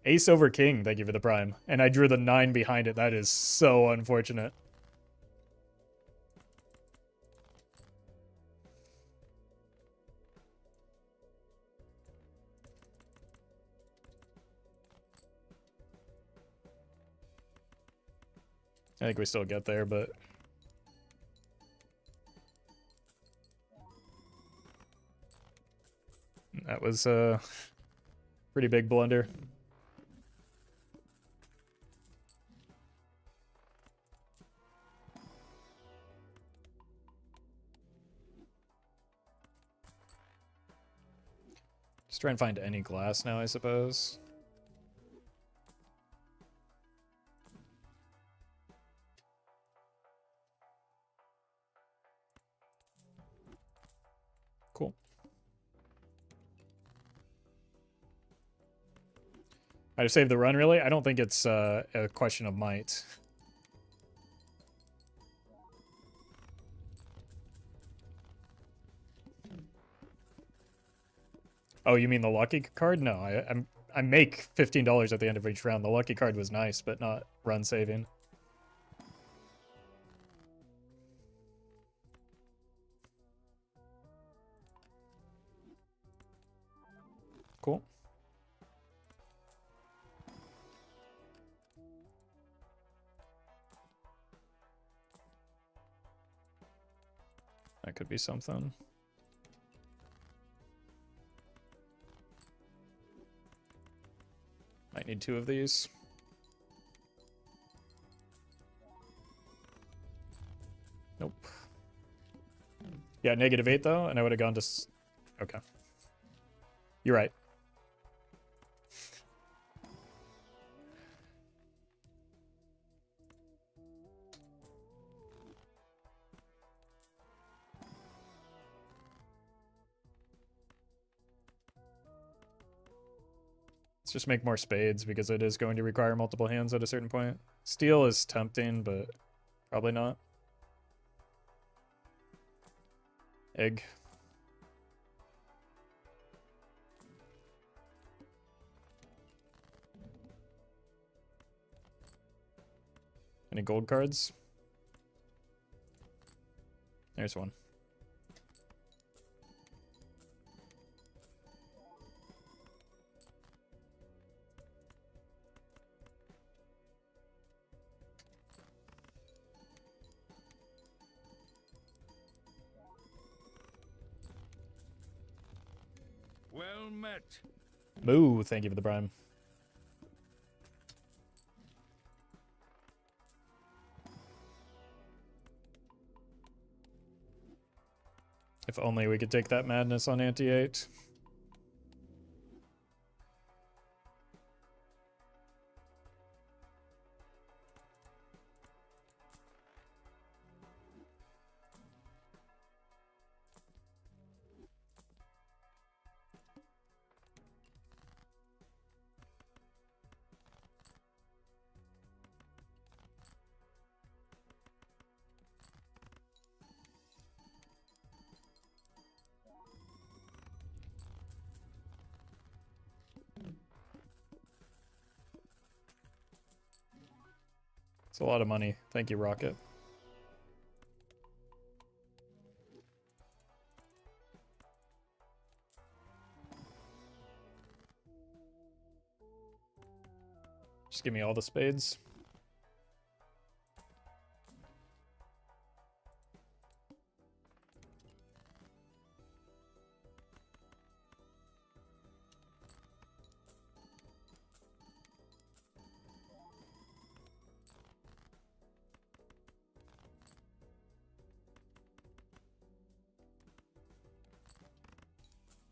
Ace over king, thank you for the prime. And I drew the 9 behind it. That is so unfortunate. I think we still get there, but... that was a pretty big blunder. Just try and find any glass now, I suppose. Cool. I just saved the run, really? I don't think it's a question of might. Oh, you mean the lucky card? No, I make $15 at the end of each round. The lucky card was nice, but not run saving. Cool. That could be something. Might need 2 of these. Nope. Yeah, -8 though, and I would have gone to... okay. You're right. Let's just make more spades because it is going to require multiple hands at a certain point. Steel is tempting, but probably not. Egg. Any gold cards? There's one. Well met. Moo, thank you for the prime. If only we could take that madness on Ante 8. It's a lot of money. Thank you, Rocket. Just give me all the spades.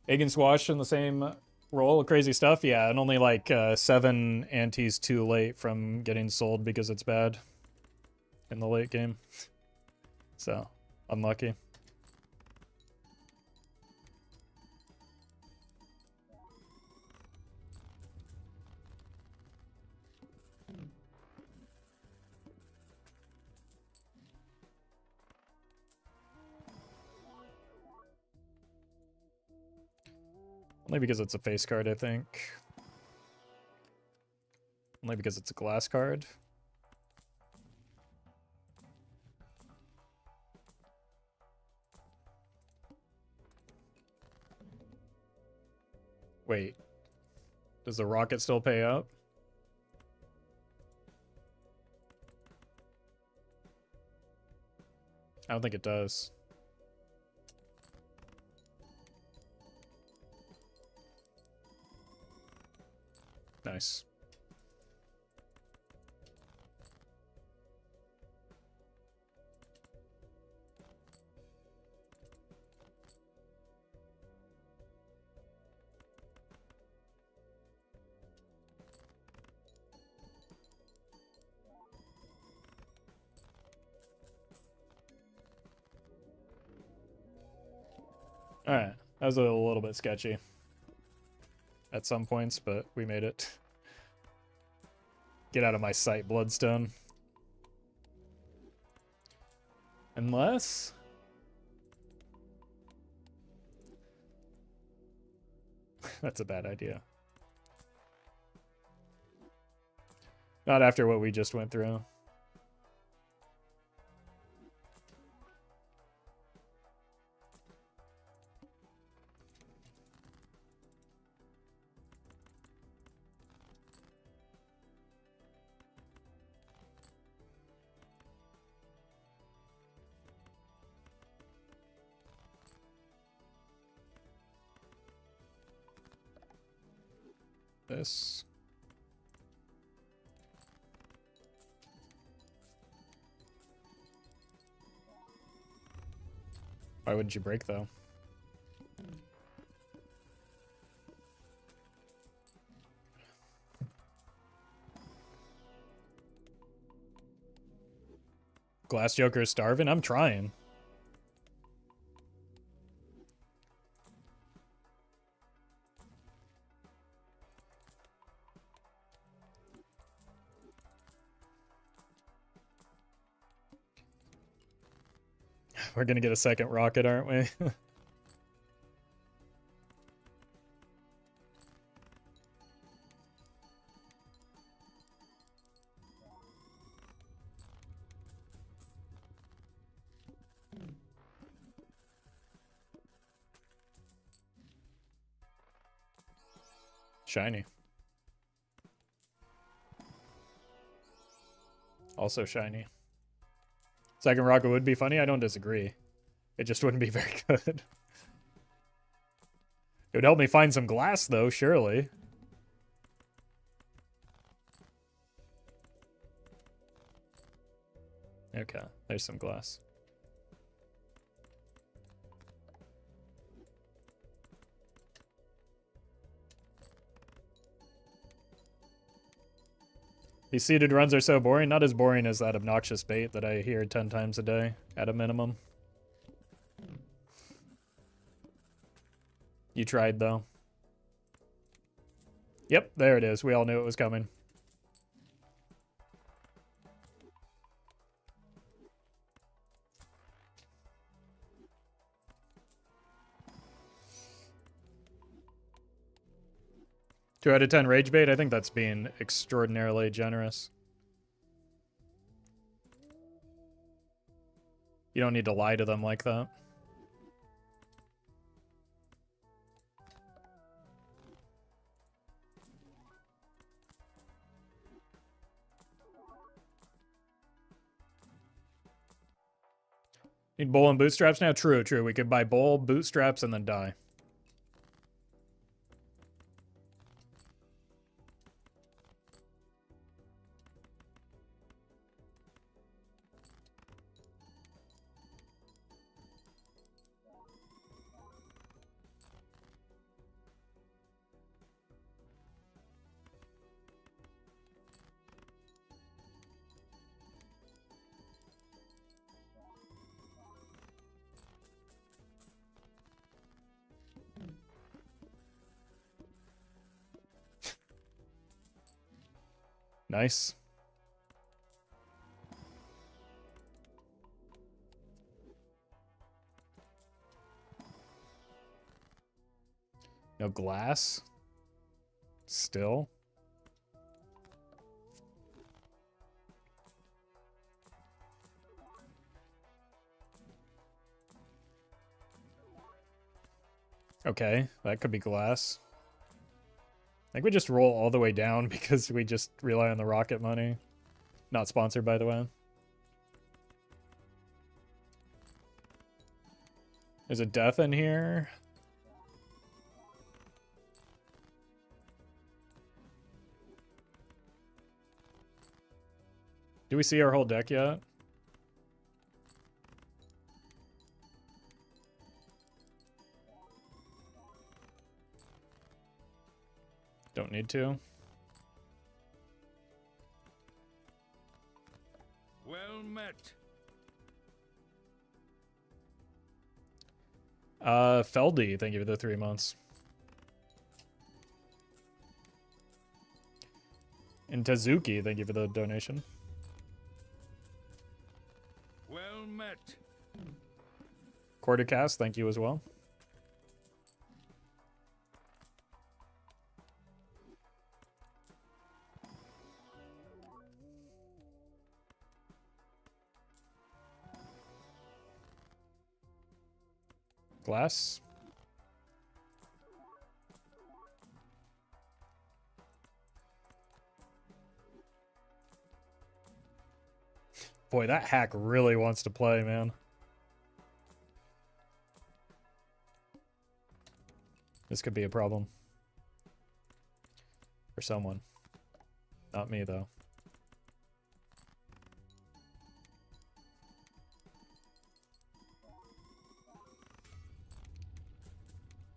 Egg and Swash in the same roll, crazy stuff. Yeah, and only like 7 antes too late from getting sold because it's bad in the late game. So, unlucky. Only because it's a face card, I think. Only because it's a glass card. Wait. Does the rocket still pay out? I don't think it does. Nice. Alright, that was a little bit sketchy at some points, but we made it. Get out of my sight, Bloodstone. Unless... That's a bad idea. Not after what we just went through. This. Why wouldn't you break, though? Glass Joker is starving? I'm trying. We're gonna get a second rocket, aren't we? Shiny. Also shiny. Second rocket would be funny. I don't disagree. It just wouldn't be very good. It would help me find some glass, though, surely. Okay, there's some glass. These seated runs are so boring. Not as boring as that obnoxious bait that I hear 10 times a day, at a minimum. You tried, though. Yep, there it is. We all knew it was coming. Two out of 10 rage bait? I think that's being extraordinarily generous. You don't need to lie to them like that. Need bowl and bootstraps now? True, true. We could buy bowl, bootstraps, and then die. Nice. No glass? Still? Okay, that could be glass. I think we just roll all the way down because we just rely on the rocket money. Not sponsored, by the way. There's a death in here. Do we see our whole deck yet? Don't need to. Well met. Feldy, thank you for the 3 months. And Tazuki, thank you for the donation. Well met. Quartercast, thank you as well. Glass. Boy, that hack really wants to play, man. This could be a problem. For someone. Not me, though.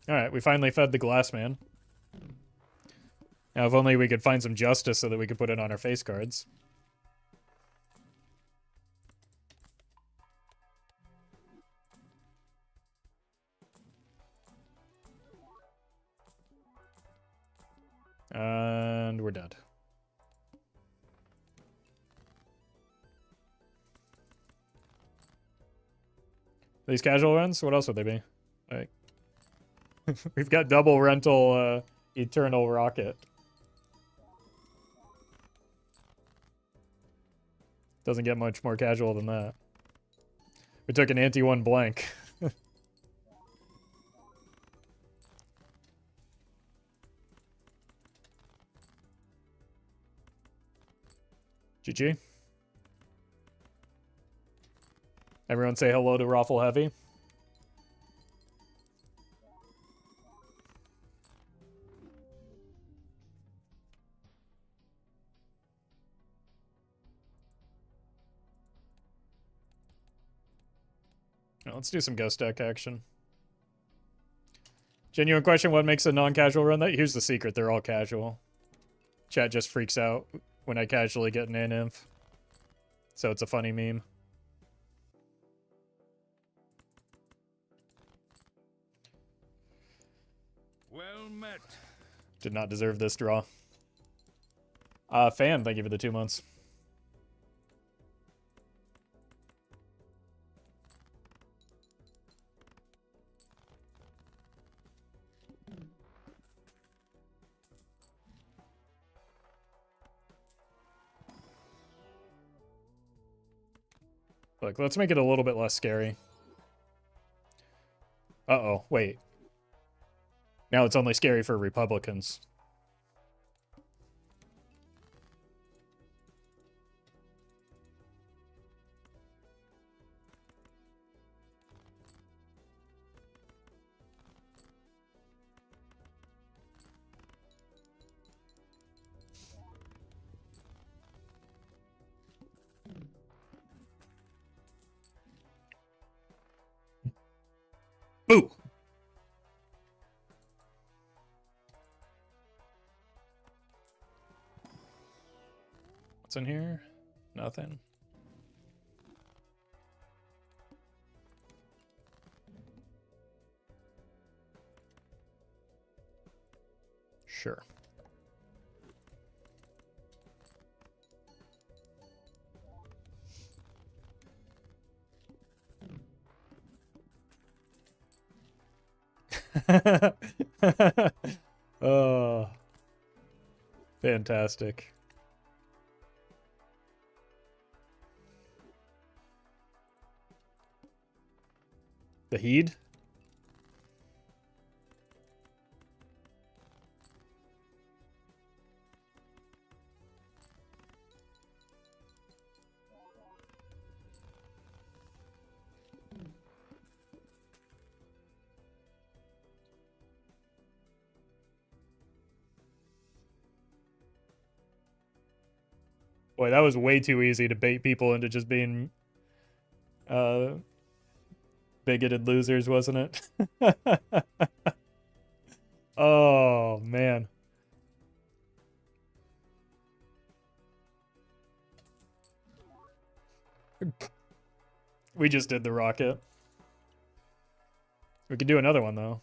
Alright, we finally fed the glass man. Now, if only we could find some justice so that we could put it on our face cards. And we're dead. These casual runs? What else would they be? Like, we've got double rental Eternal Rocket. Doesn't get much more casual than that. We took an Ante one blank. GG. Everyone say hello to Roffle Heavy. Now, let's do some ghost deck action. Genuine question, what makes a non-casual run that? Here's the secret, they're all casual. Chat just freaks out when I casually get an A-Nymph. So it's a funny meme. Well met. Did not deserve this draw. Fan, thank you for the 2 months. Look, let's make it a little bit less scary. Uh-oh, wait. Now it's only scary for Republicans. Boo! What's in here? Nothing. Sure. Oh, fantastic. The Heed? Boy, that was way too easy to bait people into just being bigoted losers, wasn't it? Oh, man. We just did the rocket. We could do another one, though.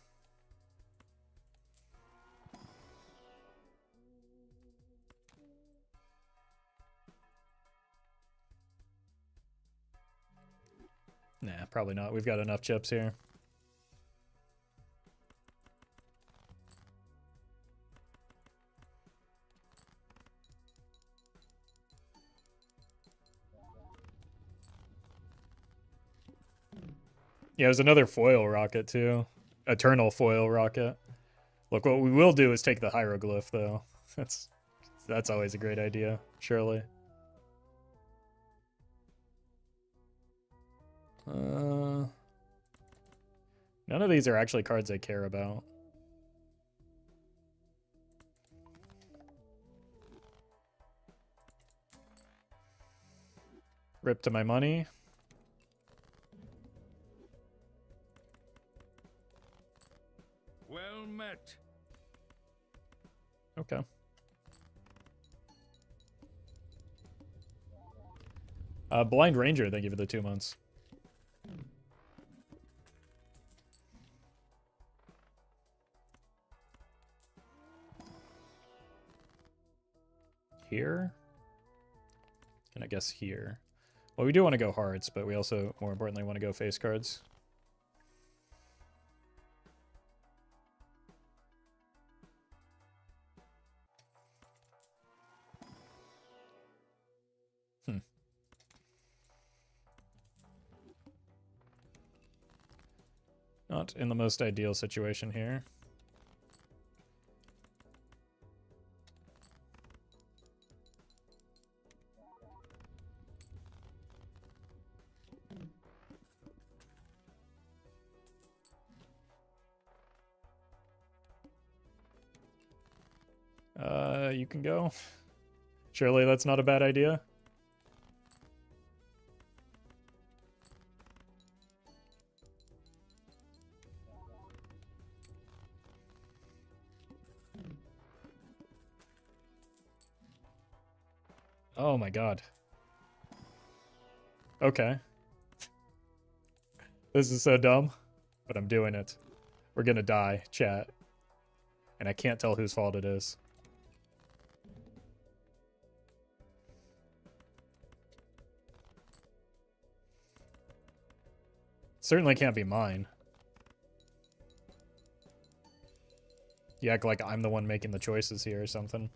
Nah, probably not. We've got enough chips here. Yeah, there's another foil rocket, too. Eternal foil rocket. Look, what we will do is take the hieroglyph, though. That's always a great idea, surely. None of these are actually cards I care about. Rip to my money. Well met. Okay. Blind Ranger, thank you for the 2 months. Here? And I guess here. Well, we do want to go hearts, but we also, more importantly, want to go face cards. Not in the most ideal situation here. You can go. Surely that's not a bad idea. Oh my god. Okay. This is so dumb, but I'm doing it. We're gonna die, chat. And I can't tell whose fault it is. Certainly can't be mine. You act like I'm the one making the choices here or something.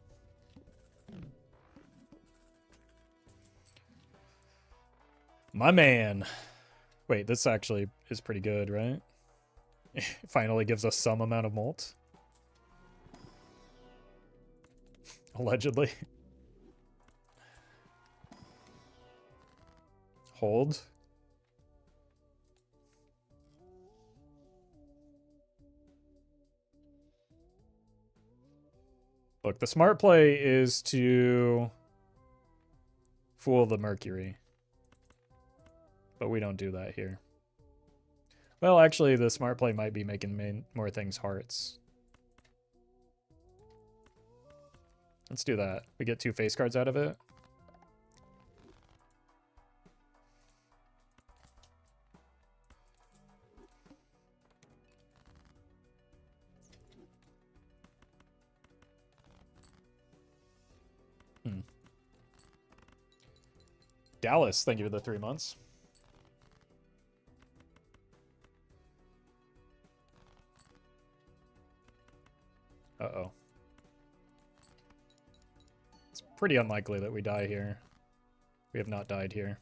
My man. Wait, this actually is pretty good, right? It finally gives us some amount of molt. Allegedly. Hold. Look, the smart play is to fool the Mercury. But we don't do that here. Well, actually, the smart play might be making more things hearts. Let's do that. We get 2 face cards out of it. Dallas, thank you for the 3 months. Uh-oh. It's pretty unlikely that we die here. We have not died here.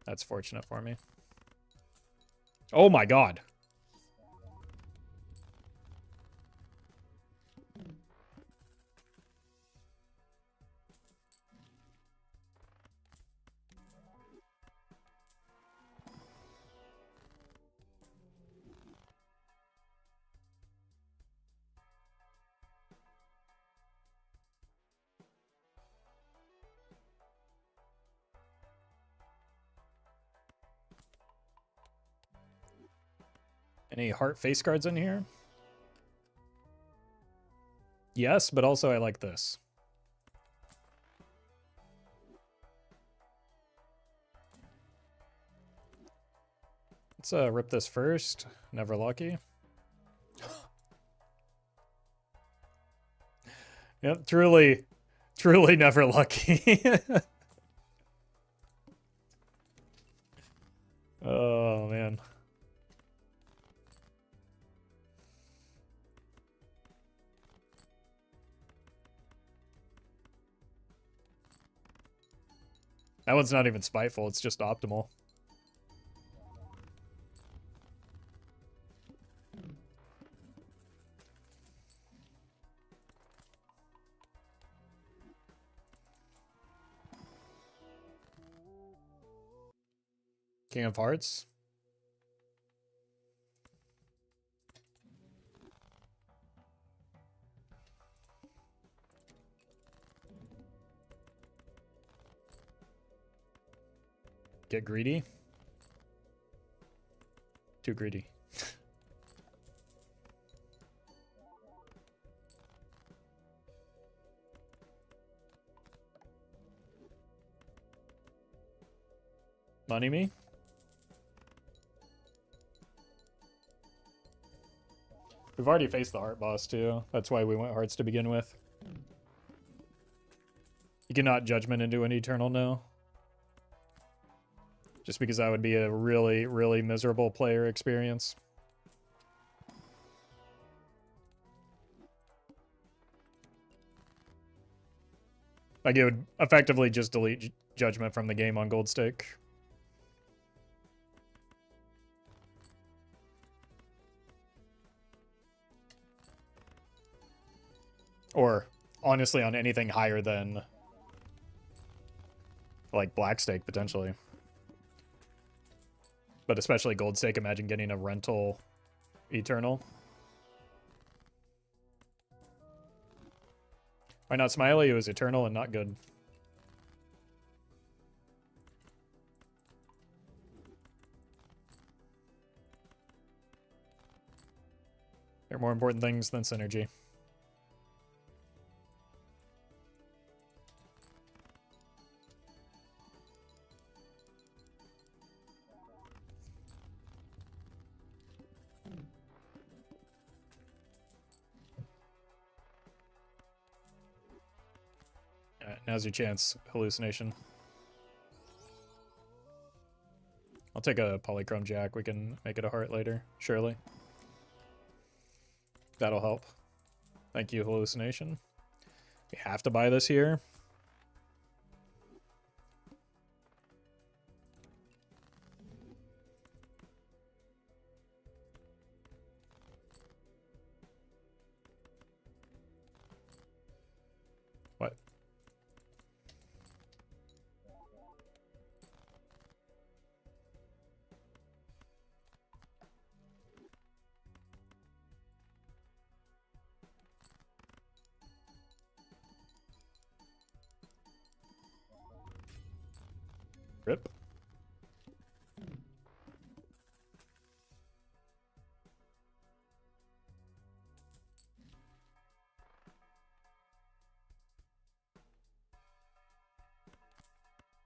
That's fortunate for me. Oh my god! Any heart face cards in here? Yes, but also I like this. Let's rip this first. Never lucky. Yep, truly never lucky. Oh, man. That one's not even spiteful, it's just optimal. King of Hearts. Get greedy. Too greedy. Money me. We've already faced the heart boss too. That's why we went hearts to begin with. You cannot judgment into an eternal no. Just because that would be a really, really miserable player experience. Like, it would effectively just delete judgment from the game on gold stake. Or, honestly, on anything higher than, like, black stake, potentially. But especially gold stake, imagine getting a rental eternal. Why not Smiley? It was eternal and not good. There are more important things than synergy. Alright, now's your chance, hallucination. I'll take a polychrome jack. We can make it a heart later, surely. That'll help. Thank you, hallucination. We have to buy this here. Rip.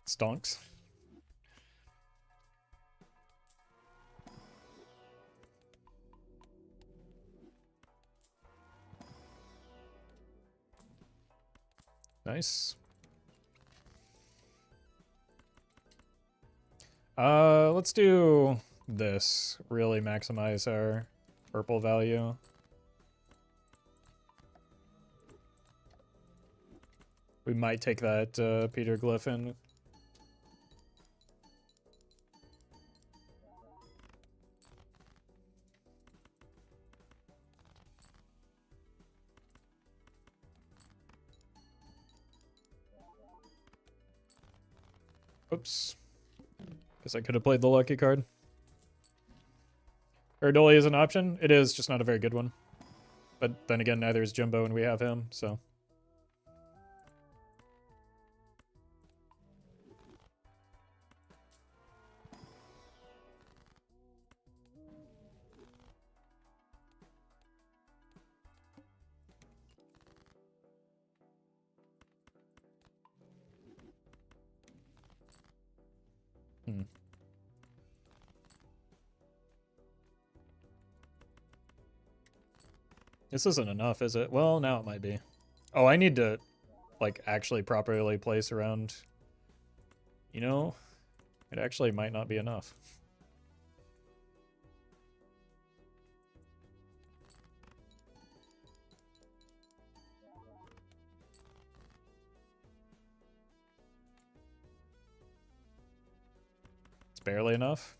Stonks. Nice. Let's do this. Really maximize our purple value. We might take that Peter Glyphin. Oops. Guess I could have played the lucky card. Erdoli is an option. It is, just not a very good one. But then again, neither is Jimbo and we have him, so. This isn't enough, is it? Well, now it might be. Oh, I need to, like, actually properly place around. You know, it actually might not be enough. It's barely enough.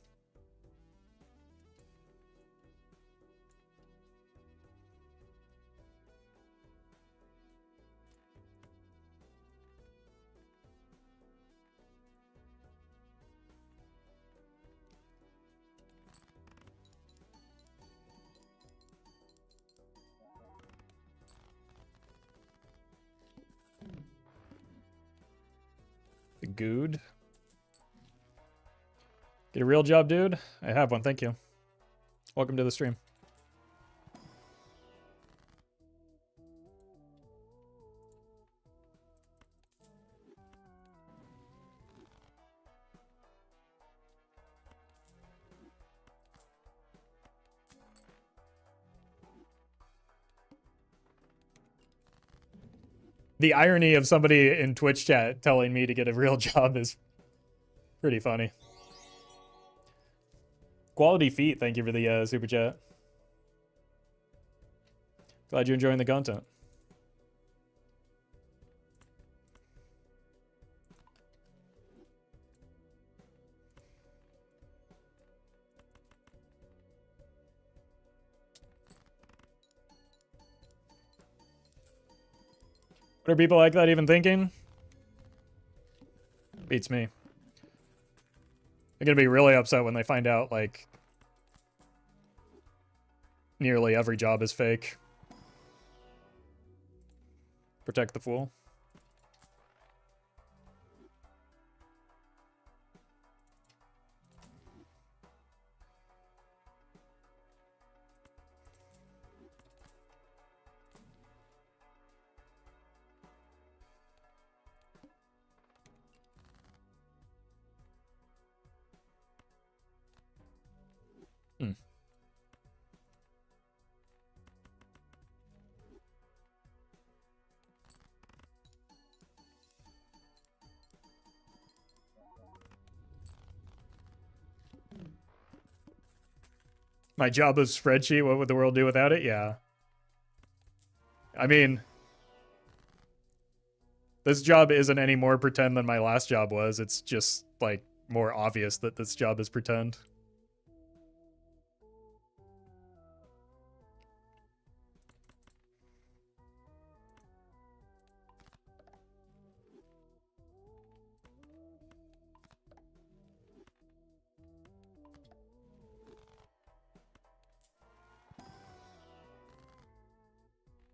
The good. Get a real job, dude? I have one, thank you. Welcome to the stream. The irony of somebody in Twitch chat telling me to get a real job is pretty funny. Quality Feet, thank you for the super chat. Glad you're enjoying the content. What are people like that even thinking? Beats me. They're gonna be really upset when they find out, like, nearly every job is fake. Protect the fool. My job is spreadsheet. What would the world do without it? Yeah. I mean, this job isn't any more pretend than my last job was. It's just, like, more obvious that this job is pretend.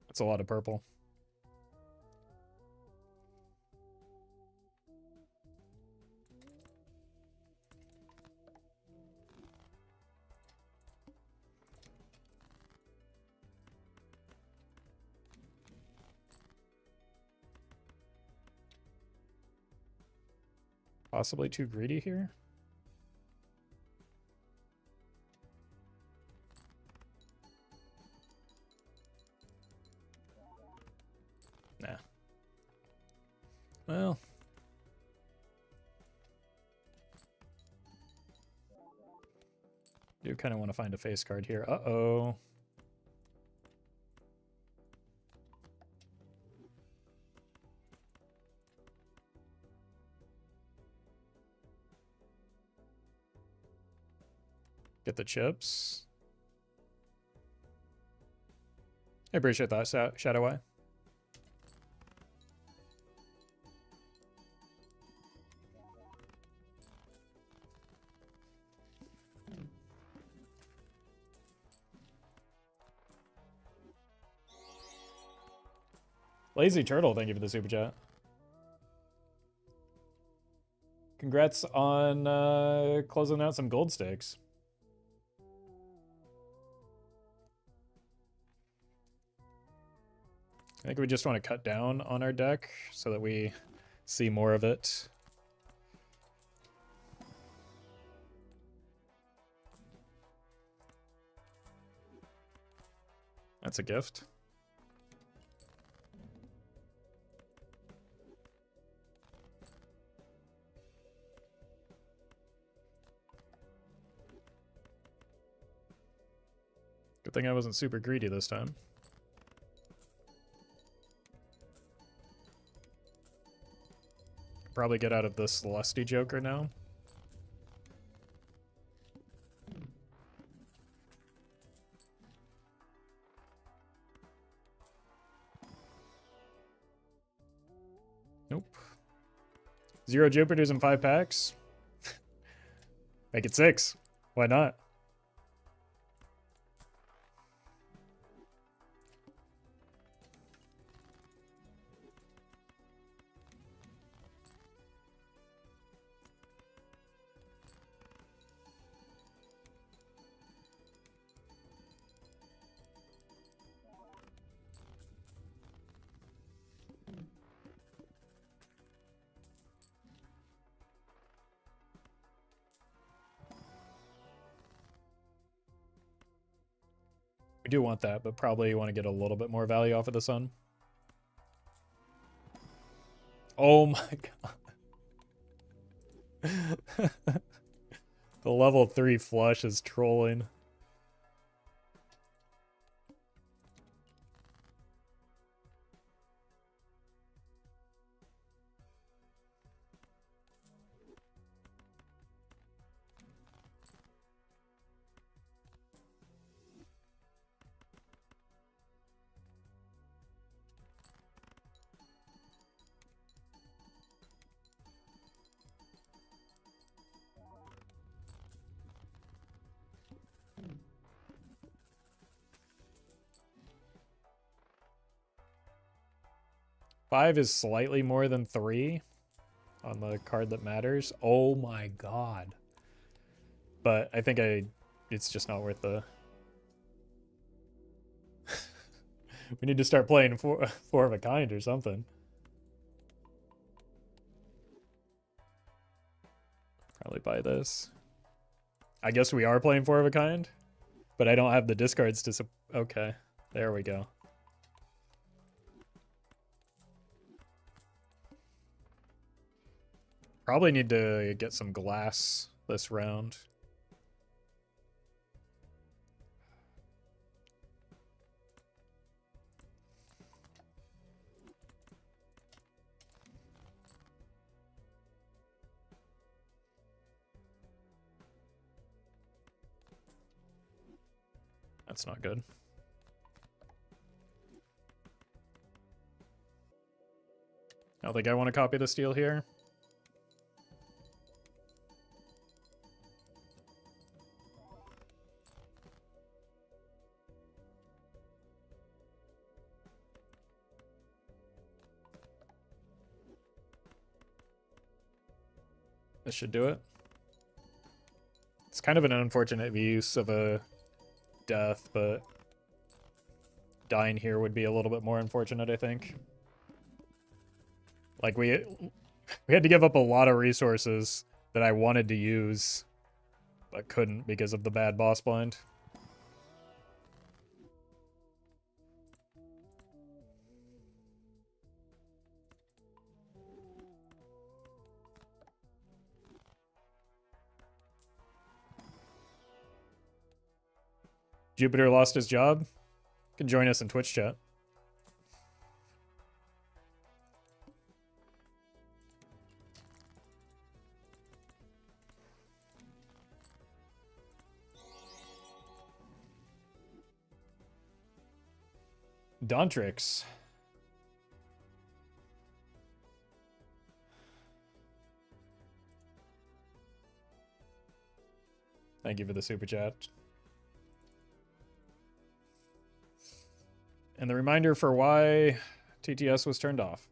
That's a lot of purple. Possibly too greedy here. Nah. Well. Do kind of want to find a face card here. Uh-oh. Get the chips. I appreciate that, Shadow Eye. Lazy Turtle, thank you for the super chat. Congrats on closing out some gold stakes. I think we just want to cut down on our deck so that we see more of it. That's a gift. Good thing I wasn't super greedy this time. Probably get out of this Lusty Joker now. Nope. 0 Jupiters in 5 packs. Make it 6. Why not? We do want that, but probably want to get a little bit more value off of the sun. Oh my god. The level 3 flush is trolling. Five is slightly more than 3 on the card that matters. Oh my god. But I think it's just not worth the... We need to start playing four of a kind or something. Probably buy this. I guess we are playing 4 of a kind, but I don't have the discards to... Okay, there we go. Probably need to get some glass this round. That's not good. I don't think I want to copy the steal here. This should do it. It's kind of an unfortunate use of a death, but dying here would be a little bit more unfortunate, I think. Like, We had to give up a lot of resources that I wanted to use, but couldn't because of the bad boss blind. Jupiter lost his job. Can join us in Twitch chat. Dontrix. Thank you for the super chat. And the reminder for why TTS was turned off.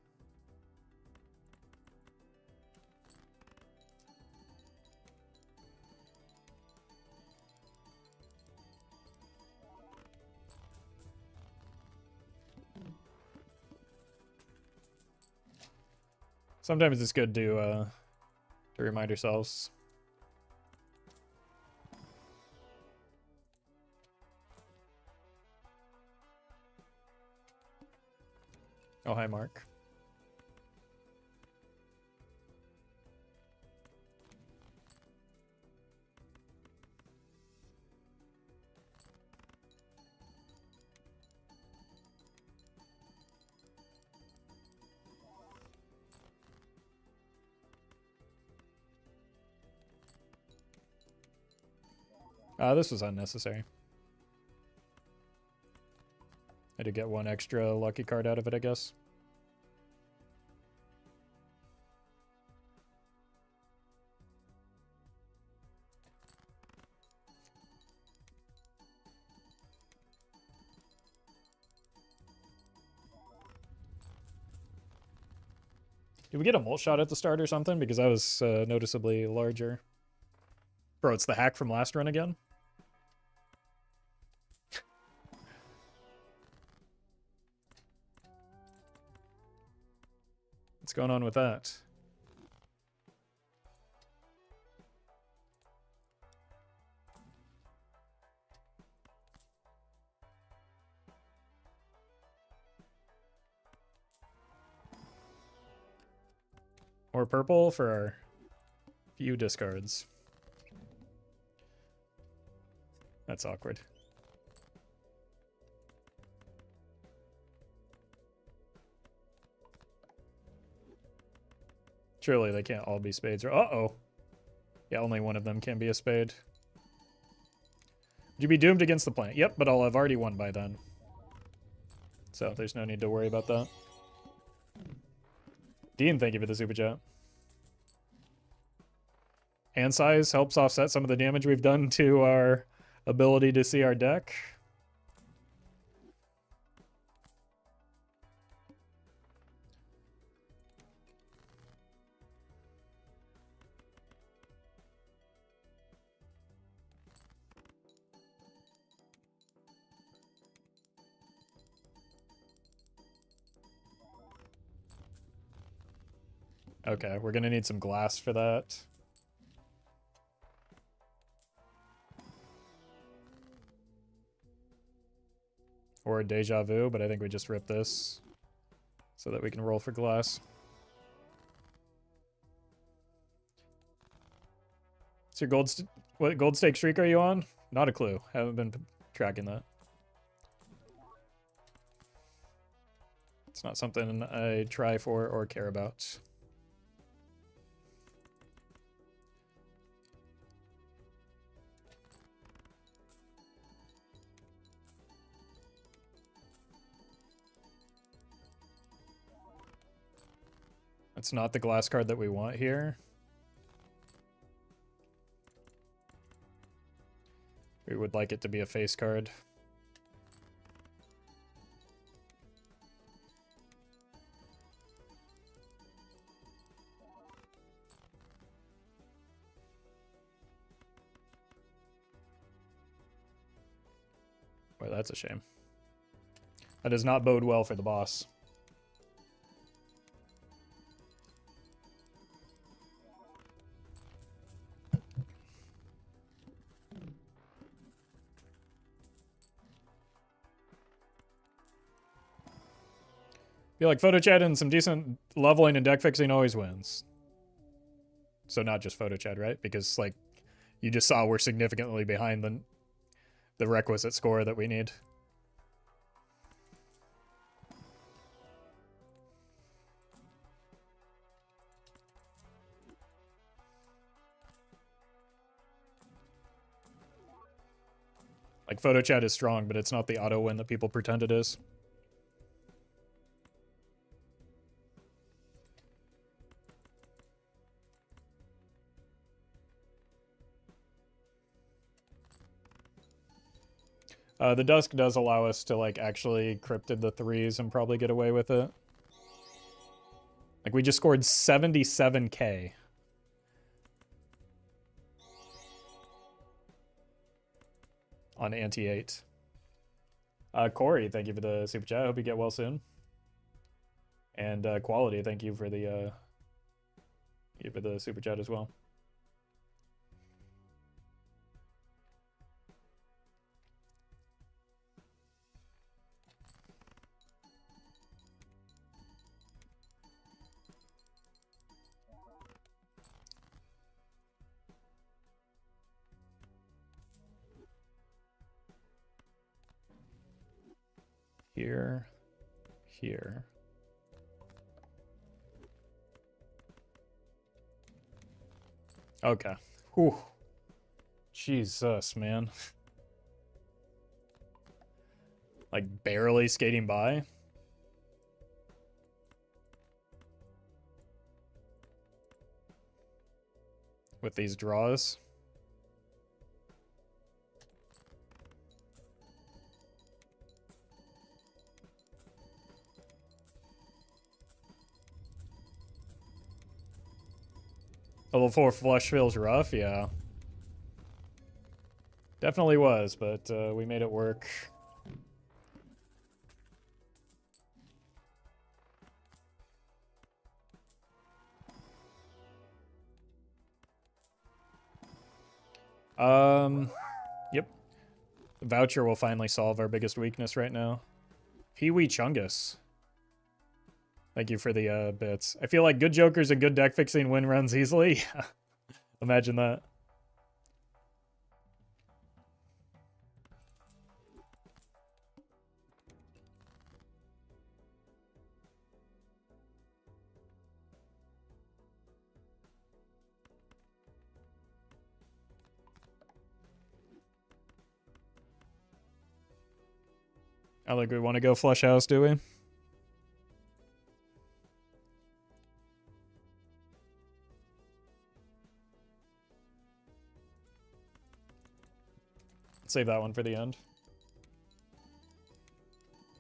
Sometimes it's good to remind ourselves. Oh, hi, Mark. This was unnecessary. I did get one extra lucky card out of it, I guess. Did we get a mult shot at the start or something? Because I was noticeably larger. Bro, it's the hack from last run again? What's going on with that? More purple for our few discards. That's awkward. Surely they can't all be spades. Uh-oh. Yeah, only one of them can be a spade. Would you be doomed against the planet? Yep, but I'll have already won by then. So there's no need to worry about that. Dean, thank you for the super chat. Hand size helps offset some of the damage we've done to our ability to see our deck. Okay, we're gonna need some glass for that. Or a deja vu, but I think we just rip this so that we can roll for glass. So your what gold stake streak are you on? Not a clue. Haven't been tracking that. It's not something I try for or care about. It's not the glass card that we want here. We would like it to be a face card. Boy, that's a shame. That does not bode well for the boss. feel like Photochad and some decent leveling and deck fixing always wins. So not just Photochad, right? Because like you just saw we're significantly behind the requisite score that we need. Like Photochad is strong, but it's not the auto win that people pretend it is. The Dusk does allow us to like actually cryptid the threes and probably get away with it. Like we just scored 77k. On Ante 8. Corey, thank you for the super chat. I hope you get well soon. And Quality, thank you for the super chat as well. Here. Okay. Whew. Jesus, man. Like barely skating by. With these draws. Level 4 flush feels rough, yeah. Definitely was, but we made it work. Yep. The voucher will finally solve our biggest weakness right now. Pee-wee Chungus. Thank you for the bits. I feel like good jokers and good deck fixing win runs easily. Imagine that. I think we want to go flush house, do we? Save that one for the end.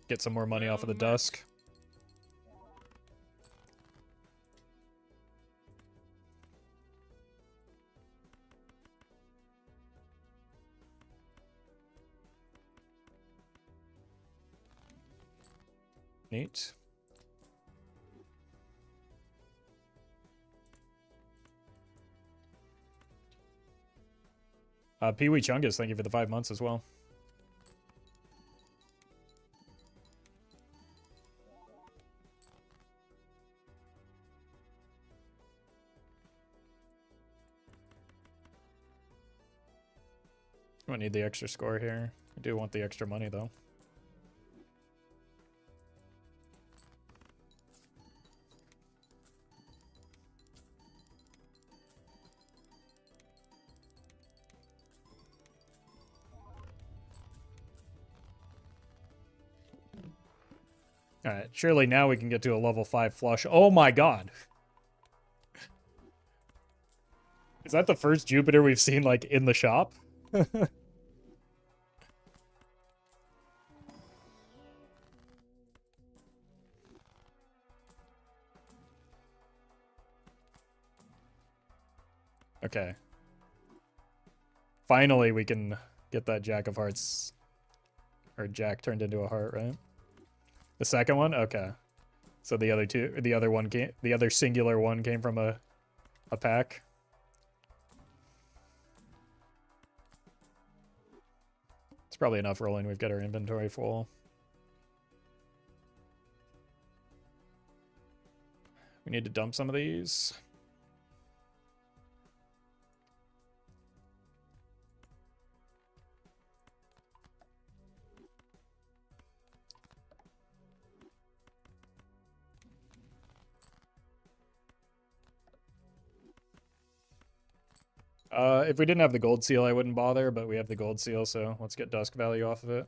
Get some more money off of the Dusk. Neat. Pee-wee Chungus, thank you for the 5 months as well. I need the extra score here. I do want the extra money though. Alright, surely now we can get to a level 5 flush. Oh my god! Is that the first Jupiter we've seen, like, in the shop? Okay. Finally we can get that Jack of Hearts. Or Jack turned into a heart, right? The second one? Okay. So the other two, the other singular one came from a pack. It's probably enough rolling. We've got our inventory full. We need to dump some of these. If we didn't have the gold seal, I wouldn't bother, but we have the gold seal, so let's get dusk value off of it.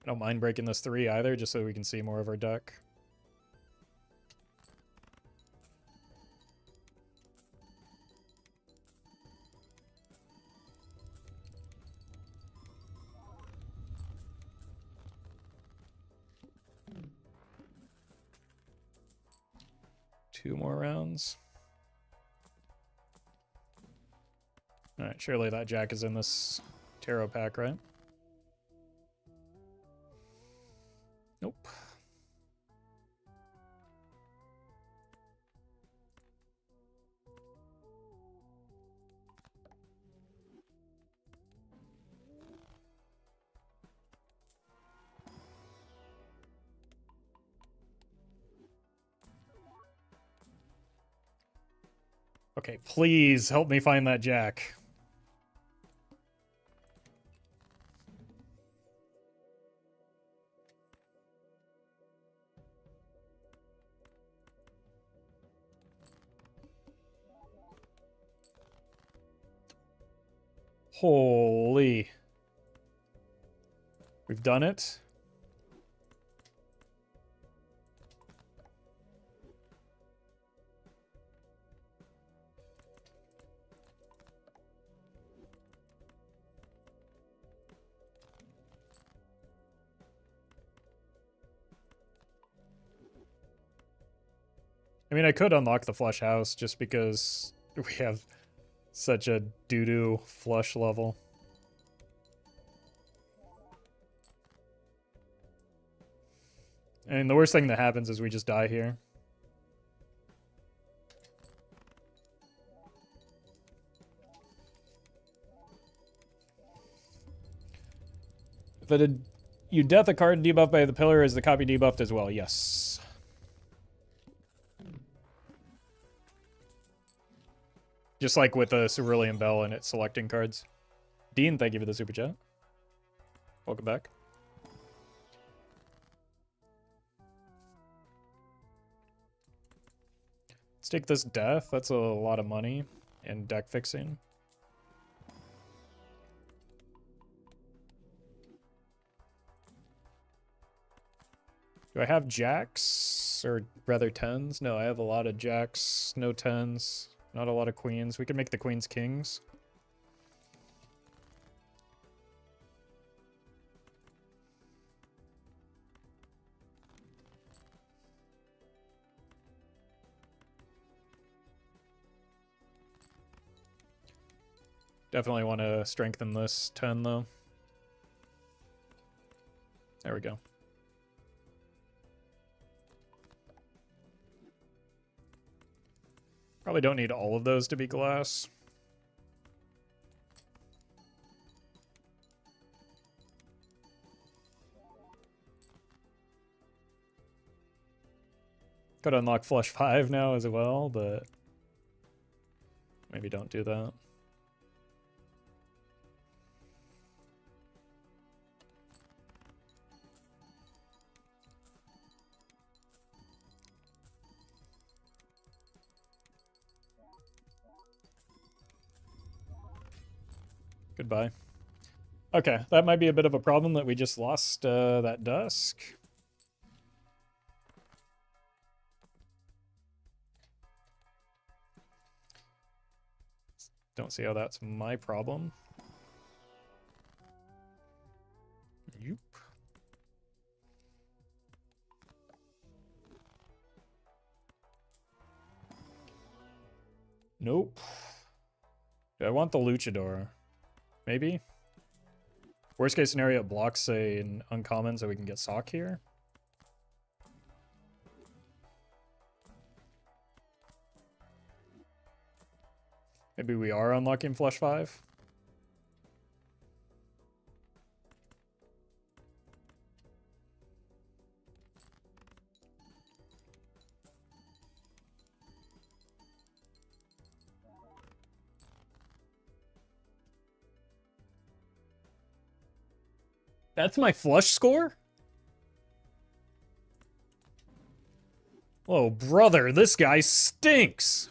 I don't mind breaking this 3 either, just so we can see more of our deck. Two more rounds. Alright, surely that jack is in this tarot pack, right? Nope. Okay, please help me find that jack. Holy. We've done it. I mean, I could unlock the flush house just because we have such a doo-doo flush level. I mean, the worst thing that happens is we just die here. If you death a card debuffed by the pillar, is the copy debuffed as well? Yes. Just like with the Cerulean Bell and its selecting cards. Dean, thank you for the super chat. Welcome back. Let's take this death. That's a lot of money and deck fixing. Do I have jacks or rather tens? No, I have a lot of jacks, no tens. Not a lot of queens. We can make the queens kings. Definitely want to strengthen this 10 though. There we go. Probably don't need all of those to be glass. Could unlock flush 5 now as well, but maybe don't do that. Goodbye. Okay, that might be a bit of a problem that we just lost that dusk. Don't see how that's my problem. Yoop. Nope. Do I want the Luchador? Maybe? Worst case scenario, it blocks an uncommon so we can get Sock here. Maybe we are unlocking Flush 5. That's my flush score? Whoa, brother, this guy stinks.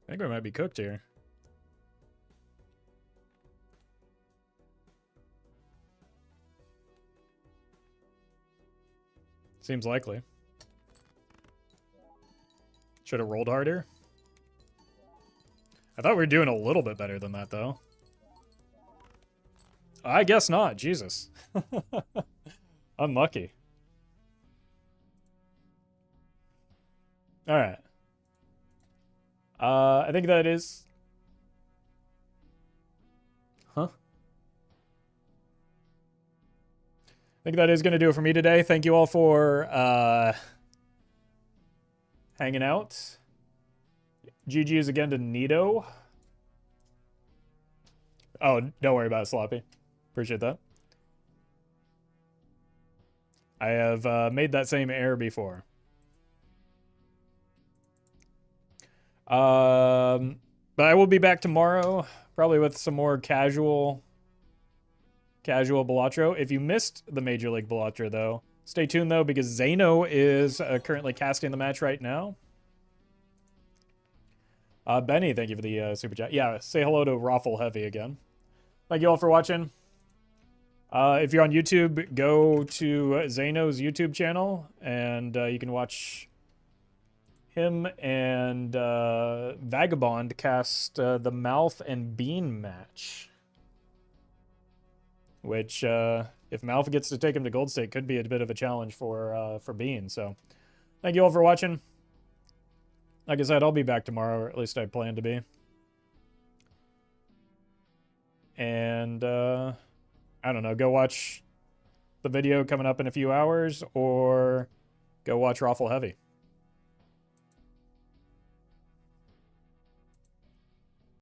I think we might be cooked here. Seems likely. Should have rolled harder. I thought we were doing a little bit better than that, though. I guess not. Jesus. Unlucky. All right. I think that is... Huh? I think that is going to do it for me today. Thank you all for hanging out. GG's again to Nito. Oh, don't worry about it, Sloppy. Appreciate that. I have made that same error before. But I will be back tomorrow, probably with some more casual Balatro. If you missed the Major League Balatro, though, stay tuned, though, because Zeno is currently casting the match right now. Benny, thank you for the super chat. Yeah, say hello to Roffle Heavy again. Thank you all for watching. If you're on YouTube, go to Zeno's YouTube channel, and you can watch him and Vagabond cast the Mouth and Bean match. Which, if Mouth gets to take him to Gold State, could be a bit of a challenge for Bean. So, thank you all for watching. Like I said, I'll be back tomorrow, or at least I plan to be. And, I don't know, go watch the video coming up in a few hours, or go watch Roffle Heavy.